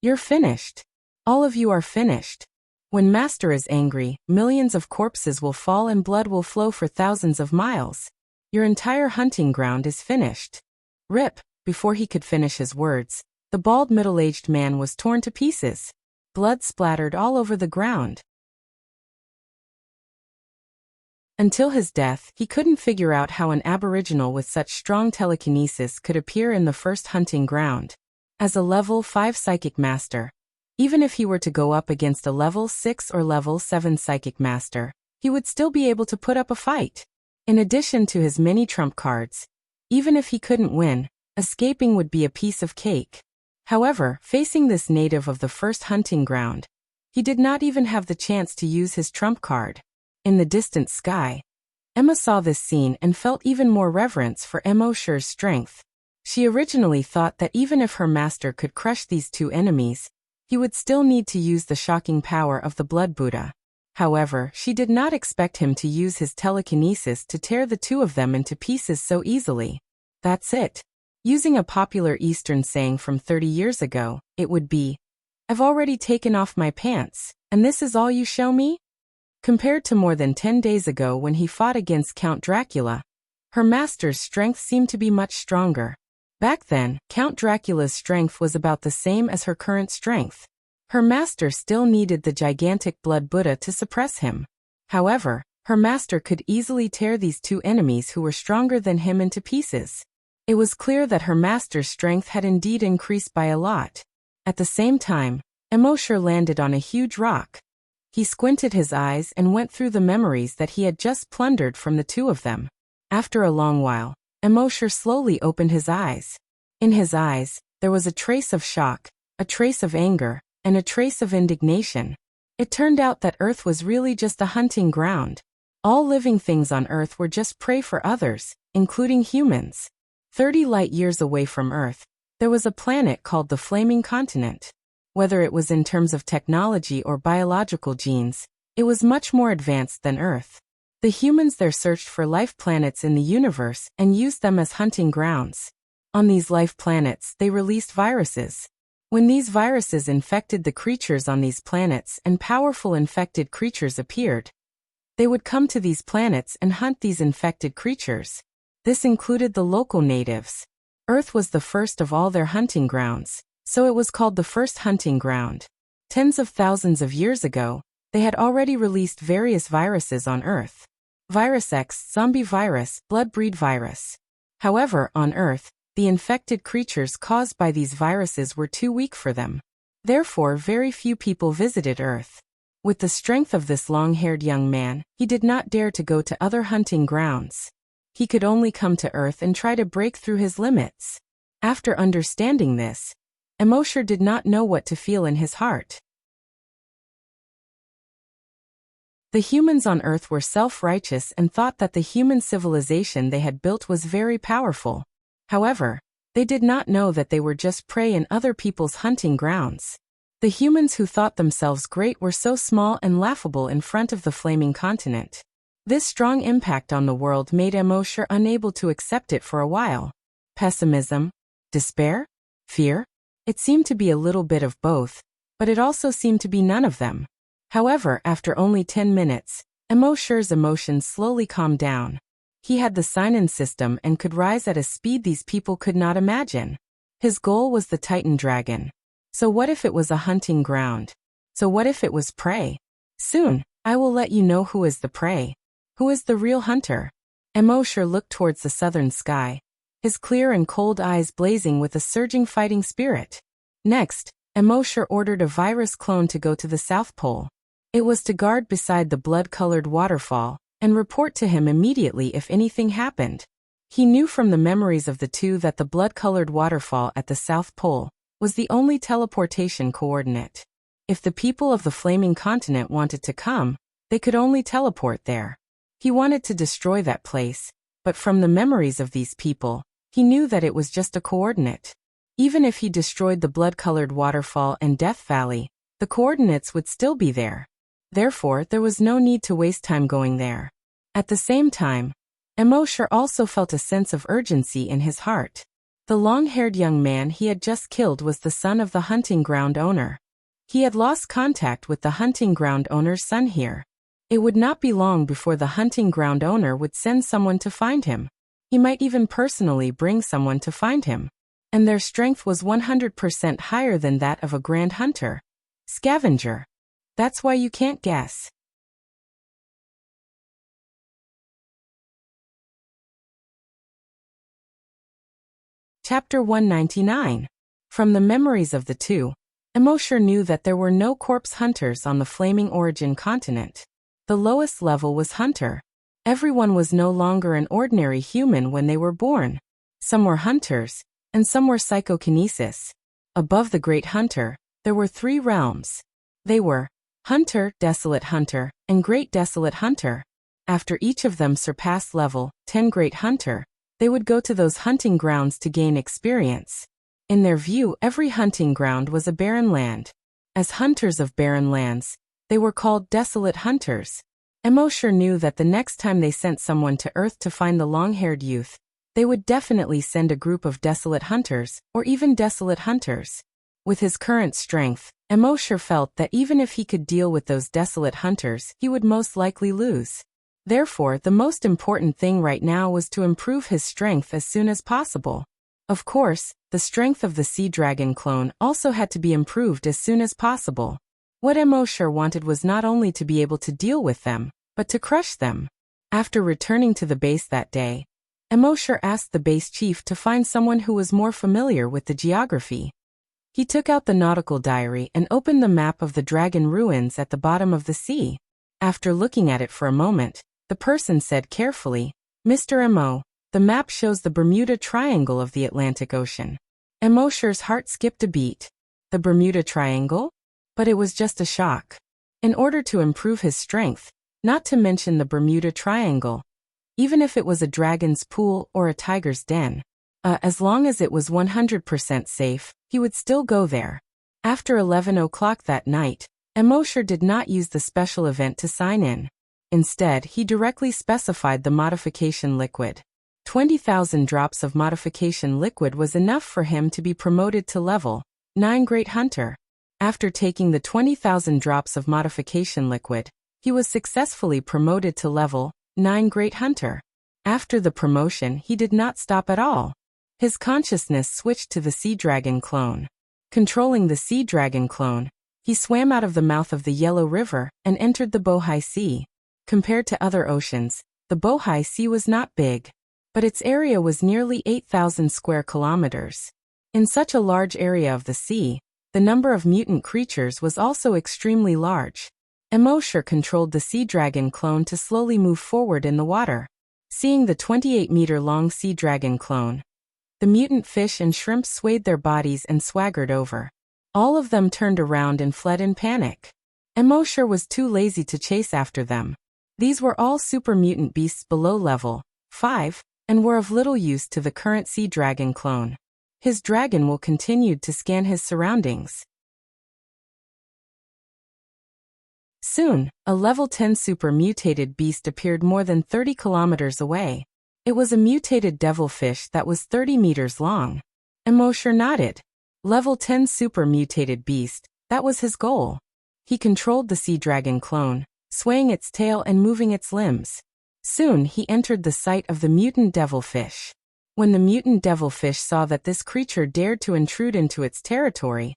"You're finished. All of you are finished. When Master is angry, millions of corpses will fall and blood will flow for thousands of miles. Your entire hunting ground is finished." Rip. Before he could finish his words, the bald middle-aged man was torn to pieces. Blood splattered all over the ground. Until his death, he couldn't figure out how an aboriginal with such strong telekinesis could appear in the first hunting ground. As a level 5 psychic master, Even if he were to go up against a level 6 or level 7 psychic master, he would still be able to put up a fight. In addition to his many trump cards, even if he couldn't win, escaping would be a piece of cake. However, facing this native of the first hunting ground, he did not even have the chance to use his trump card. In the distant sky, Emma saw this scene and felt even more reverence for Emosher's strength. She originally thought that even if her master could crush these two enemies, he would still need to use the shocking power of the Blood Buddha. However, she did not expect him to use his telekinesis to tear the two of them into pieces so easily. That's it. Using a popular Eastern saying from 30 years ago, it would be, "I've already taken off my pants, and this is all you show me?" Compared to more than 10 days ago when he fought against Count Dracula, her master's strength seemed to be much stronger. Back then, Count Dracula's strength was about the same as her current strength. Her master still needed the gigantic Blood Buddha to suppress him. However, her master could easily tear these two enemies who were stronger than him into pieces. It was clear that her master's strength had indeed increased by a lot. At the same time, Emosher landed on a huge rock. He squinted his eyes and went through the memories that he had just plundered from the two of them. After a long while, Emosher slowly opened his eyes. In his eyes, there was a trace of shock, a trace of anger, and a trace of indignation. It turned out that Earth was really just a hunting ground. All living things on Earth were just prey for others, including humans. 30 light years away from Earth, there was a planet called the Flaming Continent. Whether it was in terms of technology or biological genes, it was much more advanced than Earth. The humans there searched for life planets in the universe and used them as hunting grounds. On these life planets, they released viruses. When these viruses infected the creatures on these planets and powerful infected creatures appeared, they would come to these planets and hunt these infected creatures. This included the local natives. Earth was the first of all their hunting grounds, so it was called the first hunting ground. Tens of thousands of years ago, they had already released various viruses on Earth. Virus X, zombie virus, blood-breed virus. However, on Earth, the infected creatures caused by these viruses were too weak for them. Therefore, very few people visited Earth. With the strength of this long-haired young man, he did not dare to go to other hunting grounds. He could only come to Earth and try to break through his limits. After understanding this, Emosher did not know what to feel in his heart. The humans on Earth were self-righteous and thought that the human civilization they had built was very powerful. However, they did not know that they were just prey in other people's hunting grounds. The humans who thought themselves great were so small and laughable in front of the Flaming Continent. This strong impact on the world made Emosher unable to accept it for a while. Pessimism? Despair? Fear? It seemed to be a little bit of both, but it also seemed to be none of them. However, after only 10 minutes, Emosher's emotions slowly calmed down. He had the Sinon system and could rise at a speed these people could not imagine. His goal was the Titan dragon. So what if it was a hunting ground? So what if it was prey? Soon, I will let you know who is the prey. Who is the real hunter? Emosher looked towards the southern sky, his clear and cold eyes blazing with a surging fighting spirit. Next, Emosher ordered a virus clone to go to the South Pole. It was to guard beside the blood-colored waterfall and report to him immediately if anything happened. He knew from the memories of the two that the blood-colored waterfall at the South Pole was the only teleportation coordinate. If the people of the Flaming Continent wanted to come, they could only teleport there. He wanted to destroy that place, but from the memories of these people, he knew that it was just a coordinate. Even if he destroyed the blood-colored waterfall and Death Valley, the coordinates would still be there. Therefore, there was no need to waste time going there. At the same time, Emosher also felt a sense of urgency in his heart. The long-haired young man he had just killed was the son of the hunting ground owner. He had lost contact with the hunting ground owner's son here. It would not be long before the hunting ground owner would send someone to find him. He might even personally bring someone to find him. And their strength was 100% higher than that of a grand hunter. Scavenger. That's why you can't guess. Chapter 199. From the memories of the two, Emosher knew that there were no corpse hunters on the Flaming Origin continent. The lowest level was hunter. Everyone was no longer an ordinary human when they were born. Some were hunters, and some were psychokinesis. Above the Great Hunter, there were 3 realms. They were Hunter, Desolate Hunter, and Great Desolate Hunter. After each of them surpassed level 10 Great Hunter, they would go to those hunting grounds to gain experience. In their view, every hunting ground was a barren land. As hunters of barren lands, they were called Desolate Hunters. Emosher knew that the next time they sent someone to Earth to find the long-haired youth, they would definitely send a group of Desolate Hunters, or even Desolate Hunters. With his current strength, Emosher felt that even if he could deal with those Desolate Hunters, he would most likely lose. Therefore, the most important thing right now was to improve his strength as soon as possible. Of course, the strength of the Sea Dragon clone also had to be improved as soon as possible. What Emosher wanted was not only to be able to deal with them, but to crush them. After returning to the base that day, Emosher asked the base chief to find someone who was more familiar with the geography. He took out the nautical diary and opened the map of the dragon ruins at the bottom of the sea. After looking at it for a moment, the person said carefully, "Mr. Emo, the map shows the Bermuda Triangle of the Atlantic Ocean." Emosher's heart skipped a beat. The Bermuda Triangle? But it was just a shock. In order to improve his strength, not to mention the Bermuda Triangle, even if it was a dragon's pool or a tiger's den, as long as it was 100% safe, he would still go there. After 11 o'clock that night, Emosher did not use the special event to sign in. Instead, he directly specified the modification liquid. 20,000 drops of modification liquid was enough for him to be promoted to level 9 Great Hunter. After taking the 20,000 drops of modification liquid, he was successfully promoted to level 9 Great Hunter. After the promotion, he did not stop at all. His consciousness switched to the Sea Dragon clone. Controlling the Sea Dragon clone, he swam out of the mouth of the Yellow River and entered the Bohai Sea. Compared to other oceans, the Bohai Sea was not big, but its area was nearly 8,000 square kilometers. In such a large area of the sea, the number of mutant creatures was also extremely large. Emosher controlled the Sea Dragon clone to slowly move forward in the water. Seeing the 28-meter-long Sea Dragon clone, the mutant fish and shrimp swayed their bodies and swaggered over. All of them turned around and fled in panic. Emosher was too lazy to chase after them. These were all super mutant beasts below level 5, and were of little use to the current Sea Dragon clone. His dragon will continued to scan his surroundings. Soon, a level 10 super mutated beast appeared more than 30 kilometers away. It was a mutated devilfish that was 30 meters long. Emosher nodded. Level 10 super mutated beast, that was his goal. He controlled the Sea Dragon clone, swaying its tail and moving its limbs. Soon he entered the sight of the mutant devilfish. When the mutant devilfish saw that this creature dared to intrude into its territory,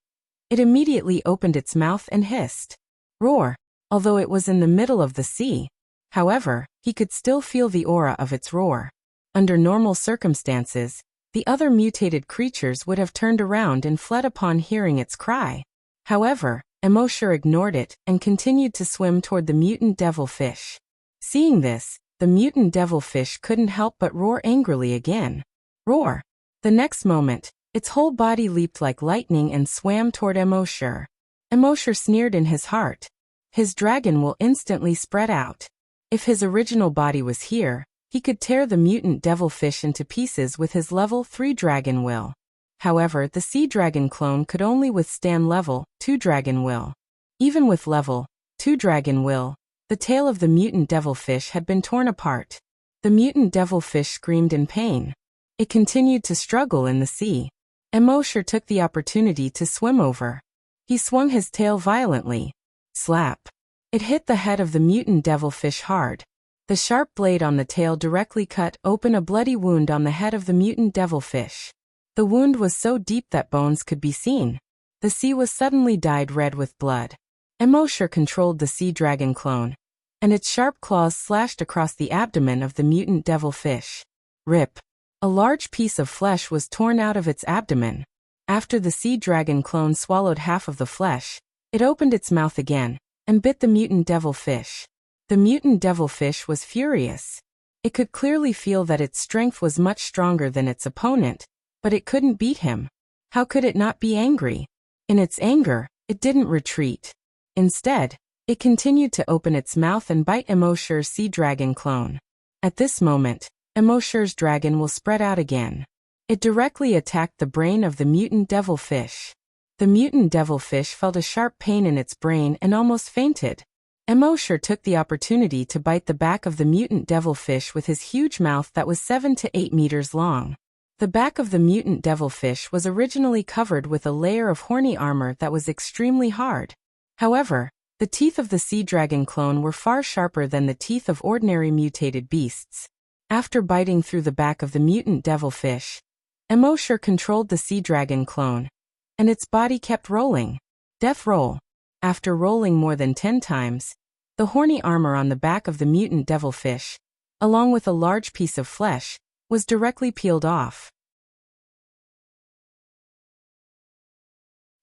it immediately opened its mouth and hissed. Roar! Although it was in the middle of the sea. However, he could still feel the aura of its roar. Under normal circumstances, the other mutated creatures would have turned around and fled upon hearing its cry. However, Emosher ignored it and continued to swim toward the mutant devilfish. Seeing this, the mutant devilfish couldn't help but roar angrily again. Roar! The next moment, its whole body leaped like lightning and swam toward Emosher. Emosher sneered in his heart. His dragon will instantly spread out. If his original body was here, he could tear the mutant devilfish into pieces with his level 3 dragon will. However, the Sea Dragon clone could only withstand level 2 dragon will. Even with level 2 dragon will, the tail of the mutant devilfish had been torn apart. The mutant devilfish screamed in pain. It continued to struggle in the sea. Emosher took the opportunity to swim over. He swung his tail violently. Slap! It hit the head of the mutant devilfish hard. The sharp blade on the tail directly cut open a bloody wound on the head of the mutant devilfish. The wound was so deep that bones could be seen. The sea was suddenly dyed red with blood. Emosher controlled the Sea Dragon clone, and its sharp claws slashed across the abdomen of the mutant devilfish. Rip! A large piece of flesh was torn out of its abdomen. After the sea dragon clone swallowed half of the flesh, it opened its mouth again and bit the mutant devilfish. The mutant devilfish was furious. It could clearly feel that its strength was much stronger than its opponent, but it couldn't beat him. How could it not be angry? In its anger, it didn't retreat. Instead, it continued to open its mouth and bite Emosher's sea dragon clone. At this moment, Emosher's dragon will spread out again. It directly attacked the brain of the mutant devilfish. The mutant devilfish felt a sharp pain in its brain and almost fainted. Emosher took the opportunity to bite the back of the mutant devilfish with his huge mouth that was 7 to 8 meters long. The back of the mutant devilfish was originally covered with a layer of horny armor that was extremely hard. However, the teeth of the sea dragon clone were far sharper than the teeth of ordinary mutated beasts. After biting through the back of the mutant devilfish, Emosher controlled the sea dragon clone, and its body kept rolling. Death roll. After rolling more than 10 times, the horny armor on the back of the mutant devilfish, along with a large piece of flesh, was directly peeled off.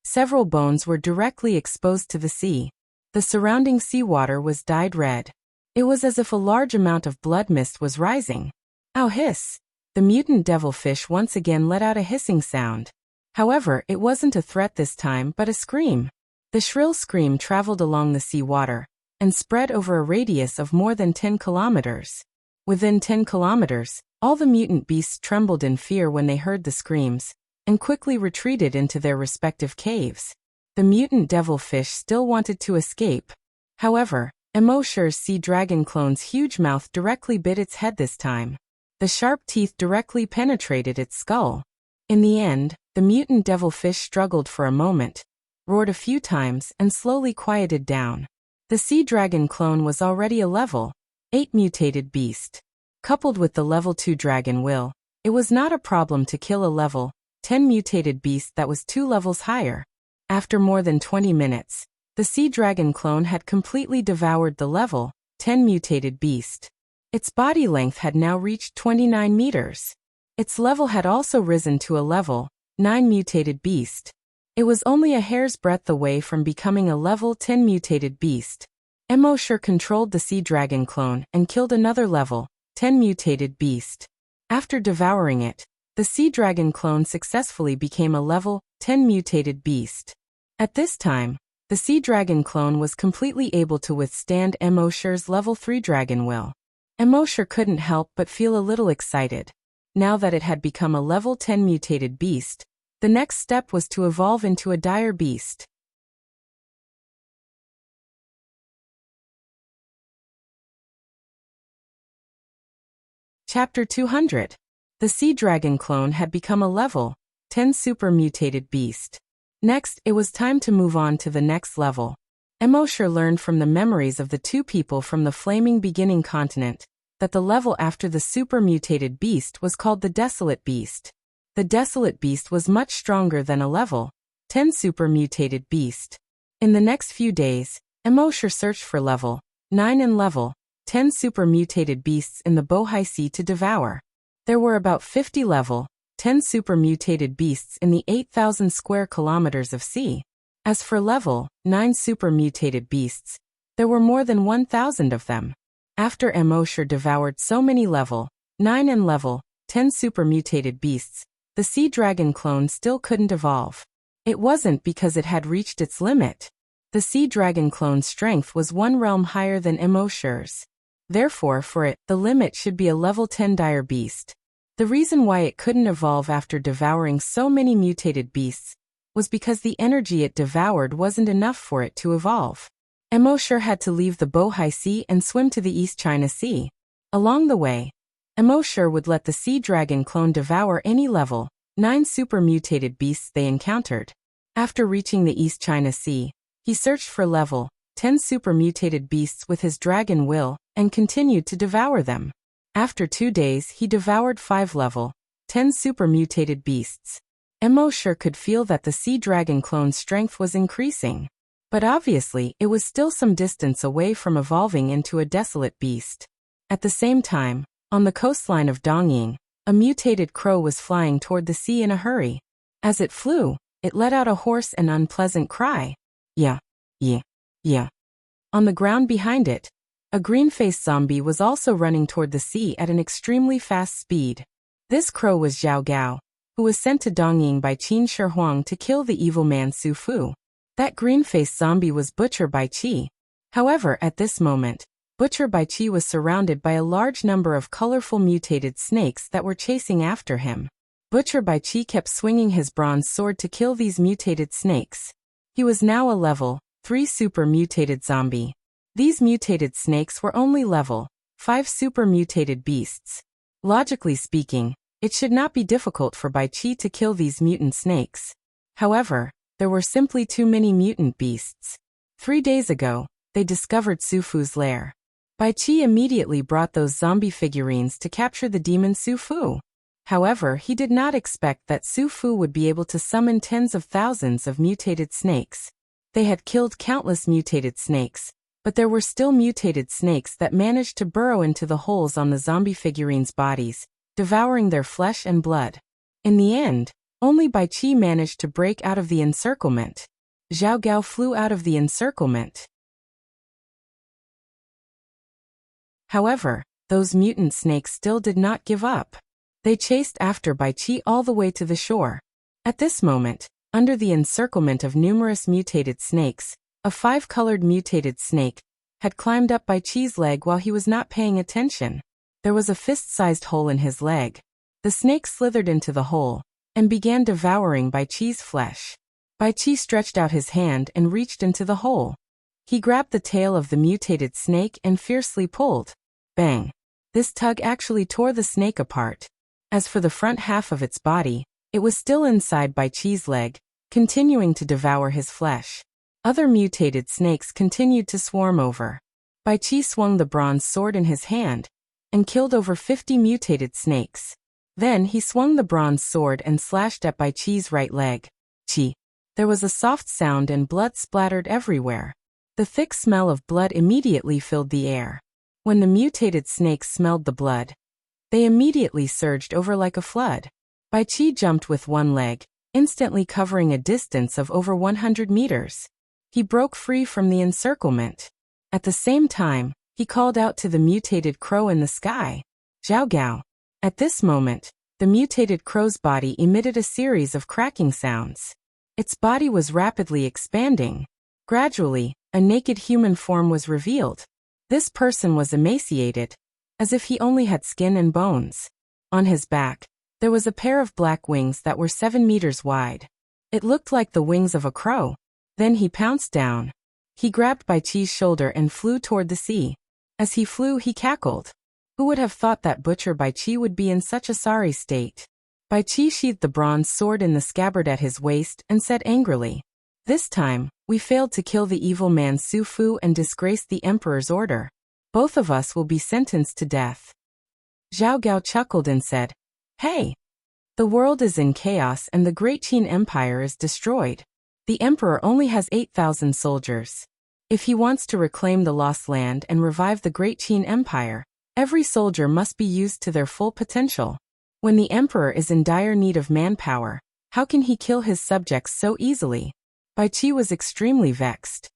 Several bones were directly exposed to the sea. The surrounding seawater was dyed red. It was as if a large amount of blood mist was rising. Ow, hiss! The mutant devilfish once again let out a hissing sound. However, it wasn't a threat this time but a scream. The shrill scream traveled along the seawater and spread over a radius of more than 10 kilometers. Within 10 kilometers, all the mutant beasts trembled in fear when they heard the screams, and quickly retreated into their respective caves. The mutant devilfish still wanted to escape. However, Emosher's sea dragon clone's huge mouth directly bit its head this time. The sharp teeth directly penetrated its skull. In the end, the mutant devilfish struggled for a moment, roared a few times, and slowly quieted down. The sea dragon clone was already a level 8 mutated beast. Coupled with the level 2 dragon will, it was not a problem to kill a level 10 mutated beast that was 2 levels higher. After more than 20 minutes, the sea dragon clone had completely devoured the level 10 mutated beast. Its body length had now reached 29 meters. Its level had also risen to a level 9 mutated beast. It was only a hair's breadth away from becoming a level 10 mutated beast. Emosher controlled the sea dragon clone and killed another level 10 mutated beast. After devouring it, the sea dragon clone successfully became a level 10 mutated beast. At this time, the sea dragon clone was completely able to withstand Emosher's level 3 dragon will. Emosher couldn't help but feel a little excited. Now that it had become a level 10 mutated beast, the next step was to evolve into a dire beast. Chapter 200. The sea dragon clone had become a level 10 super mutated beast. Next, it was time to move on to the next level. Emosher learned from the memories of the two people from the flaming beginning continent that the level after the super mutated beast was called the desolate beast. The desolate beast was much stronger than a level 10 super mutated beast. In the next few days, Emosher searched for level 9 and level 10 super mutated beasts in the Bohai Sea to devour. There were about 50 level 10 super mutated beasts in the 8,000 square kilometers of sea. As for level 9 super mutated beasts, there were more than 1,000 of them. After Emosher devoured so many level 9 and level 10 super mutated beasts, the sea dragon clone still couldn't evolve. It wasn't because it had reached its limit. The sea dragon clone's strength was one realm higher than Emosher's. Therefore, for it, the limit should be a level 10 dire beast. The reason why it couldn't evolve after devouring so many mutated beasts was because the energy it devoured wasn't enough for it to evolve. Emosher had to leave the Bohai Sea and swim to the East China Sea. Along the way, Emosher would let the sea dragon clone devour any level 9 super mutated beasts they encountered. After reaching the East China Sea, he searched for level 10 super mutated beasts with his dragon will and continued to devour them. After 2 days, he devoured 5 level 10 super mutated beasts. Emosher could feel that the sea dragon clone's strength was increasing. But obviously, it was still some distance away from evolving into a desolate beast. At the same time, on the coastline of Dongying, a mutated crow was flying toward the sea in a hurry. As it flew, it let out a hoarse and unpleasant cry. Yeah, yeah, yeah. On the ground behind it, a green-faced zombie was also running toward the sea at an extremely fast speed. This crow was Zhao Gao, who was sent to Dongying by Qin Shi Huang to kill the evil man Su Fu. That green-faced zombie was Butcher Baiqi. However, at this moment, Butcher Baiqi was surrounded by a large number of colorful mutated snakes that were chasing after him. Butcher Baiqi kept swinging his bronze sword to kill these mutated snakes. He was now a level 3 super mutated zombie. These mutated snakes were only level 5 super mutated beasts. Logically speaking, it should not be difficult for Baiqi to kill these mutant snakes. However, there were simply too many mutant beasts. 3 days ago, they discovered Su Fu's lair. Baiqi immediately brought those zombie figurines to capture the demon Su Fu. However, he did not expect that Su Fu would be able to summon tens of thousands of mutated snakes. They had killed countless mutated snakes, but there were still mutated snakes that managed to burrow into the holes on the zombie figurines' bodies, devouring their flesh and blood. In the end, only Baiqi managed to break out of the encirclement. Zhao Gao flew out of the encirclement. However, those mutant snakes still did not give up. They chased after Baiqi all the way to the shore. At this moment, under the encirclement of numerous mutated snakes, a 5-colored mutated snake had climbed up Baiqi's leg while he was not paying attention. There was a fist-sized hole in his leg. The snake slithered into the hole and began devouring Baiqi's flesh. Baiqi stretched out his hand and reached into the hole. He grabbed the tail of the mutated snake and fiercely pulled. Bang! This tug actually tore the snake apart. As for the front half of its body, it was still inside Baiqi's leg, continuing to devour his flesh. Other mutated snakes continued to swarm over. Baiqi swung the bronze sword in his hand and killed over 50 mutated snakes. Then he swung the bronze sword and slashed at Baiqi's right leg. Chi! There was a soft sound and blood splattered everywhere. The thick smell of blood immediately filled the air. When the mutated snakes smelled the blood, they immediately surged over like a flood. Baiqi jumped with one leg, instantly covering a distance of over 100 meters. He broke free from the encirclement. At the same time, he called out to the mutated crow in the sky. Zhao Gao. At this moment, the mutated crow's body emitted a series of cracking sounds. Its body was rapidly expanding. Gradually, a naked human form was revealed. This person was emaciated, as if he only had skin and bones. On his back, there was a pair of black wings that were 7 meters wide. It looked like the wings of a crow. Then he pounced down. He grabbed Baiqi's shoulder and flew toward the sea. As he flew, he cackled. Who would have thought that Butcher Baiqi would be in such a sorry state? Baiqi sheathed the bronze sword in the scabbard at his waist and said angrily, "This time, we failed to kill the evil man Su Fu and disgraced the emperor's order. Both of us will be sentenced to death." Zhao Gao chuckled and said, "Hey! The world is in chaos and the Great Qin Empire is destroyed. The emperor only has 8,000 soldiers. If he wants to reclaim the lost land and revive the Great Qin Empire, every soldier must be used to their full potential. When the emperor is in dire need of manpower, how can he kill his subjects so easily?" Baiqi was extremely vexed.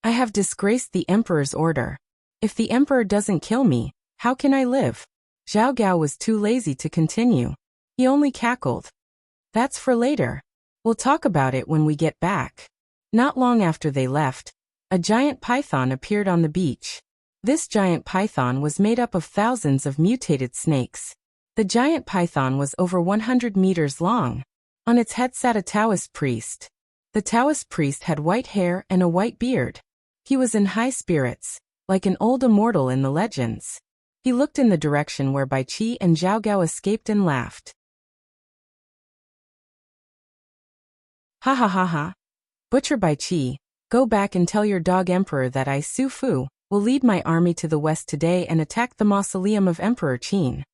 "I have disgraced the emperor's order. If the emperor doesn't kill me, how can I live?" Zhao Gao was too lazy to continue. He only cackled. "That's for later. We'll talk about it when we get back." Not long after they left, a giant python appeared on the beach. This giant python was made up of thousands of mutated snakes. The giant python was over 100 meters long. On its head sat a Taoist priest. The Taoist priest had white hair and a white beard. He was in high spirits, like an old immortal in the legends. He looked in the direction where Baiqi and Zhao Gao escaped and laughed. "Ha ha ha ha. Butcher Baiqi, go back and tell your dog emperor that I, Su Fu, will lead my army to the west today and attack the mausoleum of Emperor Qin.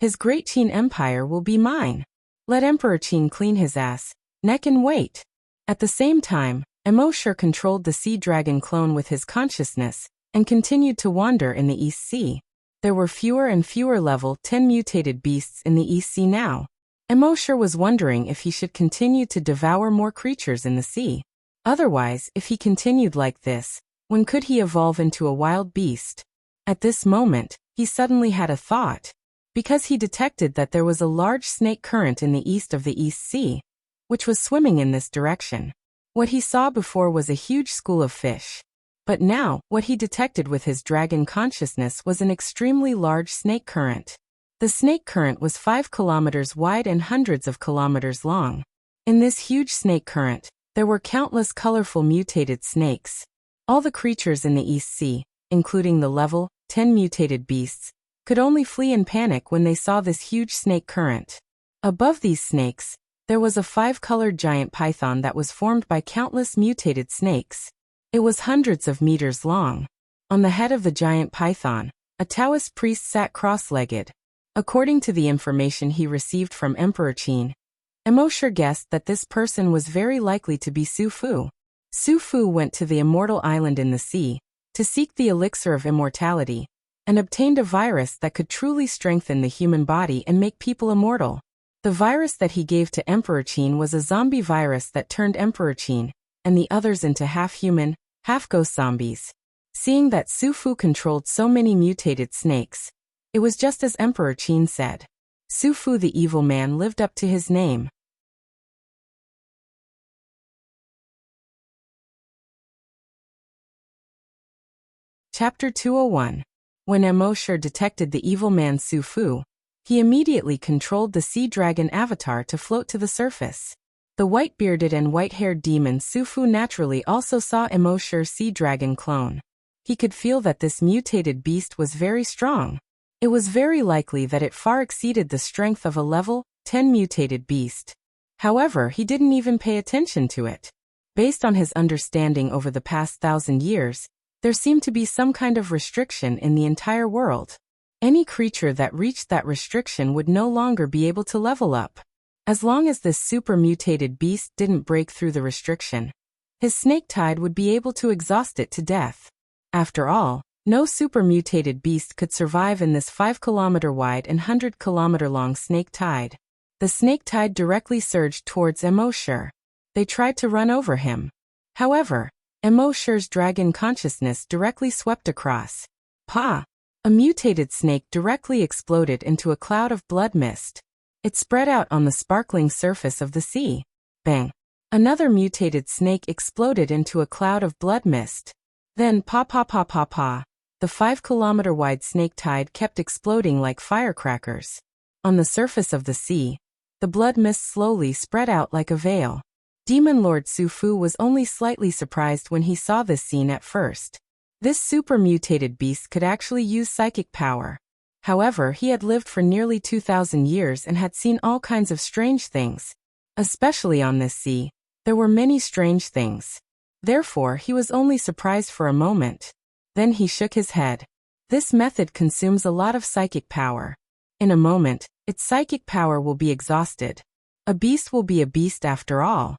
His great Qin Empire will be mine. Let Emperor Qin clean his ass, neck and wait." At the same time, Emosure controlled the sea dragon clone with his consciousness and continued to wander in the East Sea. There were fewer and fewer level 10 mutated beasts in the East Sea now. Emoshur was wondering if he should continue to devour more creatures in the sea. Otherwise, if he continued like this, when could he evolve into a wild beast? At this moment, he suddenly had a thought. Because he detected that there was a large snake current in the east of the East Sea, which was swimming in this direction. What he saw before was a huge school of fish. But now, what he detected with his dragon consciousness was an extremely large snake current. The snake current was 5 kilometers wide and hundreds of kilometers long. In this huge snake current, there were countless colorful mutated snakes. All the creatures in the East Sea, including the level 10 mutated beasts, could only flee in panic when they saw this huge snake current. Above these snakes, there was a 5-colored giant python that was formed by countless mutated snakes. It was hundreds of meters long. On the head of the giant python, a Taoist priest sat cross-legged. According to the information he received from Emperor Qin, Emoshur guessed that this person was very likely to be Su Fu. Su Fu went to the Immortal Island in the sea to seek the elixir of immortality, and obtained a virus that could truly strengthen the human body and make people immortal. The virus that he gave to Emperor Qin was a zombie virus that turned Emperor Qin and the others into half-human, half-ghost zombies. Seeing that Su Fu controlled so many mutated snakes, it was just as Emperor Qin said. Su Fu the evil man lived up to his name. Chapter 201. When Emoshur detected the evil man Su Fu, he immediately controlled the sea dragon avatar to float to the surface. The white-bearded and white-haired demon Su Fu naturally also saw Emoshur's sea dragon clone. He could feel that this mutated beast was very strong. It was very likely that it far exceeded the strength of a level 10 mutated beast. However, he didn't even pay attention to it. Based on his understanding over the past 1,000 years, there seemed to be some kind of restriction in the entire world. Any creature that reached that restriction would no longer be able to level up. As long as this super mutated beast didn't break through the restriction, his snake tide would be able to exhaust it to death. After all, no super mutated beast could survive in this 5-kilometer wide and 100-kilometer long snake tide. The snake tide directly surged towards Emoshur. They tried to run over him. However, Emoshur's dragon consciousness directly swept across. Pa! A mutated snake directly exploded into a cloud of blood mist. It spread out on the sparkling surface of the sea. Bang! Another mutated snake exploded into a cloud of blood mist. Then pa pa pa pa pa. The 5-kilometer wide snake tide kept exploding like firecrackers. On the surface of the sea, the blood mist slowly spread out like a veil. Demon Lord Su Fu was only slightly surprised when he saw this scene at first. This super mutated beast could actually use psychic power. However, he had lived for nearly 2,000 years and had seen all kinds of strange things. Especially on this sea, there were many strange things. Therefore, he was only surprised for a moment. Then he shook his head. This method consumes a lot of psychic power. In a moment, its psychic power will be exhausted. A beast will be a beast after all.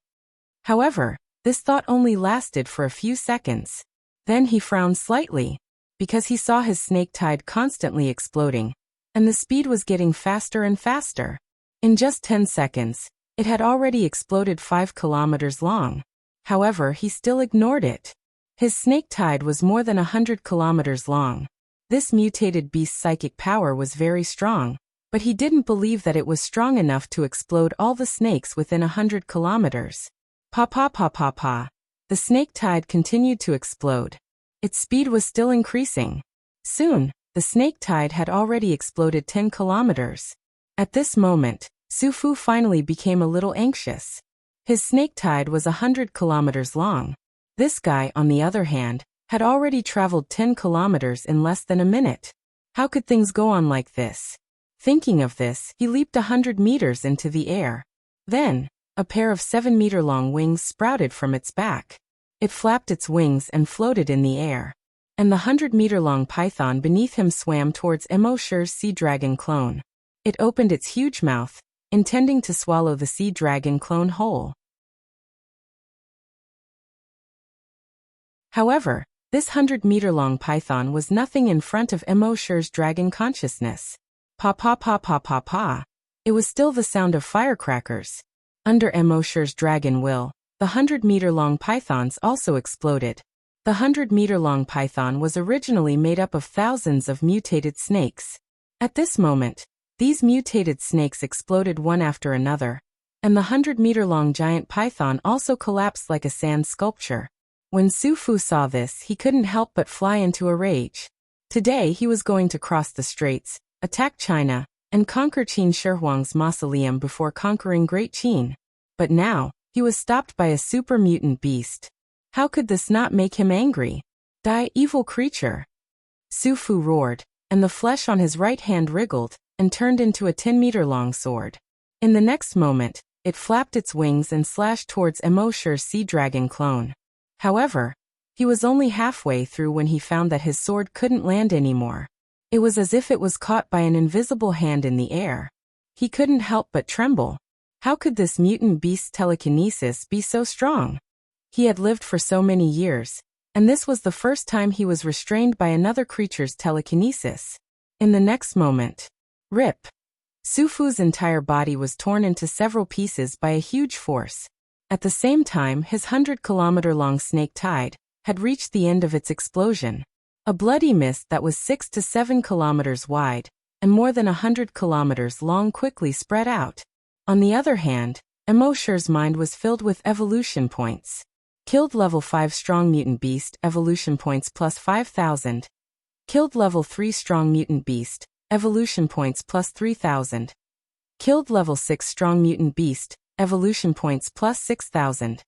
However, this thought only lasted for a few seconds. Then he frowned slightly, because he saw his snake tide constantly exploding, and the speed was getting faster and faster. In just 10 seconds, it had already exploded 5 kilometers long. However, he still ignored it. His snake tide was more than 100 kilometers long. This mutated beast's psychic power was very strong, but he didn't believe that it was strong enough to explode all the snakes within 100 kilometers. Pa pa pa pa pa. The snake tide continued to explode. Its speed was still increasing. Soon, the snake tide had already exploded 10 kilometers. At this moment, Su Fu finally became a little anxious. His snake tide was 100 kilometers long. This guy, on the other hand, had already traveled 10 kilometers in less than a minute. How could things go on like this? Thinking of this, he leaped 100 meters into the air. Then, a pair of 7-meter-long wings sprouted from its back. It flapped its wings and floated in the air. And the 100-meter-long python beneath him swam towards Emoshur's sea dragon clone. It opened its huge mouth, intending to swallow the sea dragon clone whole. However, this 100-meter-long python was nothing in front of Emoshur's dragon consciousness. Pa pa pa pa pa pa. It was still the sound of firecrackers. Under Emosher's dragon will, the 100-meter-long pythons also exploded. The 100-meter-long python was originally made up of thousands of mutated snakes. At this moment, these mutated snakes exploded one after another, and the 100-meter-long giant python also collapsed like a sand sculpture. When Su Fu saw this, he couldn't help but fly into a rage. Today he was going to cross the straits, attack China, and conquer Qin Shi Huang's mausoleum before conquering Great Qin. But now, he was stopped by a super mutant beast. How could this not make him angry? Die, evil creature! Su Fu roared, and the flesh on his right hand wriggled, and turned into a 10-meter-long sword. In the next moment, it flapped its wings and slashed towards Emosher's sea dragon clone. However, he was only halfway through when he found that his sword couldn't land anymore. It was as if it was caught by an invisible hand in the air. He couldn't help but tremble. How could this mutant beast's telekinesis be so strong? He had lived for so many years, and this was the first time he was restrained by another creature's telekinesis. In the next moment, rip! Su Fu's entire body was torn into several pieces by a huge force. At the same time, his 100-kilometer-long snake tide had reached the end of its explosion. A bloody mist that was 6 to 7 kilometers wide and more than 100 kilometers long quickly spread out. On the other hand, Emosher's mind was filled with evolution points. Killed level 5 strong mutant beast, evolution points plus 5,000. Killed level 3 strong mutant beast, evolution points plus 3,000. Killed level 6 strong mutant beast, evolution points plus 6,000.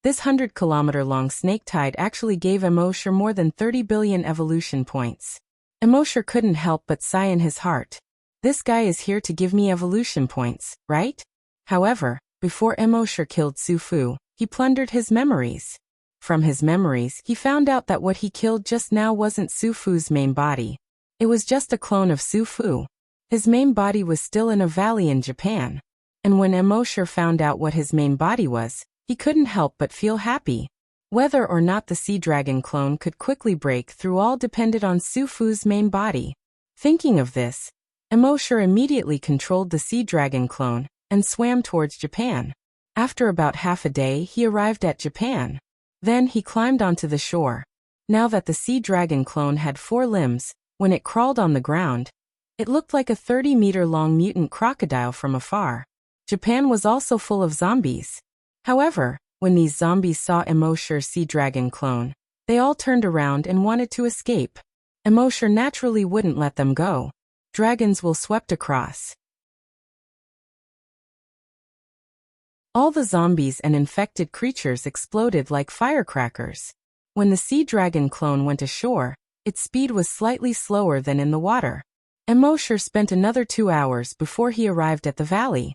This 100-kilometer-long snake tide actually gave Emosher more than 30 billion evolution points. Emosher couldn't help but sigh in his heart. This guy is here to give me evolution points, right? However, before Emosher killed Su Fu, he plundered his memories. From his memories, he found out that what he killed just now wasn't Su Fu's main body. It was just a clone of Su Fu. His main body was still in a valley in Japan. And when Emosher found out what his main body was, he couldn't help but feel happy. Whether or not the Sea Dragon clone could quickly break through all depended on Su Fu's main body. Thinking of this, Emosher immediately controlled the Sea Dragon clone and swam towards Japan. After about half a day, he arrived at Japan. Then he climbed onto the shore. Now that the Sea Dragon clone had 4 limbs, when it crawled on the ground, it looked like a 30-meter-long mutant crocodile from afar. Japan was also full of zombies. However, when these zombies saw Emosher's Sea Dragon clone, they all turned around and wanted to escape. Emosher naturally wouldn't let them go. Dragons will swept across. All the zombies and infected creatures exploded like firecrackers. When the Sea Dragon clone went ashore, its speed was slightly slower than in the water. Emosher spent another 2 hours before he arrived at the valley.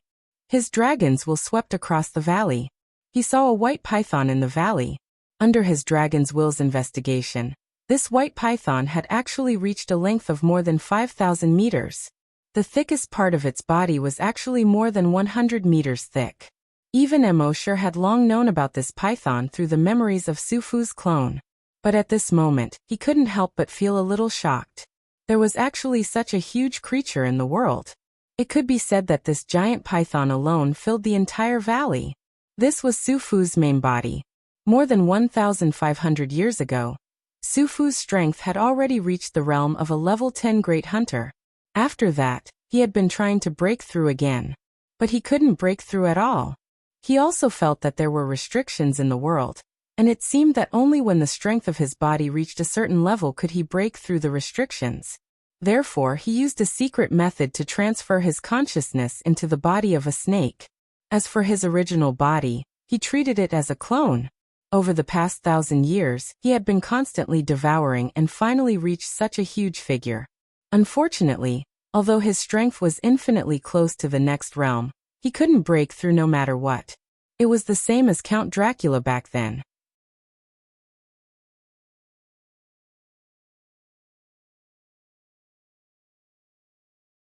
His dragons will swept across the valley. He saw a white python in the valley. Under his dragon's will's investigation, this white python had actually reached a length of more than 5,000 meters. The thickest part of its body was actually more than 100 meters thick. Even Emosher had long known about this python through the memories of Su Fu's clone. But at this moment, he couldn't help but feel a little shocked. There was actually such a huge creature in the world. It could be said that this giant python alone filled the entire valley. This was Su Fu's main body. More than 1,500 years ago, Su Fu's strength had already reached the realm of a level 10 great hunter. After that, he had been trying to break through again. But he couldn't break through at all. He also felt that there were restrictions in the world, and it seemed that only when the strength of his body reached a certain level could he break through the restrictions. Therefore, he used a secret method to transfer his consciousness into the body of a snake. As for his original body, he treated it as a clone. Over the past 1,000 years, he had been constantly devouring and finally reached such a huge figure. Unfortunately, although his strength was infinitely close to the next realm, he couldn't break through no matter what. It was the same as Count Dracula back then.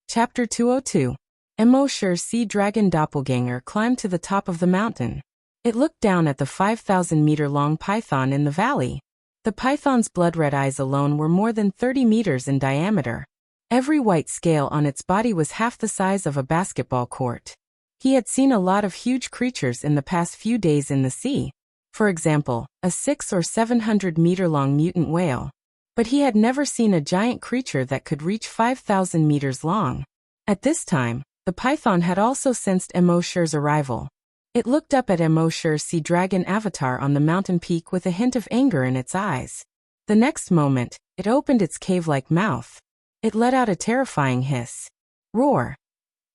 Chapter 202. Emosher's Sea Dragon Doppelganger climbed to the top of the mountain. It looked down at the 5,000-meter-long python in the valley. The python's blood-red eyes alone were more than 30 meters in diameter. Every white scale on its body was half the size of a basketball court. He had seen a lot of huge creatures in the past few days in the sea. For example, a 600 or 700 meter long mutant whale. But he had never seen a giant creature that could reach 5,000 meters long. At this time, the python had also sensed Emosher's arrival. It looked up at Emosher's sea dragon avatar on the mountain peak with a hint of anger in its eyes. The next moment, it opened its cave-like mouth. It let out a terrifying hiss. Roar.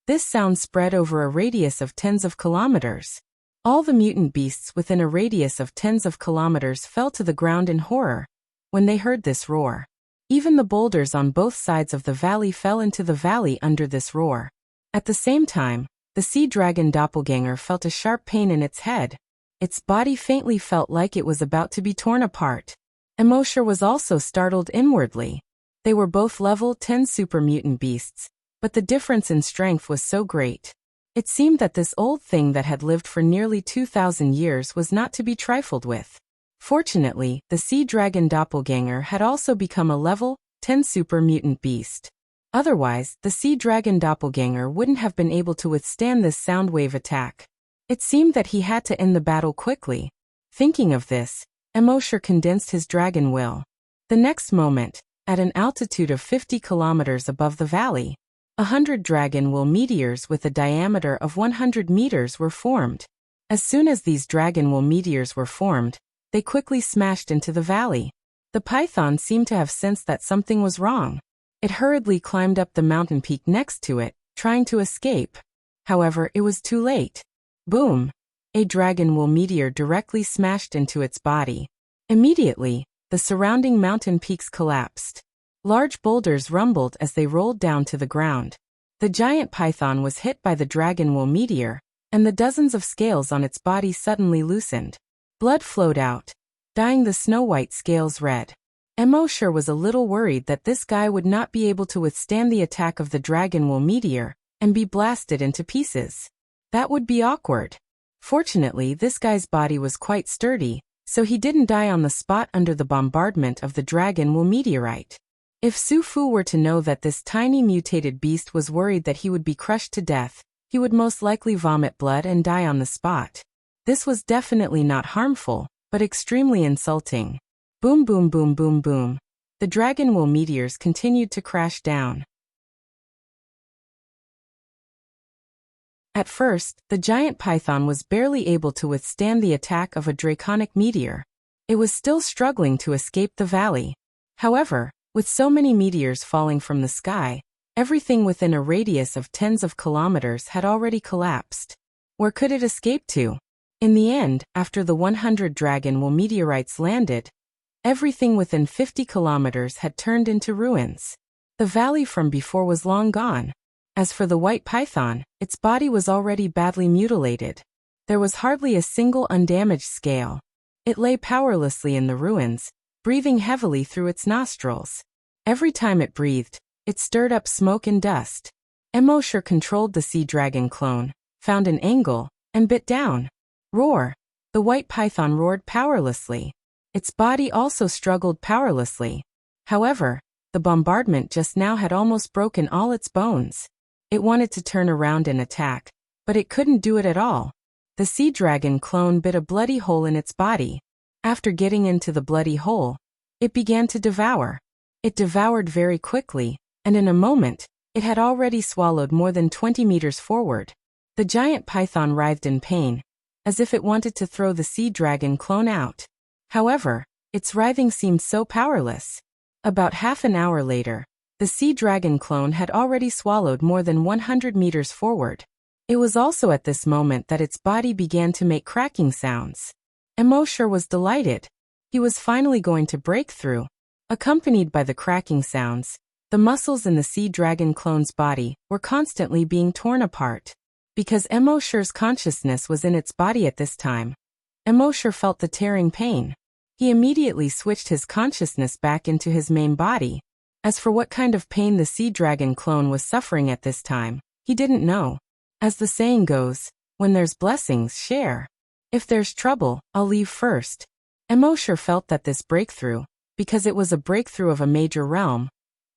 This sound spread over a radius of tens of kilometers. All the mutant beasts within a radius of tens of kilometers fell to the ground in horror when they heard this roar. Even the boulders on both sides of the valley fell into the valley under this roar. At the same time, the sea dragon doppelganger felt a sharp pain in its head. Its body faintly felt like it was about to be torn apart. Emosher was also startled inwardly. They were both level 10 super mutant beasts, but the difference in strength was so great. It seemed that this old thing that had lived for nearly 2,000 years was not to be trifled with. Fortunately, the sea dragon doppelganger had also become a level 10 super mutant beast. Otherwise, the sea dragon doppelganger wouldn't have been able to withstand this sound wave attack. It seemed that he had to end the battle quickly. Thinking of this, Emosher condensed his dragon will. The next moment, at an altitude of 50 kilometers above the valley, 100 dragon will meteors with a diameter of 100 meters were formed. As soon as these dragon will meteors were formed, they quickly smashed into the valley. The python seemed to have sensed that something was wrong. It hurriedly climbed up the mountain peak next to it, trying to escape. However, it was too late. Boom! A dragon will meteor directly smashed into its body. Immediately, the surrounding mountain peaks collapsed. Large boulders rumbled as they rolled down to the ground. The giant python was hit by the dragon will meteor, and the dozens of scales on its body suddenly loosened. Blood flowed out, dyeing the snow-white scales red. Emosher was a little worried that this guy would not be able to withstand the attack of the dragon will meteor and be blasted into pieces. That would be awkward. Fortunately, this guy's body was quite sturdy, so he didn't die on the spot under the bombardment of the dragon will meteorite. If Su Fu were to know that this tiny mutated beast was worried that he would be crushed to death, he would most likely vomit blood and die on the spot. This was definitely not harmful, but extremely insulting. Boom boom boom boom boom. The dragon will meteors continued to crash down. At first, the giant python was barely able to withstand the attack of a draconic meteor. It was still struggling to escape the valley. However, with so many meteors falling from the sky, everything within a radius of tens of kilometers had already collapsed. Where could it escape to? In the end, after the 100 dragon will meteorites landed, everything within 50 kilometers had turned into ruins. The valley from before was long gone. As for the white python, its body was already badly mutilated. There was hardly a single undamaged scale. It lay powerlessly in the ruins, breathing heavily through its nostrils. Every time it breathed, it stirred up smoke and dust. Emosher controlled the sea dragon clone, found an angle, and bit down. Roar! The white python roared powerlessly. Its body also struggled powerlessly. However, the bombardment just now had almost broken all its bones. It wanted to turn around and attack, but it couldn't do it at all. The sea dragon clone bit a bloody hole in its body. After getting into the bloody hole, it began to devour. It devoured very quickly, and in a moment, it had already swallowed more than 20 meters forward. The giant python writhed in pain, as if it wanted to throw the sea dragon clone out. However, its writhing seemed so powerless. About half an hour later, the sea dragon clone had already swallowed more than 100 meters forward. It was also at this moment that its body began to make cracking sounds. Emosher was delighted. He was finally going to break through. Accompanied by the cracking sounds, the muscles in the sea dragon clone's body were constantly being torn apart. Because Emosher's consciousness was in its body at this time, Emosher felt the tearing pain. He immediately switched his consciousness back into his main body. As for what kind of pain the sea dragon clone was suffering at this time, he didn't know. As the saying goes, when there's blessings, share. If there's trouble, I'll leave first. Emosher felt that this breakthrough, because it was a breakthrough of a major realm,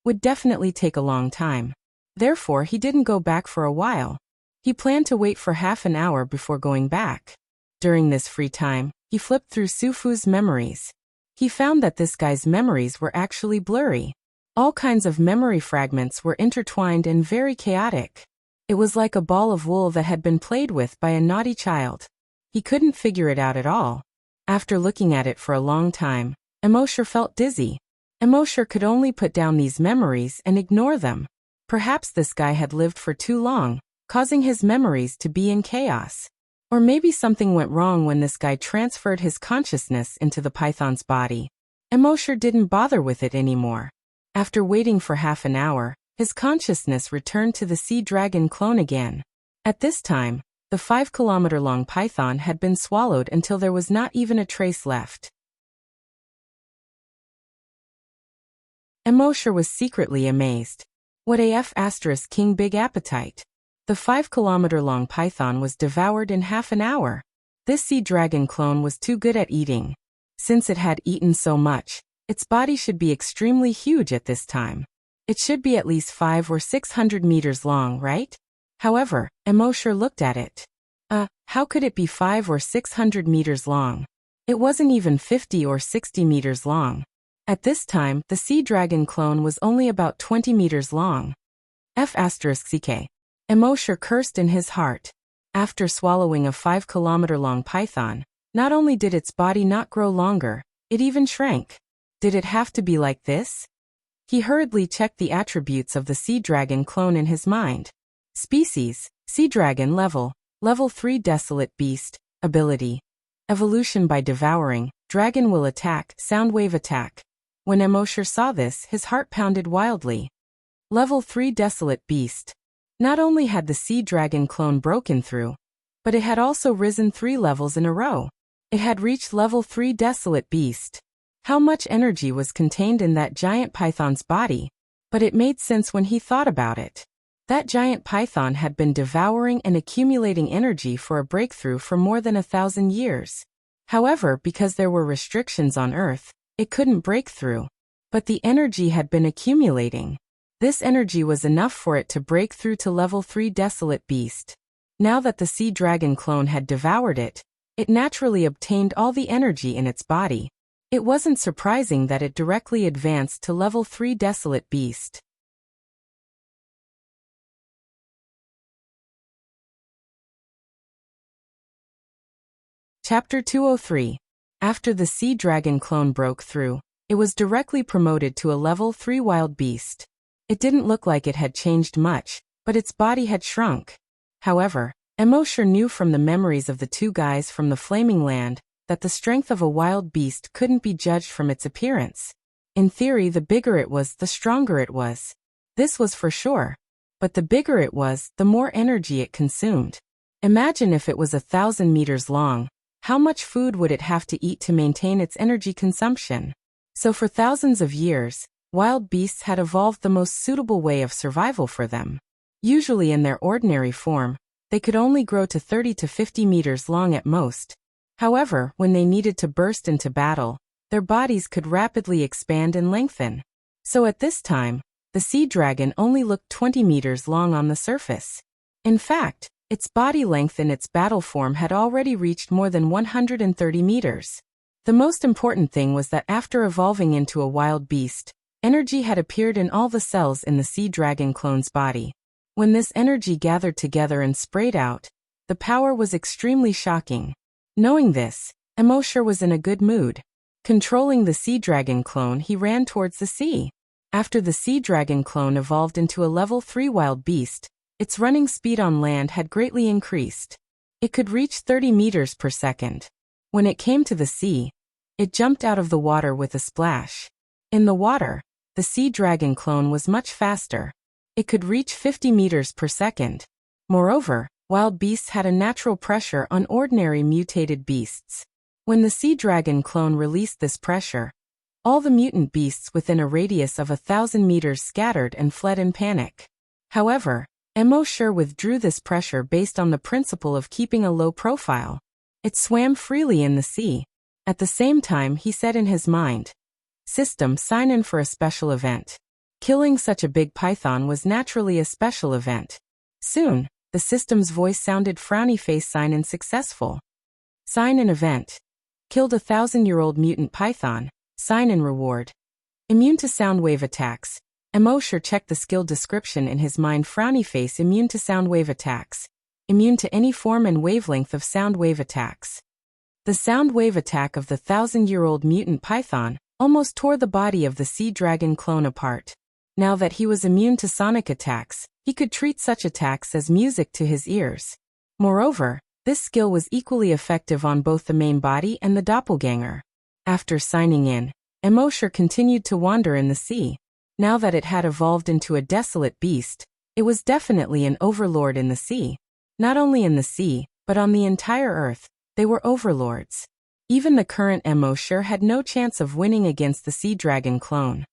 would definitely take a long time. Therefore, he didn't go back for a while. He planned to wait for half an hour before going back. During this free time, he flipped through Sufu's memories. He found that this guy's memories were actually blurry. All kinds of memory fragments were intertwined and very chaotic. It was like a ball of wool that had been played with by a naughty child. He couldn't figure it out at all. After looking at it for a long time, Emosher felt dizzy. Emosher could only put down these memories and ignore them. Perhaps this guy had lived for too long, causing his memories to be in chaos. Or maybe something went wrong when this guy transferred his consciousness into the python's body. Emosher didn't bother with it anymore. After waiting for half an hour, his consciousness returned to the sea dragon clone again. At this time, the 5-kilometer-long python had been swallowed until there was not even a trace left. Emosher was secretly amazed. What AF * King Big Appetite. The 5-kilometer-long python was devoured in half an hour. This sea dragon clone was too good at eating. Since it had eaten so much, its body should be extremely huge at this time. It should be at least 500 or 600 meters long, right? However, Emosher looked at it. How could it be 500 or 600 meters long? It wasn't even 50 or 60 meters long. At this time, the sea dragon clone was only about 20 meters long. F * CK. Emosher cursed in his heart. After swallowing a 5-kilometer-long python, not only did its body not grow longer, it even shrank. Did it have to be like this? He hurriedly checked the attributes of the sea dragon clone in his mind. Species, Sea Dragon Level 3 Desolate Beast, Ability. Evolution by devouring, dragon will attack, sound wave attack. When Emosher saw this, his heart pounded wildly. Level 3 Desolate Beast. Not only had the sea dragon clone broken through, but it had also risen 3 levels in a row. It had reached level 3 Desolate Beast. How much energy was contained in that giant python's body? But it made sense when he thought about it. That giant python had been devouring and accumulating energy for a breakthrough for more than 1,000 years. However, because there were restrictions on Earth, it couldn't break through. But the energy had been accumulating. This energy was enough for it to break through to level 3 Desolate Beast. Now that the sea dragon clone had devoured it, it naturally obtained all the energy in its body. It wasn't surprising that it directly advanced to level 3 Desolate Beast. Chapter 203. After the sea dragon clone broke through, it was directly promoted to a level 3 wild beast. It didn't look like it had changed much, but its body had shrunk. However, Emosher knew from the memories of the 2 guys from the Flaming Land that the strength of a wild beast couldn't be judged from its appearance. In theory, the bigger it was, the stronger it was. This was for sure. But the bigger it was, the more energy it consumed. Imagine if it was 1,000 meters long. How much food would it have to eat to maintain its energy consumption? So for thousands of years, wild beasts had evolved the most suitable way of survival for them. Usually in their ordinary form, they could only grow to 30 to 50 meters long at most. However, when they needed to burst into battle, their bodies could rapidly expand and lengthen. So at this time, the sea dragon only looked 20 meters long on the surface. In fact, its body length in its battle form had already reached more than 130 meters. The most important thing was that after evolving into a wild beast, energy had appeared in all the cells in the sea dragon clone's body. When this energy gathered together and sprayed out, the power was extremely shocking. Knowing this, Emosher was in a good mood. Controlling the sea dragon clone, he ran towards the sea. After the sea dragon clone evolved into a level 3 wild beast, its running speed on land had greatly increased. It could reach 30 meters per second. When it came to the sea, it jumped out of the water with a splash. In the water, the sea dragon clone was much faster. It could reach 50 meters per second. Moreover, wild beasts had a natural pressure on ordinary mutated beasts. When the sea dragon clone released this pressure, all the mutant beasts within a radius of 1,000 meters scattered and fled in panic. However, Emosher withdrew this pressure based on the principle of keeping a low profile. It swam freely in the sea. At the same time, he said in his mind, "System, sign in for a special event." Killing such a big python was naturally a special event. Soon, the system's voice sounded frowny face sign in successful. Sign in event. Killed a 1,000-year-old mutant python. Sign in reward. Immune to sound wave attacks. Emosher checked the skill description in his mind. Frowny face immune to sound wave attacks. Immune to any form and wavelength of sound wave attacks. The sound wave attack of the 1,000-year-old mutant python almost tore the body of the sea dragon clone apart. Now that he was immune to sonic attacks, he could treat such attacks as music to his ears. Moreover, this skill was equally effective on both the main body and the doppelganger. After signing in, Emosher continued to wander in the sea. Now that it had evolved into a desolate beast, it was definitely an overlord in the sea. Not only in the sea, but on the entire earth, they were overlords. Even the current Emosher had no chance of winning against the sea dragon clone.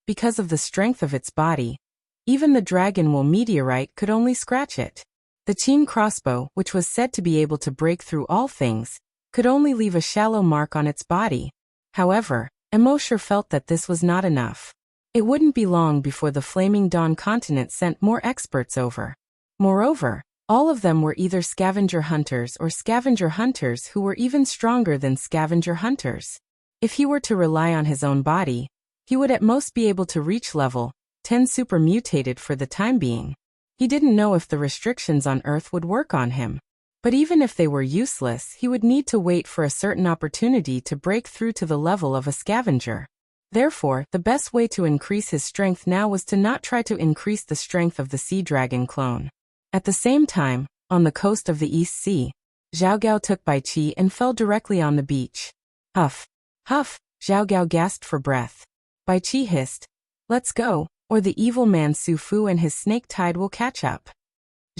Because of the strength of its body, even the Dragon Wool meteorite could only scratch it. The chain crossbow, which was said to be able to break through all things, could only leave a shallow mark on its body. However, Emosher felt that this was not enough. It wouldn't be long before the Flaming Dawn continent sent more experts over. Moreover, all of them were either scavenger hunters or scavenger hunters who were even stronger than scavenger hunters. If he were to rely on his own body, he would at most be able to reach level 10 super mutated for the time being. He didn't know if the restrictions on Earth would work on him. But even if they were useless, he would need to wait for a certain opportunity to break through to the level of a scavenger. Therefore, the best way to increase his strength now was to not try to increase the strength of the sea dragon clone. At the same time, on the coast of the East Sea, Zhao Gao took Bai Qi and fell directly on the beach. Huff! Huff! Zhao Gao gasped for breath. Bai Qi hissed, "Let's go, or the evil man Su Fu and his snake tide will catch up."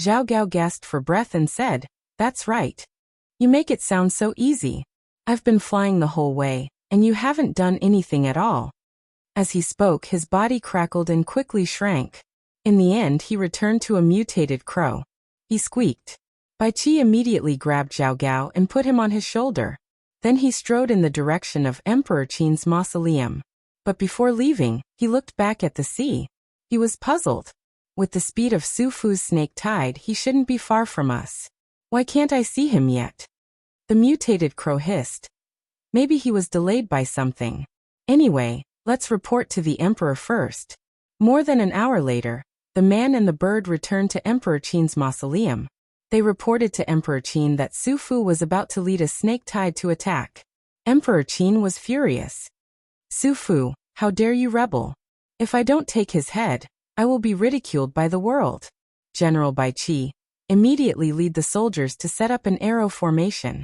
Zhao Gao gasped for breath and said, "That's right. You make it sound so easy. I've been flying the whole way, and you haven't done anything at all." As he spoke, his body crackled and quickly shrank. In the end, he returned to a mutated crow. He squeaked. Bai Qi immediately grabbed Zhao Gao and put him on his shoulder. Then he strode in the direction of Emperor Qin's mausoleum. But before leaving, he looked back at the sea. He was puzzled. With the speed of Su Fu's snake tide, he shouldn't be far from us. Why can't I see him yet? The mutated crow hissed. Maybe he was delayed by something. Anyway, let's report to the emperor first. More than an hour later, the man and the bird returned to Emperor Qin's mausoleum. They reported to Emperor Qin that Su Fu was about to lead a snake tide to attack. Emperor Qin was furious. "Su Fu, how dare you rebel? If I don't take his head, I will be ridiculed by the world." General Bai Qi, immediately lead the soldiers to set up an arrow formation.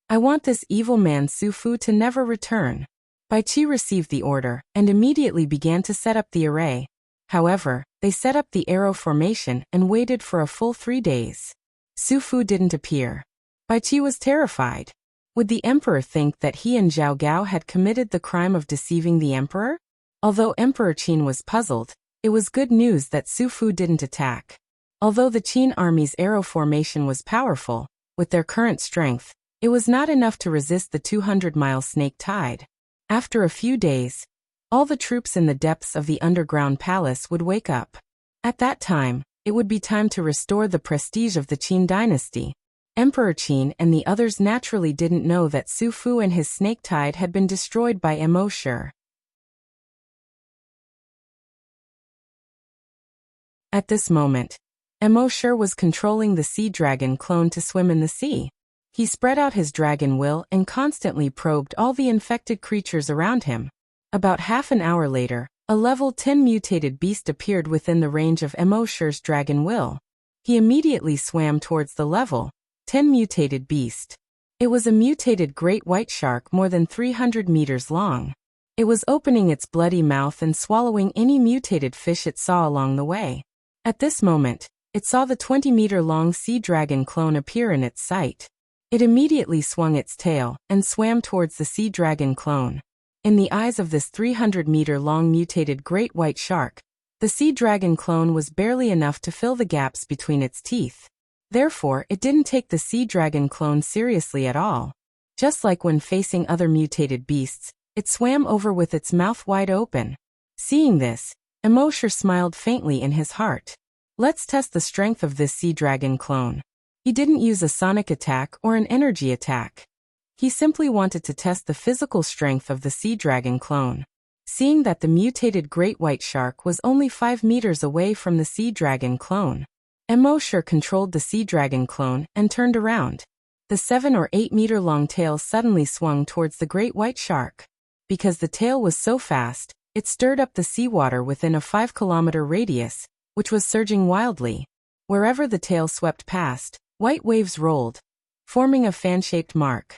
"I want this evil man Su Fu to never return." Bai Qi received the order and immediately began to set up the array. However, they set up the arrow formation and waited for a full 3 days. Su Fu didn't appear. Bai Qi was terrified. Would the emperor think that he and Zhao Gao had committed the crime of deceiving the emperor? Although Emperor Qin was puzzled, it was good news that Su Fu didn't attack. Although the Qin army's arrow formation was powerful, with their current strength, it was not enough to resist the 200-mile snake tide. After a few days, all the troops in the depths of the underground palace would wake up. At that time, it would be time to restore the prestige of the Qin dynasty. Emperor Qin and the others naturally didn't know that Su Fu and his snake tide had been destroyed by Emosher. At this moment, Emosher was controlling the sea dragon clone to swim in the sea. He spread out his dragon will and constantly probed all the infected creatures around him. About half an hour later, a level 10 mutated beast appeared within the range of Emosher's dragon will. He immediately swam towards the level 10 mutated beast. It was a mutated great white shark more than 300 meters long. It was opening its bloody mouth and swallowing any mutated fish it saw along the way. At this moment, it saw the 20-meter-long sea dragon clone appear in its sight. It immediately swung its tail and swam towards the sea dragon clone. In the eyes of this 300-meter-long mutated great white shark, the sea dragon clone was barely enough to fill the gaps between its teeth. Therefore, it didn't take the sea dragon clone seriously at all. Just like when facing other mutated beasts, It swam over with its mouth wide open. Seeing this, Emosher smiled faintly in his heart. Let's test the strength of this sea dragon clone. He didn't use a sonic attack or an energy attack. He simply wanted to test the physical strength of the sea dragon clone. Seeing that the mutated great white shark was only 5 meters away from the sea dragon clone, Emosher controlled the sea dragon clone and turned around. The 7 or 8 meter long tail suddenly swung towards the great white shark. Because the tail was so fast, it stirred up the seawater within a 5-kilometer radius, which was surging wildly. Wherever the tail swept past, white waves rolled, forming a fan-shaped mark.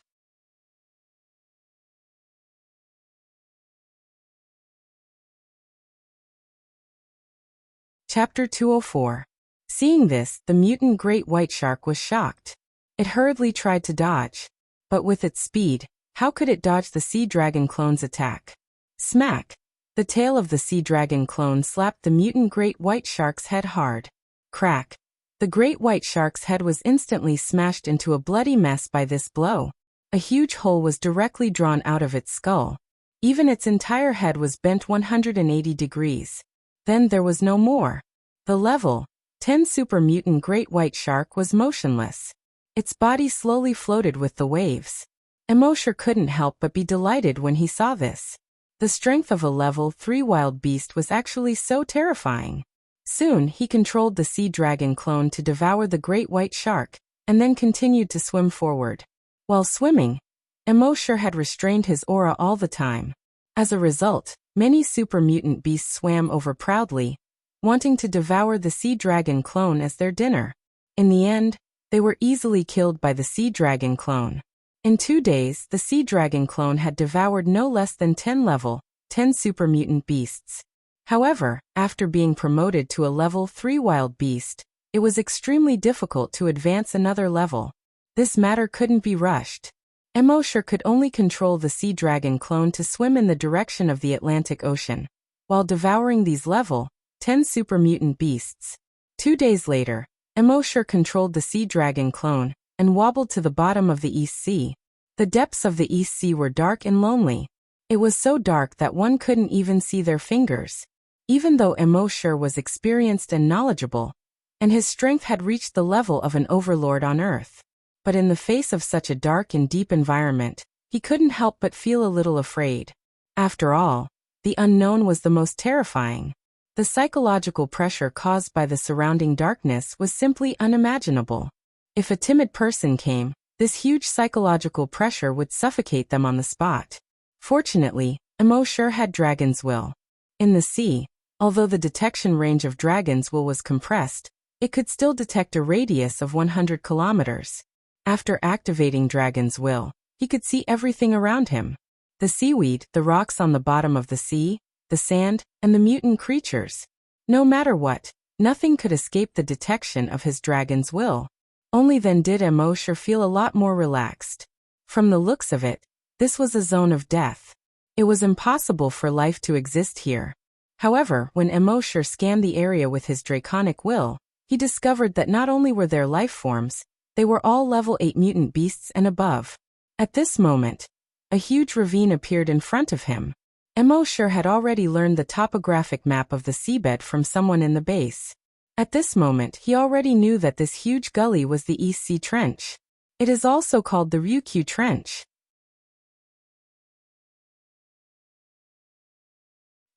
Chapter 204. Seeing this, the mutant great white shark was shocked. It hurriedly tried to dodge. But with its speed, how could it dodge the sea dragon clone's attack? Smack! The tail of the sea dragon clone slapped the mutant great white shark's head hard. Crack! The great white shark's head was instantly smashed into a bloody mess by this blow. A huge hole was directly drawn out of its skull. Even its entire head was bent 180 degrees. Then there was no more. The level 10 super mutant great white shark was motionless. Its body slowly floated with the waves. Emosher couldn't help but be delighted when he saw this. The strength of a level 3 wild beast was actually so terrifying. Soon he controlled the sea dragon clone to devour the great white shark, and then continued to swim forward. While swimming, Emosher had restrained his aura all the time. As a result, many super mutant beasts swam over proudly, wanting to devour the sea dragon clone as their dinner. In the end, they were easily killed by the sea dragon clone. In 2 days, the sea dragon clone had devoured no less than 10 level 10 super mutant beasts. However, after being promoted to a level 3 wild beast, it was extremely difficult to advance another level. This matter couldn't be rushed. Emosher could only control the sea dragon clone to swim in the direction of the Atlantic Ocean, while devouring these level 10 super mutant beasts. 2 days later, Emosher controlled the sea dragon clone and wobbled to the bottom of the East Sea. The depths of the East Sea were dark and lonely. It was so dark that one couldn't even see their fingers. Even though Emosher was experienced and knowledgeable, and his strength had reached the level of an overlord on Earth. But in the face of such a dark and deep environment, he couldn't help but feel a little afraid. After all, the unknown was the most terrifying. The psychological pressure caused by the surrounding darkness was simply unimaginable. If a timid person came, this huge psychological pressure would suffocate them on the spot. Fortunately, Emosher had dragon's will. In the sea, although the detection range of dragon's will was compressed, it could still detect a radius of 100 kilometers. After activating dragon's will, he could see everything around him. The seaweed, the rocks on the bottom of the sea, the sand, and the mutant creatures. No matter what, nothing could escape the detection of his dragon's will. Only then did Emosher feel a lot more relaxed. From the looks of it, this was a zone of death. It was impossible for life to exist here. However, when Emosher scanned the area with his draconic will, he discovered that not only were there life forms, they were all level 8 mutant beasts and above. At this moment, a huge ravine appeared in front of him. Emosher had already learned the topographic map of the seabed from someone in the base. At this moment, he already knew that this huge gully was the East Sea Trench. It is also called the Wuxia Trench.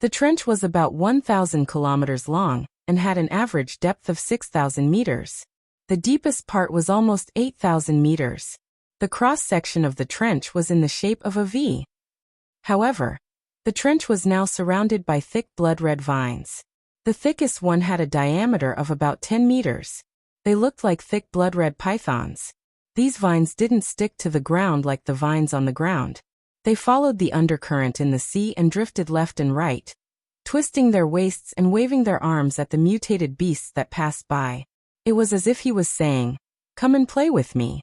The trench was about 1,000 kilometers long and had an average depth of 6,000 meters. The deepest part was almost 8,000 meters. The cross-section of the trench was in the shape of a V. However, the trench was now surrounded by thick blood-red vines. The thickest one had a diameter of about 10 meters. They looked like thick blood-red pythons. These vines didn't stick to the ground like the vines on the ground. They followed the undercurrent in the sea and drifted left and right, twisting their waists and waving their arms at the mutated beasts that passed by. It was as if he was saying, "Come and play with me."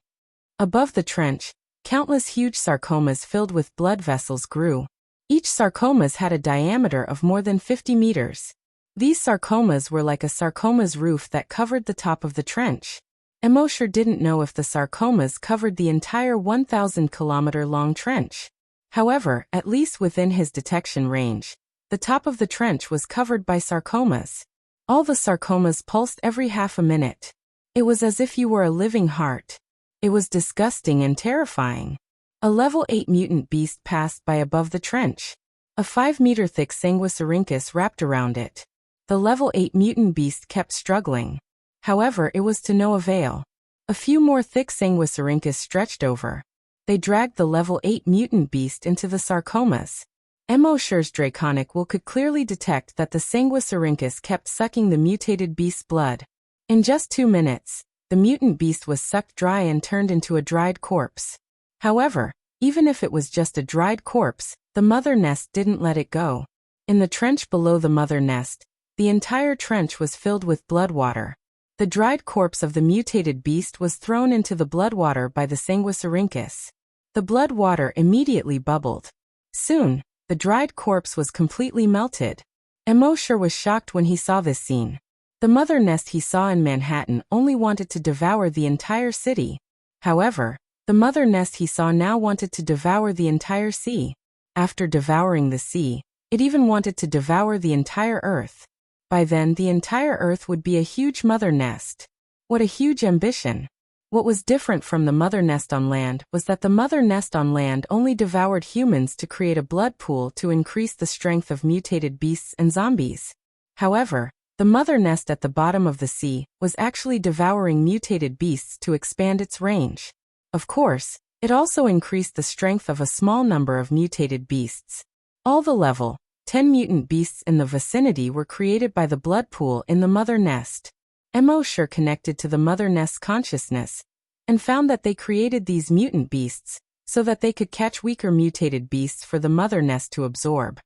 Above the trench, countless huge sarcomas filled with blood vessels grew. Each sarcomas had a diameter of more than 50 meters. These sarcomas were like a sarcoma's roof that covered the top of the trench. Emosher didn't know if the sarcomas covered the entire 1,000-kilometer-long trench. However, at least within his detection range, the top of the trench was covered by sarcomas. All the sarcomas pulsed every half a minute. It was as if you were a living heart. It was disgusting and terrifying. A level 8 mutant beast passed by above the trench. A 5-meter thick Sanguisurincus wrapped around it. The level 8 mutant beast kept struggling. However, it was to no avail. A few more thick Sanguisurincus stretched over. They dragged the level 8 mutant beast into the sarcomas. Emosher's draconic will could clearly detect that the Sanguisurincus kept sucking the mutated beast's blood. In just 2 minutes, the mutant beast was sucked dry and turned into a dried corpse. However, even if it was just a dried corpse, the mother nest didn't let it go. In the trench below the mother nest, the entire trench was filled with blood water. The dried corpse of the mutated beast was thrown into the blood water by the Sanguisurincus. The blood water immediately bubbled. Soon, the dried corpse was completely melted. Emosher was shocked when he saw this scene. The mother nest he saw in Manhattan only wanted to devour the entire city. However, the mother nest he saw now wanted to devour the entire sea. After devouring the sea, it even wanted to devour the entire earth. By then, the entire earth would be a huge mother nest. What a huge ambition! What was different from the mother nest on land was that the mother nest on land only devoured humans to create a blood pool to increase the strength of mutated beasts and zombies. However, the mother nest at the bottom of the sea was actually devouring mutated beasts to expand its range. Of course, it also increased the strength of a small number of mutated beasts. All the level 10 mutant beasts in the vicinity were created by the blood pool in the mother nest. Emosher connected to the mother nest's consciousness and found that they created these mutant beasts so that they could catch weaker mutated beasts for the mother nest to absorb.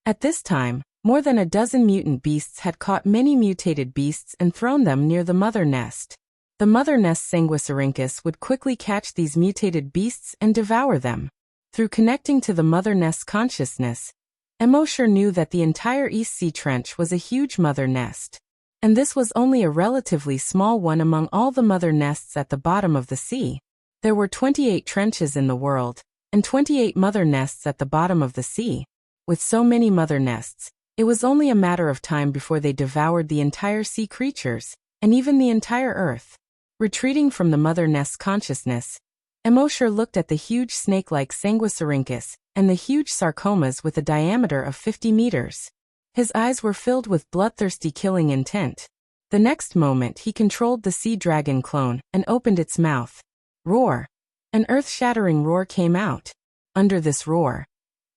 At this time, more than a dozen mutant beasts had caught many mutated beasts and thrown them near the mother nest. The mother nest Sanguisurincus would quickly catch these mutated beasts and devour them. Through connecting to the mother nest's consciousness, Emosher knew that the entire East Sea Trench was a huge mother nest. And this was only a relatively small one among all the mother nests at the bottom of the sea. There were 28 trenches in the world, and 28 mother nests at the bottom of the sea. With so many mother nests, it was only a matter of time before they devoured the entire sea creatures, and even the entire earth. Retreating from the mother nest's consciousness, Emosher looked at the huge snake-like Sanguisurincus and the huge sarcomas with a diameter of 50 meters. His eyes were filled with bloodthirsty killing intent. The next moment he controlled the sea dragon clone and opened its mouth. Roar! An earth-shattering roar came out. Under this roar,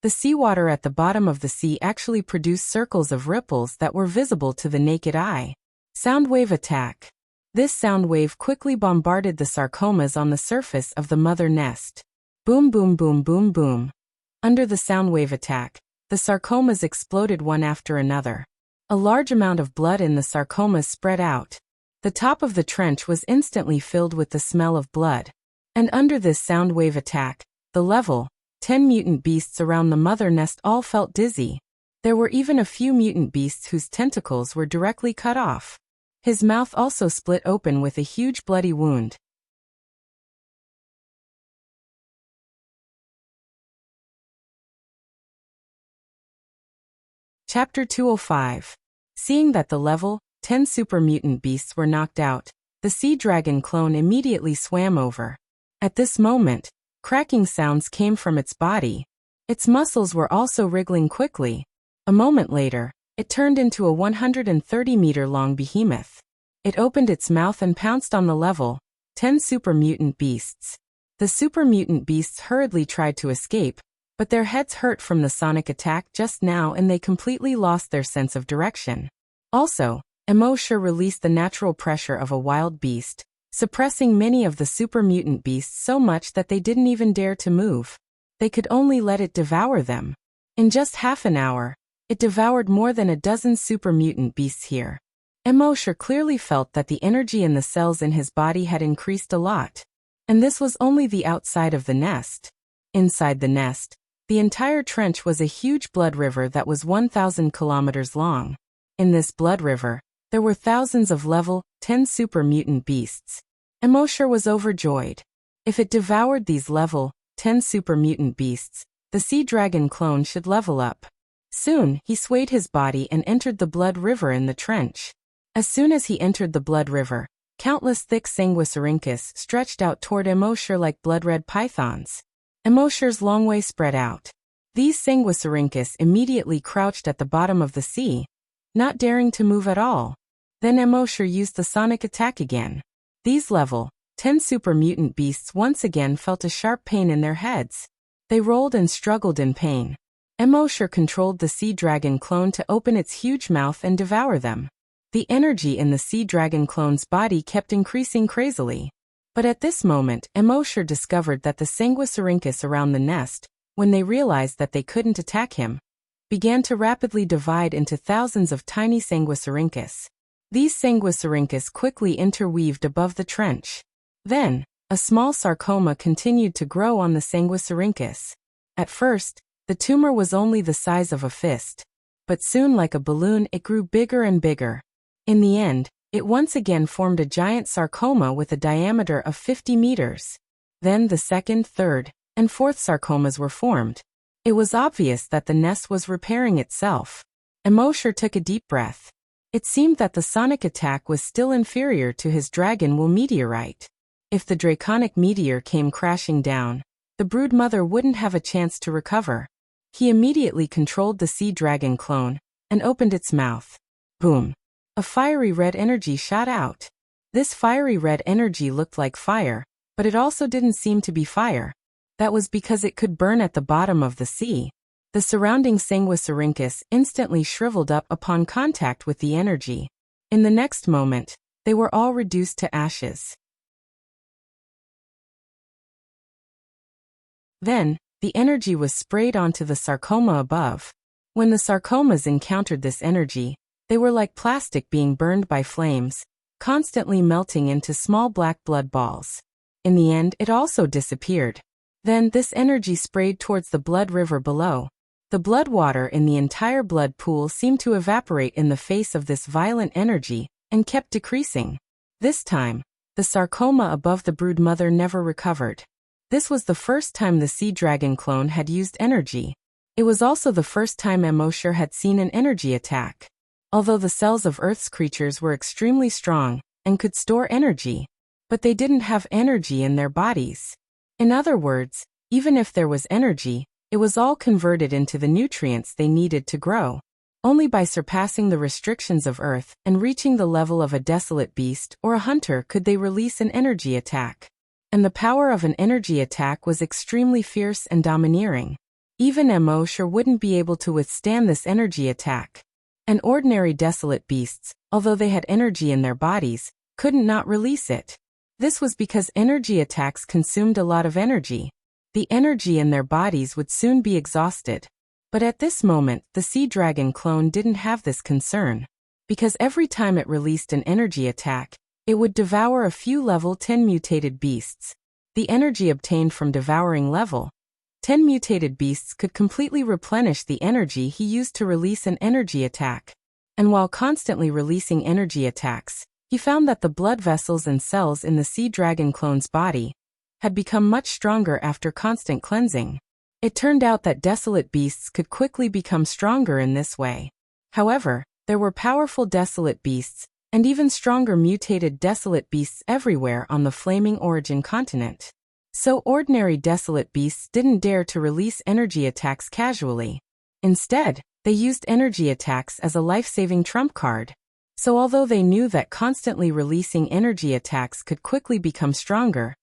the seawater at the bottom of the sea actually produced circles of ripples that were visible to the naked eye. Soundwave attack. This sound wave quickly bombarded the sarcomas on the surface of the mother nest. Boom boom boom boom boom. Under the soundwave attack, the sarcomas exploded one after another. A large amount of blood in the sarcomas spread out. The top of the trench was instantly filled with the smell of blood. And under this soundwave attack, the level 10 mutant beasts around the mother nest all felt dizzy. There were even a few mutant beasts whose tentacles were directly cut off. His mouth also split open with a huge bloody wound. Chapter 205. Seeing that the level 10 super mutant beasts were knocked out, the sea dragon clone immediately swam over. At this moment, cracking sounds came from its body. Its muscles were also wriggling quickly. A moment later, it turned into a 130-meter-long behemoth. It opened its mouth and pounced on the level 10 super mutant beasts. The super mutant beasts hurriedly tried to escape, but their heads hurt from the sonic attack just now and they completely lost their sense of direction. Also, Emosher released the natural pressure of a wild beast, suppressing many of the super mutant beasts so much that they didn't even dare to move. They could only let it devour them. In just half an hour, it devoured more than a dozen super mutant beasts here. Emosher clearly felt that the energy in the cells in his body had increased a lot. And this was only the outside of the nest. Inside the nest, the entire trench was a huge blood river that was 1,000 kilometers long. In this blood river, there were thousands of level 10 super mutant beasts. Emosher was overjoyed. If it devoured these level 10 super mutant beasts, the sea dragon clone should level up. Soon, he swayed his body and entered the blood river in the trench. As soon as he entered the blood river, countless thick sanguisurincus stretched out toward Emoshur like blood-red pythons. Emoshur's long way spread out. These sanguisurincus immediately crouched at the bottom of the sea, not daring to move at all. Then Emoshur used the sonic attack again. These level 10 super mutant beasts once again felt a sharp pain in their heads. They rolled and struggled in pain. Emoshur controlled the sea dragon clone to open its huge mouth and devour them. The energy in the sea dragon clone's body kept increasing crazily. But at this moment, Emoshur discovered that the sanguisurincus around the nest, when they realized that they couldn't attack him, began to rapidly divide into thousands of tiny sanguisurincus. These sanguisurincus quickly interweaved above the trench. Then, a small sarcoma continued to grow on the sanguisurincus. At first, the tumor was only the size of a fist. But soon, like a balloon, it grew bigger and bigger. In the end, it once again formed a giant sarcoma with a diameter of 50 meters. Then the second, third, and fourth sarcomas were formed. It was obvious that the nest was repairing itself. Emoshur took a deep breath. It seemed that the sonic attack was still inferior to his dragonwool meteorite. If the draconic meteor came crashing down, the brood mother wouldn't have a chance to recover. He immediately controlled the sea dragon clone and opened its mouth. Boom! A fiery red energy shot out. This fiery red energy looked like fire, but it also didn't seem to be fire. That was because it could burn at the bottom of the sea. The surrounding sanguisurincus instantly shriveled up upon contact with the energy. In the next moment, they were all reduced to ashes. Then, the energy was sprayed onto the sarcoma above. When the sarcomas encountered this energy, they were like plastic being burned by flames, constantly melting into small black blood balls. In the end, it also disappeared. Then, this energy sprayed towards the blood river below. The blood water in the entire blood pool seemed to evaporate in the face of this violent energy, and kept decreasing. This time, the sarcoma above the brood mother never recovered. This was the first time the sea dragon clone had used energy. It was also the first time Emoshur had seen an energy attack. Although the cells of Earth's creatures were extremely strong and could store energy, but they didn't have energy in their bodies. In other words, even if there was energy, it was all converted into the nutrients they needed to grow. Only by surpassing the restrictions of Earth and reaching the level of a desolate beast or a hunter could they release an energy attack. And the power of an energy attack was extremely fierce and domineering. Even Emoshur wouldn't be able to withstand this energy attack. And ordinary desolate beasts, although they had energy in their bodies, couldn't not release it. This was because energy attacks consumed a lot of energy. The energy in their bodies would soon be exhausted. But at this moment, the sea dragon clone didn't have this concern. Because every time it released an energy attack, it would devour a few level 10 mutated beasts. The energy obtained from devouring level 10 mutated beasts could completely replenish the energy he used to release an energy attack. And while constantly releasing energy attacks, he found that the blood vessels and cells in the sea dragon clone's body had become much stronger after constant cleansing. It turned out that desolate beasts could quickly become stronger in this way. However, there were powerful desolate beasts, and even stronger mutated desolate beasts everywhere on the flaming origin continent. So ordinary desolate beasts didn't dare to release energy attacks casually. Instead, they used energy attacks as a life-saving trump card. So although they knew that constantly releasing energy attacks could quickly become stronger,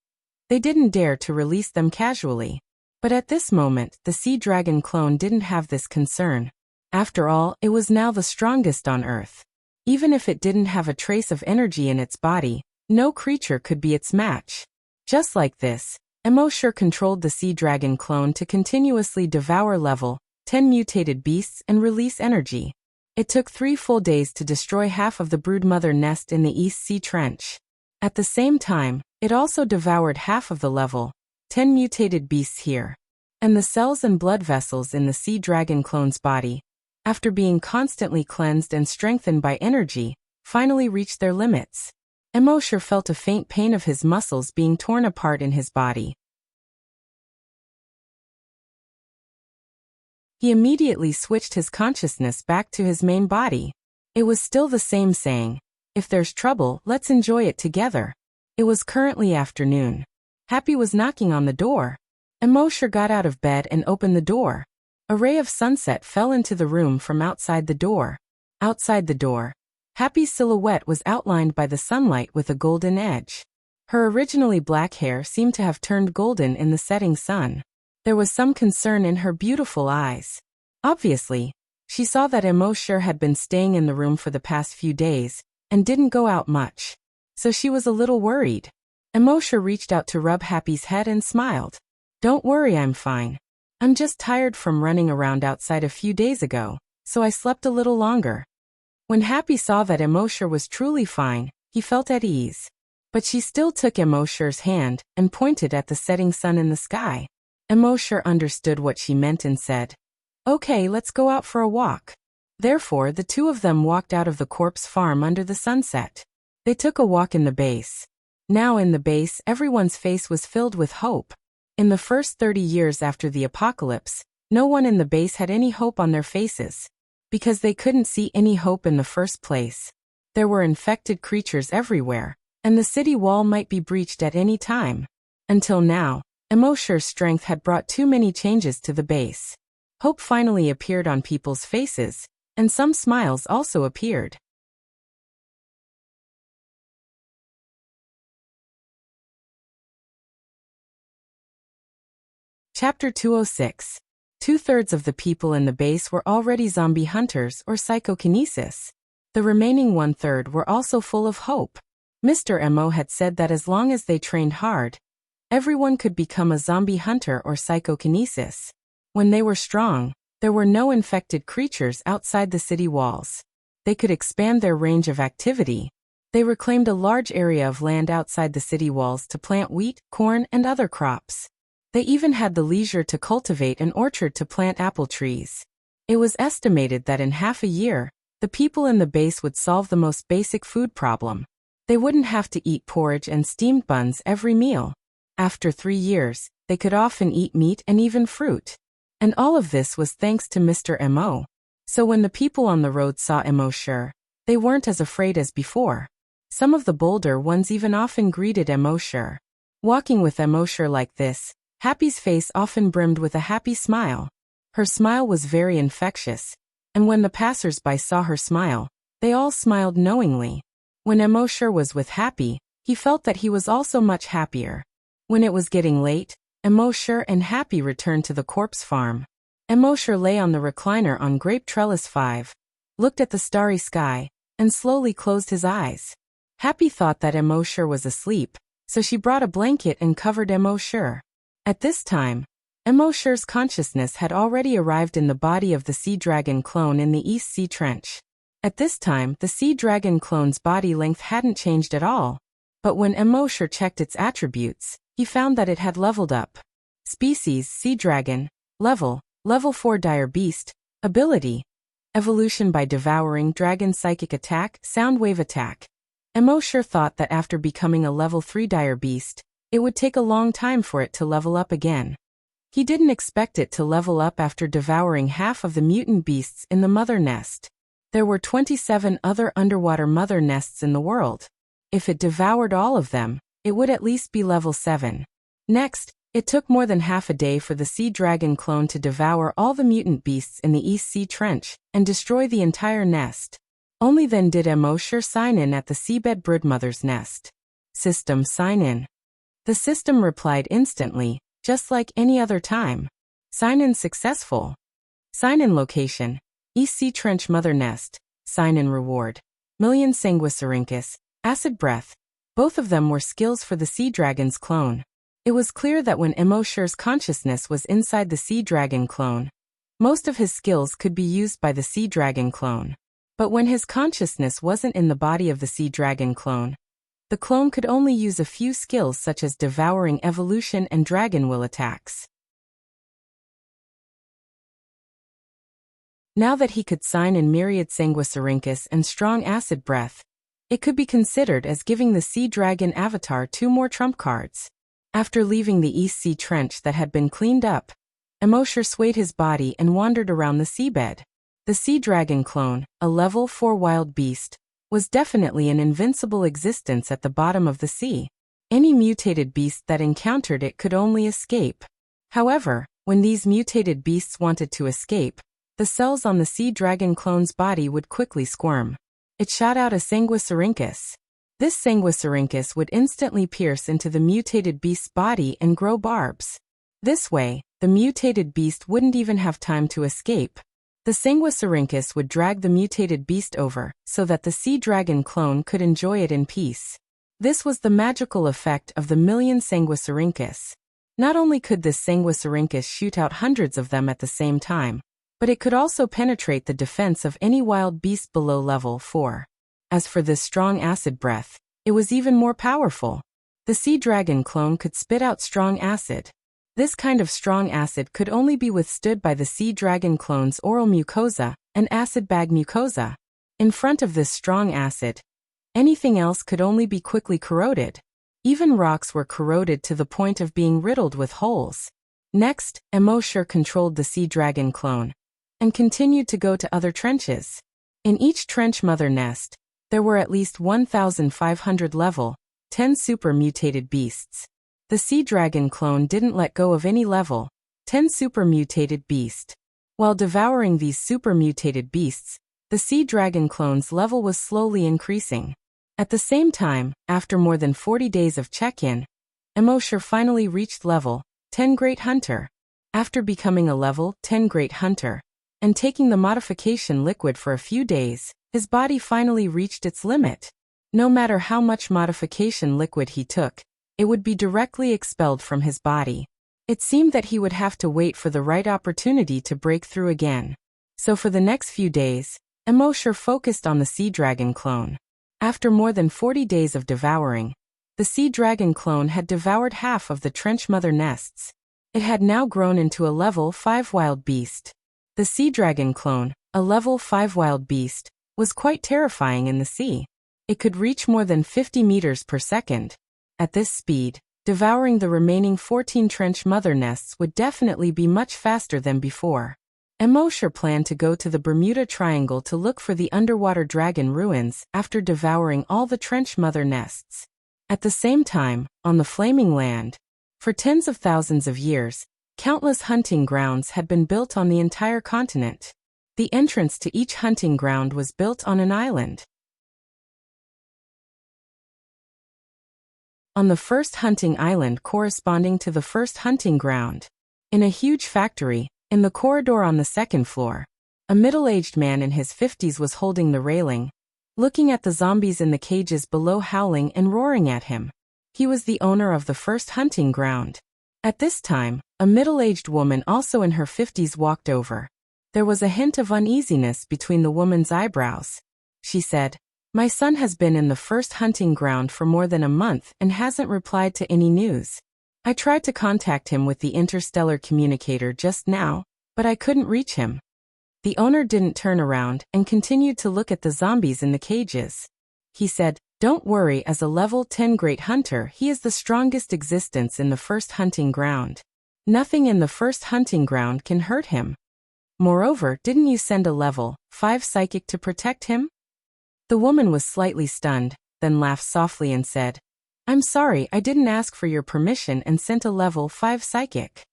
they didn't dare to release them casually. But at this moment, the sea dragon clone didn't have this concern. After all, it was now the strongest on Earth. Even if it didn't have a trace of energy in its body, no creature could be its match. Just like this, Emoshur controlled the sea dragon clone to continuously devour level 10 mutated beasts and release energy. It took 3 full days to destroy half of the broodmother nest in the East Sea Trench. At the same time, it also devoured half of the level 10 mutated beasts here. And the cells and blood vessels in the sea dragon clone's body, after being constantly cleansed and strengthened by energy, finally reached their limits. Emosher felt a faint pain of his muscles being torn apart in his body. He immediately switched his consciousness back to his main body. It was still the same saying, "If there's trouble, let's enjoy it together." It was currently afternoon. Happy was knocking on the door. Emosher got out of bed and opened the door. A ray of sunset fell into the room from outside the door. Outside the door, Happy's silhouette was outlined by the sunlight with a golden edge. Her originally black hair seemed to have turned golden in the setting sun. There was some concern in her beautiful eyes. Obviously, she saw that Emosher had been staying in the room for the past few days, and didn't go out much. So she was a little worried. Emosher reached out to rub Happy's head and smiled. "Don't worry, I'm fine. I'm just tired from running around outside a few days ago, so I slept a little longer." When Happy saw that Emosher was truly fine, he felt at ease. But she still took Emosher's hand and pointed at the setting sun in the sky. Emosher understood what she meant and said, "Okay, let's go out for a walk." Therefore, the two of them walked out of the corpse farm under the sunset. They took a walk in the base. Now in the base, everyone's face was filled with hope. In the first 30 years after the apocalypse, no one in the base had any hope on their faces. Because they couldn't see any hope in the first place. There were infected creatures everywhere, and the city wall might be breached at any time. Until now, Emosher's strength had brought too many changes to the base. Hope finally appeared on people's faces, and some smiles also appeared. Chapter 206. Two-thirds of the people in the base were already zombie hunters or psychokinesis. The remaining one-third were also full of hope. Mr. Mo had said that as long as they trained hard, everyone could become a zombie hunter or psychokinesis. When they were strong, there were no infected creatures outside the city walls. They could expand their range of activity. They reclaimed a large area of land outside the city walls to plant wheat, corn, and other crops. They even had the leisure to cultivate an orchard to plant apple trees. It was estimated that in half a year, the people in the base would solve the most basic food problem. They wouldn't have to eat porridge and steamed buns every meal. After 3 years, they could often eat meat and even fruit. And all of this was thanks to Mr. Mo. So when the people on the road saw Emosher, they weren't as afraid as before. Some of the bolder ones even often greeted Emosher. Walking with Emosher like this, Happy's face often brimmed with a happy smile. Her smile was very infectious, and when the passers-by saw her smile, they all smiled knowingly. When Emosher was with Happy, he felt that he was also much happier. When it was getting late, Emosher and Happy returned to the corpse farm. Emosher lay on the recliner on Grape Trellis 5, looked at the starry sky, and slowly closed his eyes. Happy thought that Emosher was asleep, so she brought a blanket and covered Emosher. At this time, Emosher's consciousness had already arrived in the body of the sea dragon clone in the East Sea Trench. At this time, the sea dragon clone's body length hadn't changed at all. But when Emosher checked its attributes, he found that it had leveled up. Species, Sea Dragon. Level 4 Dire Beast. Ability, Evolution by Devouring Dragon Psychic Attack, Sound Wave Attack. Emosher thought that after becoming a level 3 Dire Beast, it would take a long time for it to level up again. He didn't expect it to level up after devouring half of the mutant beasts in the mother nest. There were 27 other underwater mother nests in the world. If it devoured all of them, it would at least be level 7. Next, it took more than half a day for the sea dragon clone to devour all the mutant beasts in the East Sea Trench and destroy the entire nest. Only then did Emosher sign in at the seabed broodmother's nest. System sign in. The system replied instantly, just like any other time. Sign in successful. Sign in location, East Sea Trench Mother Nest. Sign in reward, Million Sanguisurincus, Acid Breath. Both of them were skills for the sea dragon's clone. It was clear that when Emosher's consciousness was inside the sea dragon clone, most of his skills could be used by the sea dragon clone. But when his consciousness wasn't in the body of the sea dragon clone, the clone could only use a few skills such as devouring evolution and dragon will attacks. Now that he could sign in myriad sanguisurincus and strong acid breath, It could be considered as giving the Sea Dragon avatar 2 more trump cards. After leaving the East Sea Trench that had been cleaned up, Emosher swayed his body and wandered around the seabed. The Sea Dragon clone, a level 4 wild beast, was definitely an invincible existence at the bottom of the sea. Any mutated beast that encountered it could only escape. However, when these mutated beasts wanted to escape, the cells on the Sea Dragon clone's body would quickly squirm. It shot out a sanguisurincus. This sanguisurincus would instantly pierce into the mutated beast's body and grow barbs. This way, the mutated beast wouldn't even have time to escape. The sanguisurincus would drag the mutated beast over, so that the Sea Dragon clone could enjoy it in peace. This was the magical effect of the million sanguisurincus. Not only could this sanguisurincus shoot out hundreds of them at the same time, but it could also penetrate the defense of any wild beast below level 4. As for this strong acid breath, it was even more powerful. The Sea Dragon clone could spit out strong acid. This kind of strong acid could only be withstood by the Sea Dragon clone's oral mucosa and acid bag mucosa. In front of this strong acid, anything else could only be quickly corroded. Even rocks were corroded to the point of being riddled with holes. Next, Emosher controlled the Sea Dragon clone and continued to go to other trenches. In each trench mother nest, there were at least 1,500 level 10 super mutated beasts. The Sea Dragon clone didn't let go of any level 10 super mutated beast. While devouring these super mutated beasts, the Sea Dragon clone's level was slowly increasing. At the same time, after more than 40 days of check-in, Emosher finally reached level 10 Great Hunter. After becoming a level 10 Great Hunter and taking the modification liquid for a few days, his body finally reached its limit. No matter how much modification liquid he took, it would be directly expelled from his body. It seemed that he would have to wait for the right opportunity to break through again. So for the next few days, Emosher focused on the Sea Dragon clone. After more than 40 days of devouring, the Sea Dragon clone had devoured half of the trench mother nests. It had now grown into a level 5 wild beast. The Sea Dragon clone, a level 5 wild beast, was quite terrifying in the sea. It could reach more than 50 meters per second. At this speed, devouring the remaining 14 trench mother nests would definitely be much faster than before. Emosher planned to go to the Bermuda Triangle to look for the underwater dragon ruins after devouring all the trench mother nests. At the same time, on the Flaming Land, for tens of thousands of years, countless hunting grounds had been built on the entire continent. The entrance to each hunting ground was built on an island. On the first hunting island corresponding to the first hunting ground. In a huge factory, in the corridor on the second floor, a middle-aged man in his 50s was holding the railing, looking at the zombies in the cages below, howling and roaring at him. He was the owner of the first hunting ground. At this time, a middle-aged woman also in her 50s walked over. There was a hint of uneasiness between the woman's eyebrows. She said, "My son has been in the first hunting ground for more than a month and hasn't replied to any news. I tried to contact him with the interstellar communicator just now, but I couldn't reach him." The owner didn't turn around and continued to look at the zombies in the cages. He said, "Don't worry, as a level 10 Great Hunter, he is the strongest existence in the first hunting ground. Nothing in the first hunting ground can hurt him. Moreover, didn't you send a level 5 psychic to protect him?" The woman was slightly stunned, then laughed softly and said, "I'm sorry, I didn't ask for your permission and sent a level 5 psychic."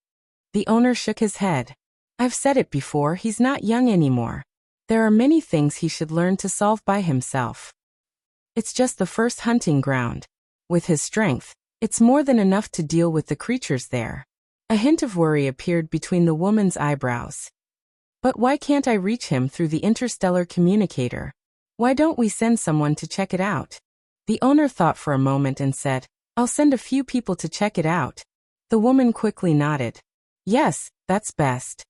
The owner shook his head. "I've said it before, he's not young anymore. There are many things he should learn to solve by himself. It's just the first hunting ground. With his strength, it's more than enough to deal with the creatures there." A hint of worry appeared between the woman's eyebrows. "But why can't I reach him through the interstellar communicator? Why don't we send someone to check it out?" The owner thought for a moment and said, "I'll send a few people to check it out." The woman quickly nodded. "Yes, that's best."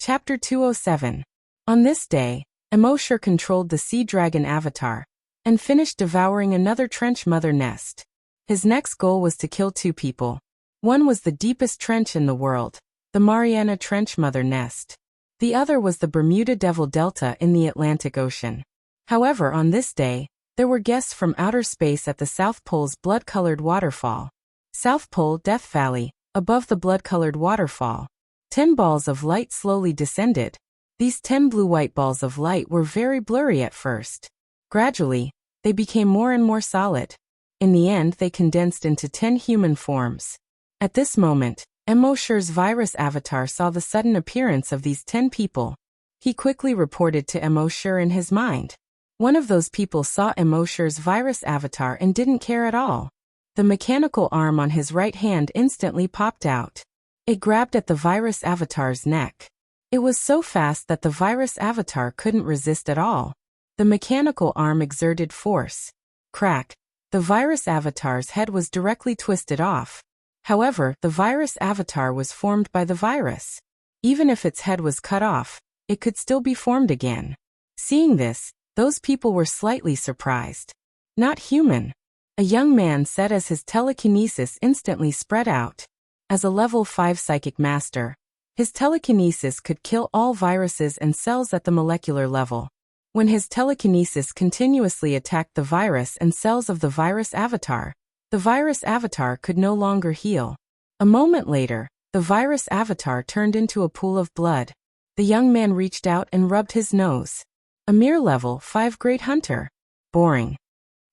Chapter 207. On this day, Emosher controlled the Sea Dragon avatar and finished devouring another trench mother nest. His next goal was to kill 2 people. One was the deepest trench in the world, the Mariana Trench Mother Nest. The other was the Bermuda Devil Delta in the Atlantic Ocean. However, on this day, there were guests from outer space at the South Pole's blood-colored waterfall. South Pole Death Valley, above the blood-colored waterfall. 10 balls of light slowly descended. These 10 blue-white balls of light were very blurry at first. Gradually, they became more and more solid. In the end, they condensed into 10 human forms. At this moment, Emosher's virus avatar saw the sudden appearance of these 10 people. He quickly reported to Emosher in his mind. One of those people saw Emosher's virus avatar and didn't care at all. The mechanical arm on his right hand instantly popped out. It grabbed at the virus avatar's neck. It was so fast that the virus avatar couldn't resist at all. The mechanical arm exerted force. Crack. The virus avatar's head was directly twisted off. However, the virus avatar was formed by the virus. Even if its head was cut off, it could still be formed again. Seeing this, those people were slightly surprised. Not human. A young man said as his telekinesis instantly spread out. As a level 5 psychic master, his telekinesis could kill all viruses and cells at the molecular level. When his telekinesis continuously attacked the virus and cells of the virus avatar, the virus avatar could no longer heal. A moment later, the virus avatar turned into a pool of blood. The young man reached out and rubbed his nose. A mere level 5 great hunter. Boring.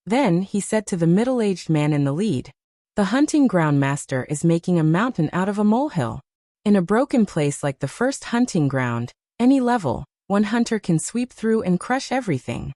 Then he said to the middle-aged man in the lead, "The hunting ground master is making a mountain out of a molehill. In a broken place like the first hunting ground, any level, one hunter can sweep through and crush everything.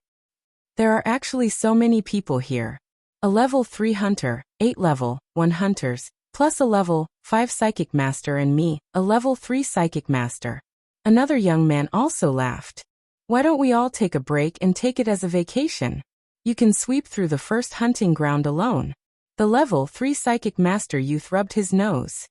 There are actually so many people here. A level 3 hunter, 8 level 1 hunters, plus a level 5 psychic master and me, a level 3 psychic master." Another young man also laughed. "Why don't we all take a break and take it as a vacation? You can sweep through the first hunting ground alone." The level 3 psychic master youth rubbed his nose.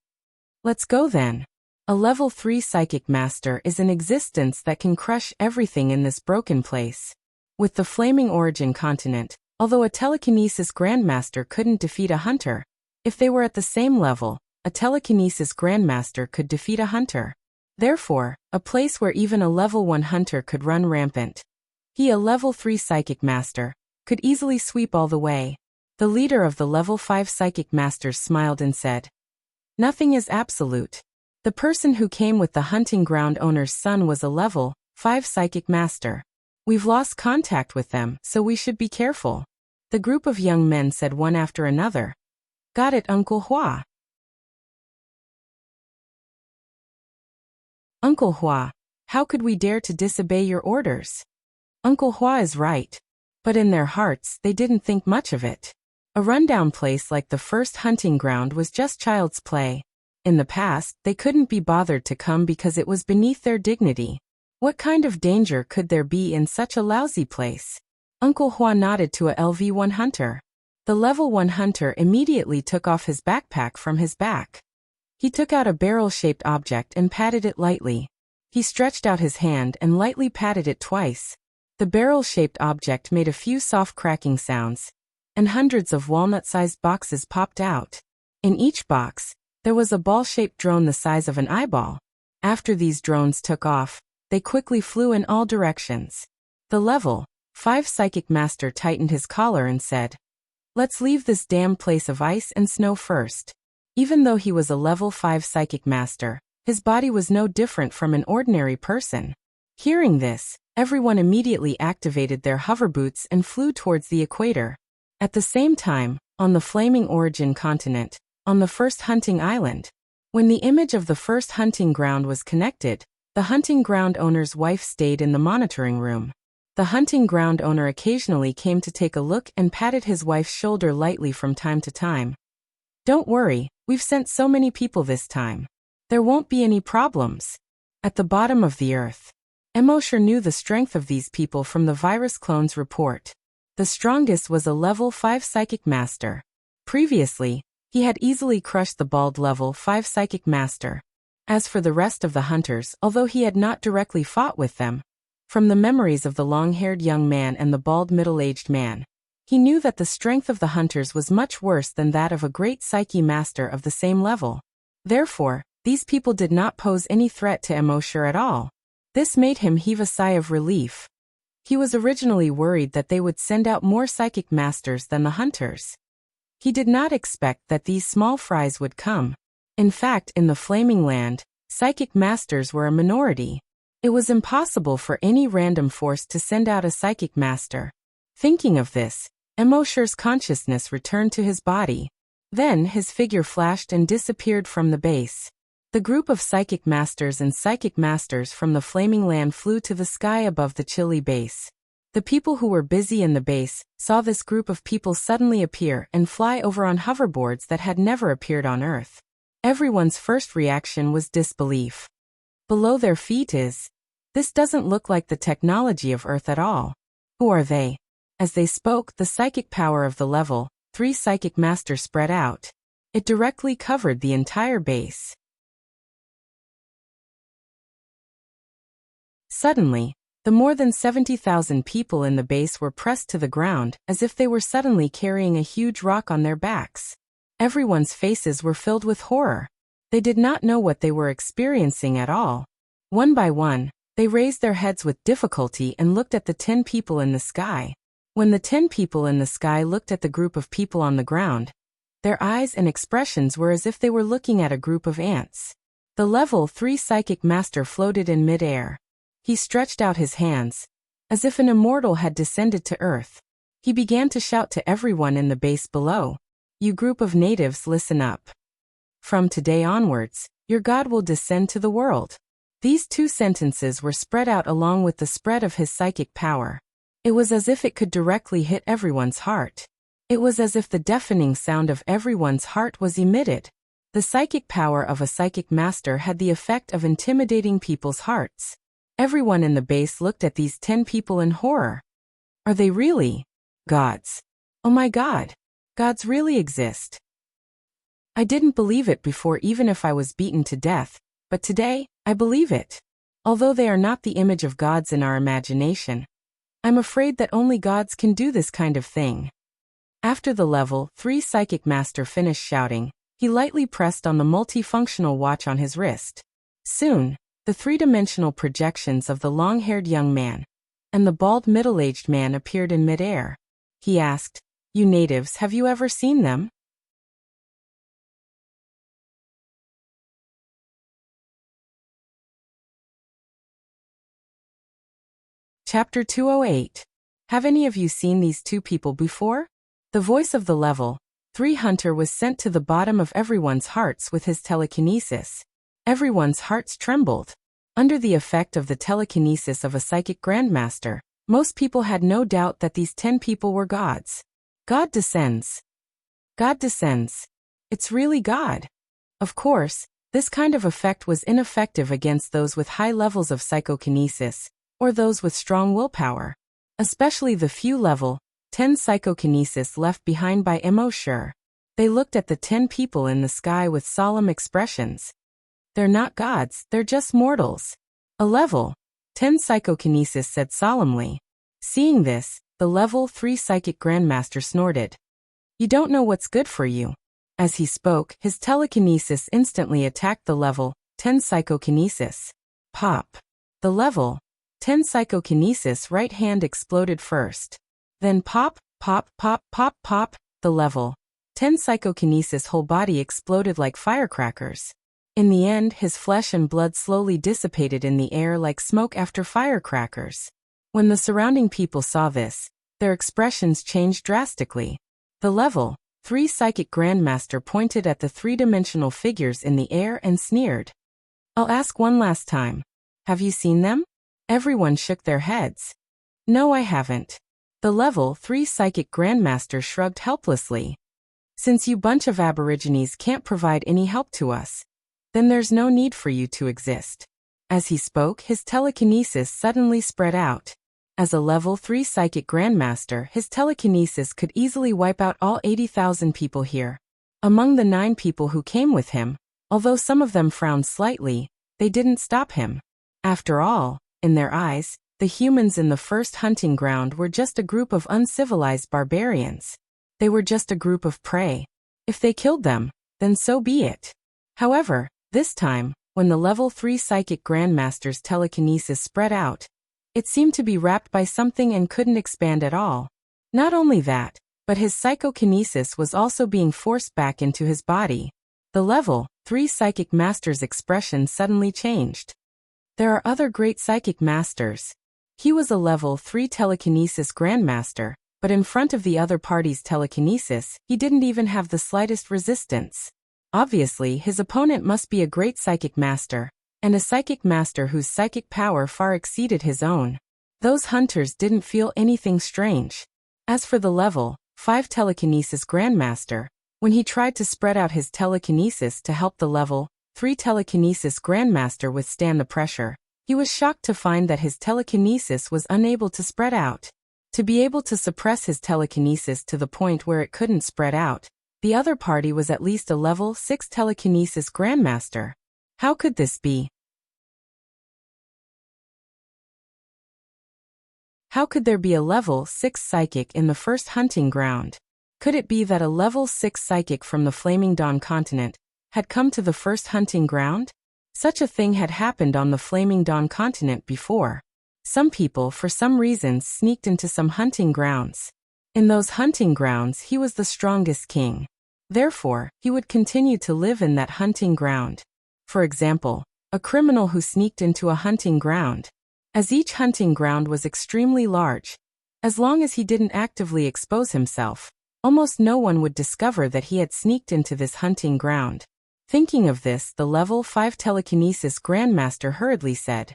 "Let's go then. A level 3 psychic master is an existence that can crush everything in this broken place." With the flaming origin continent, although a telekinesis grandmaster couldn't defeat a hunter, if they were at the same level, a telekinesis grandmaster could defeat a hunter. Therefore, a place where even a level 1 hunter could run rampant. He, a level 3 psychic master, could easily sweep all the way. The leader of the level 5 psychic masters smiled and said, "Nothing is absolute. The person who came with the hunting ground owner's son was a level 5 psychic master. We've lost contact with them, so we should be careful." The group of young men said one after another. "Got it, Uncle Hua." "Uncle Hua, how could we dare to disobey your orders?" Uncle Hua is right. But in their hearts, they didn't think much of it. A rundown place like the first hunting ground was just child's play. In the past, they couldn't be bothered to come because it was beneath their dignity. What kind of danger could there be in such a lousy place? Uncle Hua nodded to a LV1 hunter. The level 1 hunter immediately took off his backpack from his back. He took out a barrel-shaped object and patted it lightly. He stretched out his hand and lightly patted it twice. The barrel-shaped object made a few soft cracking sounds, and hundreds of walnut-sized boxes popped out. In each box, there was a ball-shaped drone the size of an eyeball. After these drones took off, they quickly flew in all directions. The level 5 psychic master tightened his collar and said, "Let's leave this damn place of ice and snow first." Even though he was a level 5 psychic master, his body was no different from an ordinary person. Hearing this, everyone immediately activated their hover boots and flew towards the equator. At the same time, on the flaming origin continent, on the first hunting island, when the image of the first hunting ground was connected, the hunting ground owner's wife stayed in the monitoring room. The hunting ground owner occasionally came to take a look and patted his wife's shoulder lightly from time to time. "Don't worry, we've sent so many people this time. There won't be any problems." At the bottom of the earth, Emosher knew the strength of these people from the virus clone's report. The strongest was a level 5 psychic master. Previously, he had easily crushed the bald level 5 psychic master. As for the rest of the hunters, although he had not directly fought with them, from the memories of the long-haired young man and the bald middle-aged man, he knew that the strength of the hunters was much worse than that of a great psyche master of the same level. Therefore, These people did not pose any threat to Emosher at all. This made him heave a sigh of relief. He was originally worried that they would send out more psychic masters than the hunters. He did not expect that these small fries would come. In fact, in the Flaming Land, psychic masters were a minority. It was impossible for any random force to send out a psychic master. Thinking of this, Emosher's consciousness returned to his body. Then his figure flashed and disappeared from the base. The group of psychic masters and psychic masters from the Flaming Land flew to the sky above the chilly base. The people who were busy in the base saw this group of people suddenly appear and fly over on hoverboards that had never appeared on Earth. Everyone's first reaction was disbelief. Below their feet this doesn't look like the technology of Earth at all. Who are they? As they spoke, the psychic power of the level 3 psychic master spread out. It directly covered the entire base. Suddenly, the more than 70,000 people in the base were pressed to the ground as if they were suddenly carrying a huge rock on their backs. Everyone's faces were filled with horror. They did not know what they were experiencing at all. One by one, they raised their heads with difficulty and looked at the 10 people in the sky. When the 10 people in the sky looked at the group of people on the ground, their eyes and expressions were as if they were looking at a group of ants. The level 3 psychic master floated in mid-air. He stretched out his hands, as if an immortal had descended to Earth. He began to shout to everyone in the base below. You group of natives, listen up. From today onwards, your God will descend to the world. These 2 sentences were spread out along with the spread of his psychic power. It was as if it could directly hit everyone's heart. It was as if the deafening sound of everyone's heart was emitted. The psychic power of a psychic master had the effect of intimidating people's hearts. Everyone in the base looked at these 10 people in horror. Are they really gods? Oh my God! Gods really exist. I didn't believe it before, even if I was beaten to death, but today, I believe it. Although they are not the image of gods in our imagination, I'm afraid that only gods can do this kind of thing. After the level 3 psychic master finished shouting, he lightly pressed on the multifunctional watch on his wrist. Soon, the 3-dimensional projections of the long-haired young man and the bald middle-aged man appeared in mid-air. He asked, You natives, have you ever seen them? Chapter 208. Have any of you seen these 2 people before? The voice of the level 3 hunter was sent to the bottom of everyone's hearts with his telekinesis. Everyone's hearts trembled. Under the effect of the telekinesis of a psychic grandmaster, most people had no doubt that these 10 people were gods. God descends. God descends. It's really God. Of course, this kind of effect was ineffective against those with high levels of psychokinesis, or those with strong willpower. Especially the few level 10 psychokinesis left behind by Emosher. They looked at the 10 people in the sky with solemn expressions. They're not gods, they're just mortals. A level 10 psychokinesis said solemnly. Seeing this, the level 3 psychic grandmaster snorted. You don't know what's good for you. As he spoke, his telekinesis instantly attacked the level 10 psychokinesis. Pop. The level 10 psychokinesis right hand exploded first. Then pop, pop, pop, pop, pop, the level 10 psychokinesis whole body exploded like firecrackers. In the end, his flesh and blood slowly dissipated in the air like smoke after firecrackers. When the surrounding people saw this, their expressions changed drastically. The level 3 psychic grandmaster pointed at the 3-dimensional figures in the air and sneered. I'll ask one last time. Have you seen them? Everyone shook their heads. No, I haven't. The level 3 psychic grandmaster shrugged helplessly. Since you bunch of aborigines can't provide any help to us, then there's no need for you to exist. As he spoke, his telekinesis suddenly spread out. As a level 3 psychic grandmaster, his telekinesis could easily wipe out all 80,000 people here. Among the 9 people who came with him, although some of them frowned slightly, they didn't stop him. After all, in their eyes, the humans in the first hunting ground were just a group of uncivilized barbarians. They were just a group of prey. If they killed them, then so be it. However, This time, when the level 3 psychic grandmaster's telekinesis spread out, it seemed to be wrapped by something and couldn't expand at all. Not only that, but his psychokinesis was also being forced back into his body. The level 3 psychic master's expression suddenly changed. There are other great psychic masters. He was a level 3 telekinesis grandmaster, but in front of the other party's telekinesis, he didn't even have the slightest resistance. Obviously, his opponent must be a great psychic master, and a psychic master whose psychic power far exceeded his own. Those hunters didn't feel anything strange. As for the level 5 telekinesis grandmaster, when he tried to spread out his telekinesis to help the level 3 telekinesis grandmaster withstand the pressure, he was shocked to find that his telekinesis was unable to spread out. To be able to suppress his telekinesis to the point where it couldn't spread out, the other party was at least a level 6 telekinesis grandmaster. How could this be? How could there be a level 6 psychic in the first hunting ground? Could it be that a level 6 psychic from the Flaming Dawn continent had come to the first hunting ground? Such a thing had happened on the Flaming Dawn continent before. Some people, for some reasons, sneaked into some hunting grounds. In those hunting grounds, he was the strongest king. Therefore, he would continue to live in that hunting ground. For example, a criminal who sneaked into a hunting ground. As each hunting ground was extremely large, as long as he didn't actively expose himself, almost no one would discover that he had sneaked into this hunting ground. Thinking of this, the level 5 telekinesis grandmaster hurriedly said,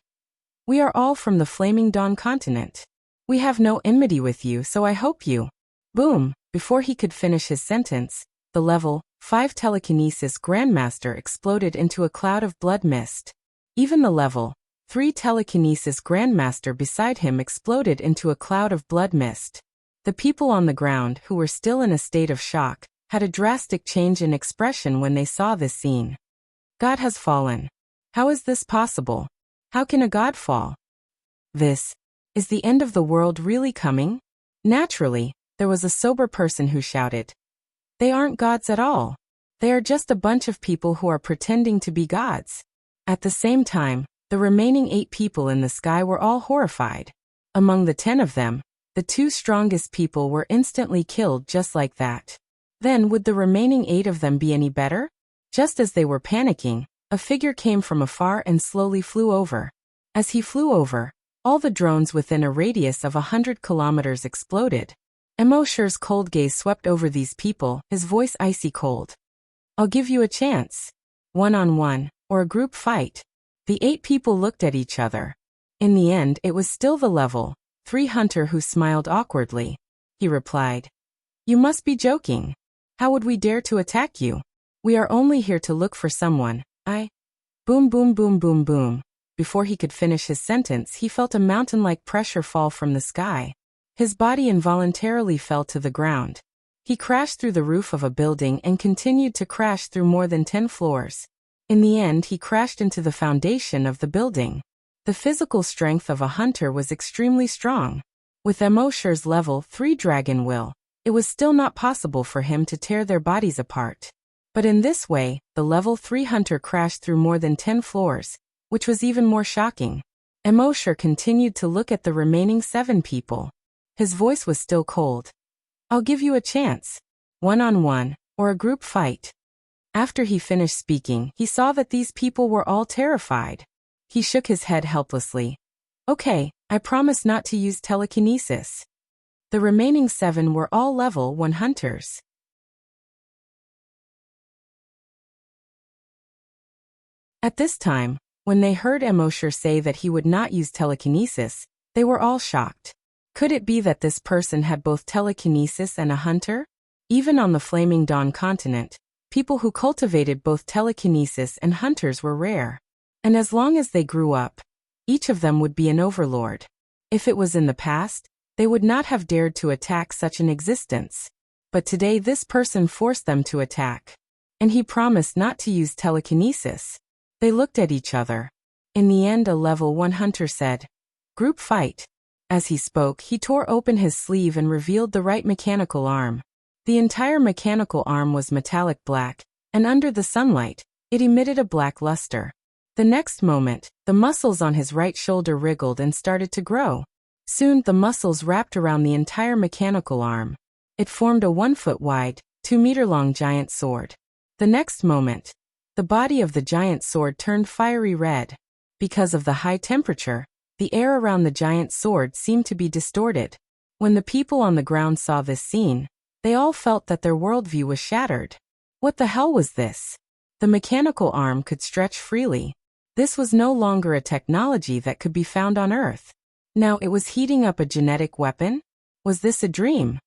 "We are all from the Flaming Dawn continent. We have no enmity with you, so I hope you..." Boom! Before he could finish his sentence, the level 5 telekinesis grandmaster exploded into a cloud of blood mist. Even the level 3 telekinesis grandmaster beside him exploded into a cloud of blood mist. The people on the ground, who were still in a state of shock, had a drastic change in expression when they saw this scene. God has fallen. How is this possible? How can a god fall? Is the end of the world really coming? Naturally, there was a sober person who shouted, "They aren't gods at all. They are just a bunch of people who are pretending to be gods." At the same time, the remaining 8 people in the sky were all horrified. Among the 10 of them, the 2 strongest people were instantly killed just like that. Then would the remaining 8 of them be any better? Just as they were panicking, a figure came from afar and slowly flew over. As he flew over, all the drones within a radius of 100 kilometers exploded. Emosher's cold gaze swept over these people, his voice icy cold. "I'll give you a chance. One-on-one, or a group fight." The 8 people looked at each other. In the end, it was still the level 3 hunter who smiled awkwardly. He replied, "You must be joking. How would we dare to attack you? We are only here to look for someone. Boom boom boom boom boom. Before he could finish his sentence, he felt a mountain-like pressure fall from the sky. His body involuntarily fell to the ground. He crashed through the roof of a building and continued to crash through more than 10 floors. In the end, he crashed into the foundation of the building. The physical strength of a hunter was extremely strong. With Emosher's level 3 dragon will, it was still not possible for him to tear their bodies apart. But in this way, the level 3 hunter crashed through more than 10 floors, which was even more shocking. Emosher continued to look at the remaining 7 people. His voice was still cold. "I'll give you a chance. One-on-one, or a group fight." After he finished speaking, he saw that these people were all terrified. He shook his head helplessly. "Okay, I promise not to use telekinesis." The remaining 7 were all level 1 hunters. At this time, when they heard Emosher say that he would not use telekinesis, they were all shocked. Could it be that this person had both telekinesis and a hunter? Even on the Flaming Dawn continent, people who cultivated both telekinesis and hunters were rare. And as long as they grew up, each of them would be an overlord. If it was in the past, they would not have dared to attack such an existence. But today this person forced them to attack. And he promised not to use telekinesis. They looked at each other. In the end, a level 1 hunter said, "Group fight." As he spoke, he tore open his sleeve and revealed the right mechanical arm. The entire mechanical arm was metallic black, and under the sunlight, It emitted a black luster. The next moment, the muscles on his right shoulder wriggled and started to grow. Soon, the muscles wrapped around the entire mechanical arm. It formed a 1-foot-wide, 2-meter-long giant sword. The next moment, the body of the giant sword turned fiery red. Because of the high temperature, the air around the giant sword seemed to be distorted. When the people on the ground saw this scene, they all felt that their worldview was shattered. What the hell was this? The mechanical arm could stretch freely. This was no longer a technology that could be found on Earth. Now it was heating up a genetic weapon? Was this a dream?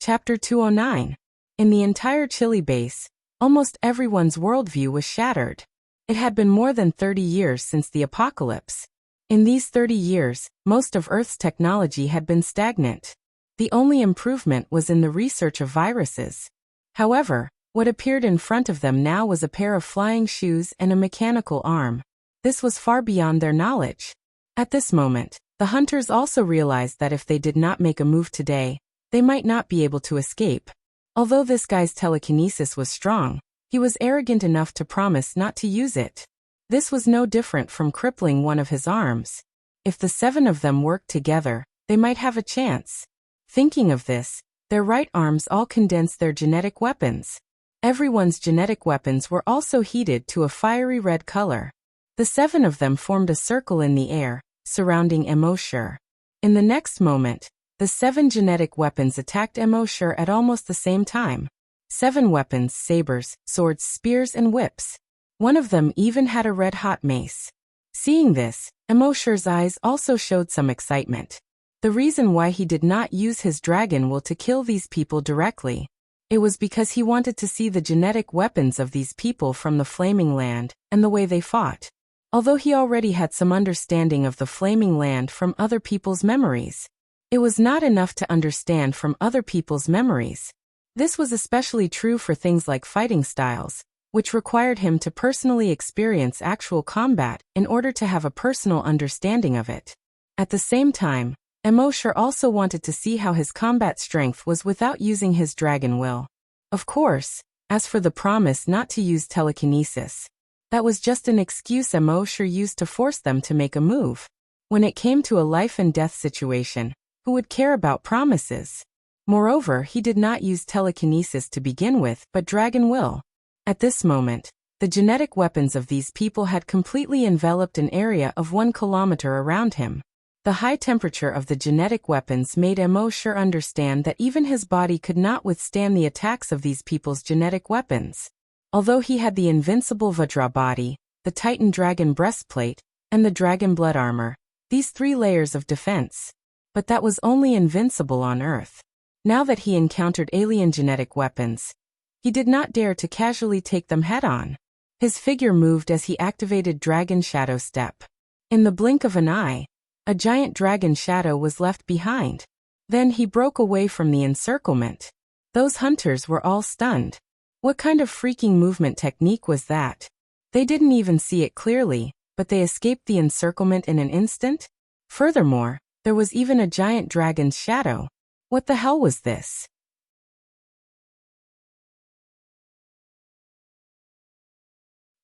Chapter 209. In the entire Chile base, almost everyone's worldview was shattered. It had been more than 30 years since the apocalypse. In these 30 years, most of Earth's technology had been stagnant. The only improvement was in the research of viruses. However, what appeared in front of them now was a pair of flying shoes and a mechanical arm. This was far beyond their knowledge. At this moment, the hunters also realized that if they did not make a move today, they might not be able to escape. Although this guy's telekinesis was strong, he was arrogant enough to promise not to use it. This was no different from crippling one of his arms. If the 7 of them worked together, they might have a chance. Thinking of this, their right arms all condensed their genetic weapons. Everyone's genetic weapons were also heated to a fiery red color. The 7 of them formed a circle in the air, surrounding Immortal. In the next moment, the 7 genetic weapons attacked Immortal at almost the same time. 7 weapons: sabers, swords, spears, and whips. One of them even had a red-hot mace. Seeing this, Immortal's eyes also showed some excitement. The reason why he did not use his dragon will to kill these people directly. It was because he wanted to see the genetic weapons of these people from the Flaming Land, and the way they fought. Although he already had some understanding of the Flaming Land from other people's memories, it was not enough to understand from other people's memories. This was especially true for things like fighting styles, which required him to personally experience actual combat in order to have a personal understanding of it. At the same time, Immortal also wanted to see how his combat strength was without using his dragon will. Of course, as for the promise not to use telekinesis, that was just an excuse Immortal used to force them to make a move. When it came to a life-and-death situation, who would care about promises? Moreover, he did not use telekinesis to begin with, but dragon will. At this moment, the genetic weapons of these people had completely enveloped an area of 1 kilometer around him. The high temperature of the genetic weapons made Immortal understand that even his body could not withstand the attacks of these people's genetic weapons. Although he had the invincible Vajra body, the Titan dragon breastplate, and the dragon blood armor, these 3 layers of defense. But that was only invincible on Earth. Now that he encountered alien genetic weapons, he did not dare to casually take them head-on. His figure moved as he activated Dragon Shadow Step. In the blink of an eye, a giant dragon shadow was left behind. Then he broke away from the encirclement. Those hunters were all stunned. What kind of freaking movement technique was that? They didn't even see it clearly, but they escaped the encirclement in an instant? Furthermore, there was even a giant dragon's shadow. What the hell was this?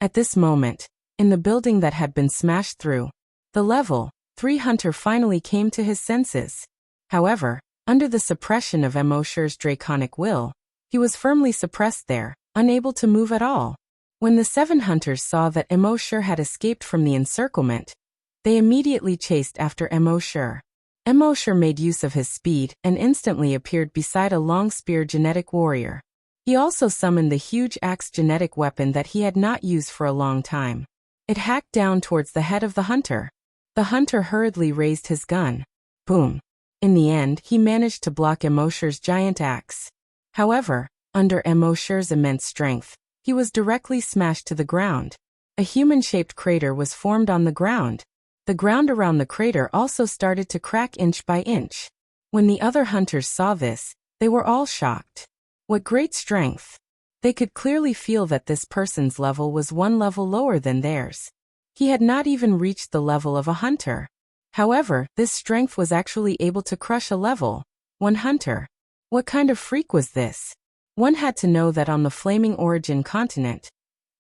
At this moment, in the building that had been smashed through, the level 3 hunter finally came to his senses. However, under the suppression of Immortal's draconic will, he was firmly suppressed there, unable to move at all. When the 7 hunters saw that Immortal had escaped from the encirclement, they immediately chased after Immortal. Immortal made use of his speed and instantly appeared beside a long spear genetic warrior. He also summoned the huge axe genetic weapon that he had not used for a long time. It hacked down towards the head of the hunter. The hunter hurriedly raised his gun. Boom. In the end, he managed to block Immortal's giant axe. However, under Immortal's immense strength, he was directly smashed to the ground. A human-shaped crater was formed on the ground. The ground around the crater also started to crack inch by inch. When the other hunters saw this, they were all shocked. What great strength! They could clearly feel that this person's level was 1 level lower than theirs. He had not even reached the level of a hunter. However, this strength was actually able to crush a level 1 hunter. What kind of freak was this? One had to know that on the Flaming Origin continent,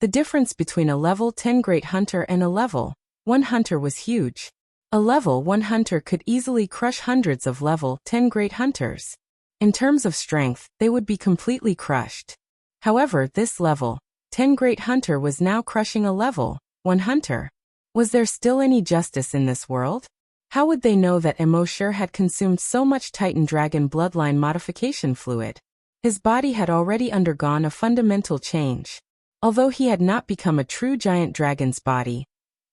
the difference between a level 10 Great Hunter and a level 1 hunter was huge. A level 1 hunter could easily crush hundreds of level 10 Great Hunters. In terms of strength, they would be completely crushed. However, this level 10 Great Hunter was now crushing a level 1 hunter. Was there still any justice in this world? How would they know that Emosure had consumed so much Titan Dragon bloodline modification fluid? His body had already undergone a fundamental change. Although he had not become a true giant dragon's body,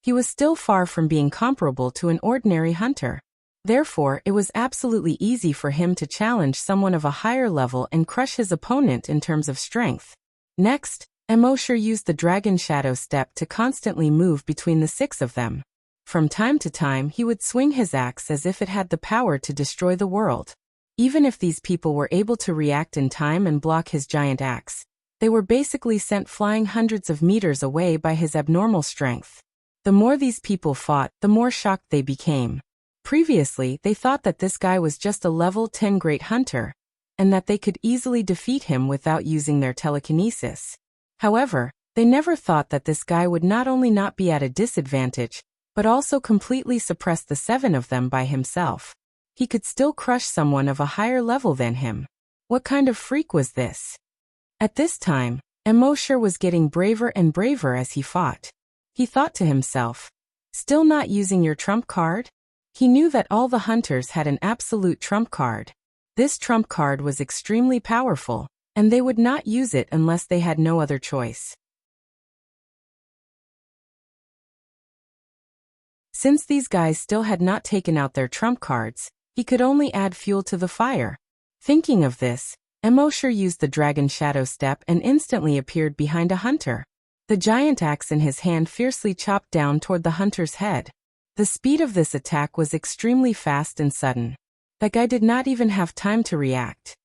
he was still far from being comparable to an ordinary hunter. Therefore, it was absolutely easy for him to challenge someone of a higher level and crush his opponent in terms of strength. Next, Emosure used the Dragon Shadow Step to constantly move between the 6 of them. From time to time, he would swing his axe as if it had the power to destroy the world. Even if these people were able to react in time and block his giant axe, they were basically sent flying hundreds of meters away by his abnormal strength. The more these people fought, the more shocked they became. Previously, they thought that this guy was just a level 10 Great Hunter, and that they could easily defeat him without using their telekinesis. However, they never thought that this guy would not only not be at a disadvantage, but also completely suppress the 7 of them by himself. He could still crush someone of a higher level than him. What kind of freak was this? At this time, Emosure was getting braver and braver as he fought. He thought to himself, still not using your trump card? He knew that all the hunters had an absolute trump card. This trump card was extremely powerful, and they would not use it unless they had no other choice. Since these guys still had not taken out their trump cards, he could only add fuel to the fire. Thinking of this, Emosure used the Dragon Shadow Step and instantly appeared behind a hunter. The giant axe in his hand fiercely chopped down toward the hunter's head. The speed of this attack was extremely fast and sudden. That guy did not even have time to react.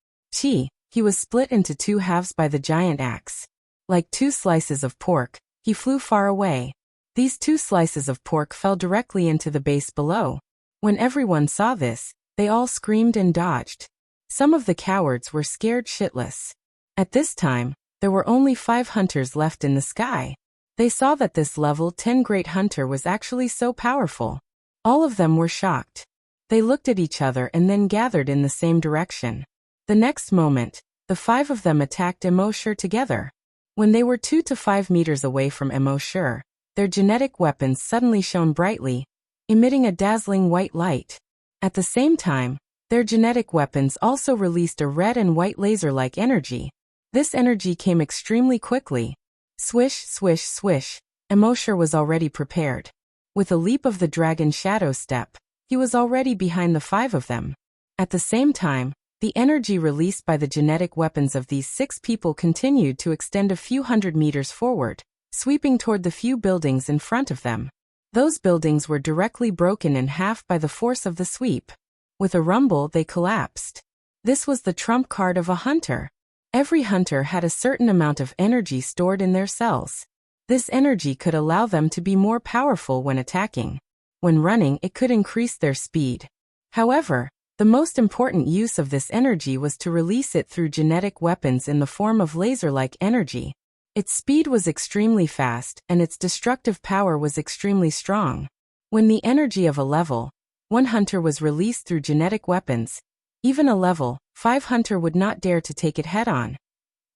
He was split into 2 halves by the giant axe. Like 2 slices of pork, he flew far away. These 2 slices of pork fell directly into the base below. When everyone saw this, they all screamed and dodged. Some of the cowards were scared shitless. At this time, there were only 5 hunters left in the sky. They saw that this level 10 Great Hunter was actually so powerful. All of them were shocked. They looked at each other and then gathered in the same direction. The next moment, the 5 of them attacked Emosure together. When they were 2 to 5 meters away from Emosure, their genetic weapons suddenly shone brightly, emitting a dazzling white light. At the same time, their genetic weapons also released a red and white laser-like energy. This energy came extremely quickly. Swish, swish, swish, Emosure was already prepared. With a leap of the Dragon Shadow Step, he was already behind the 5 of them. At the same time, the energy released by the genetic weapons of these 6 people continued to extend a few hundred meters forward, sweeping toward the few buildings in front of them. Those buildings were directly broken in half by the force of the sweep. With a rumble, they collapsed. This was the trump card of a hunter. Every hunter had a certain amount of energy stored in their cells. This energy could allow them to be more powerful when attacking. When running, it could increase their speed. However, the most important use of this energy was to release it through genetic weapons in the form of laser-like energy. Its speed was extremely fast, and its destructive power was extremely strong. When the energy of a level 1 hunter was released through genetic weapons, even a level 5 hunter would not dare to take it head-on.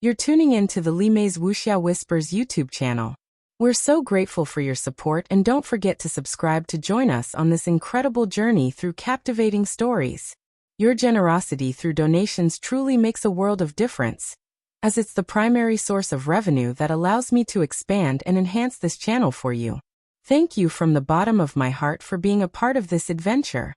You're tuning in to the Limei's Wuxia Whispers YouTube channel. We're so grateful for your support, and don't forget to subscribe to join us on this incredible journey through captivating stories. Your generosity through donations truly makes a world of difference, as it's the primary source of revenue that allows me to expand and enhance this channel for you. Thank you from the bottom of my heart for being a part of this adventure.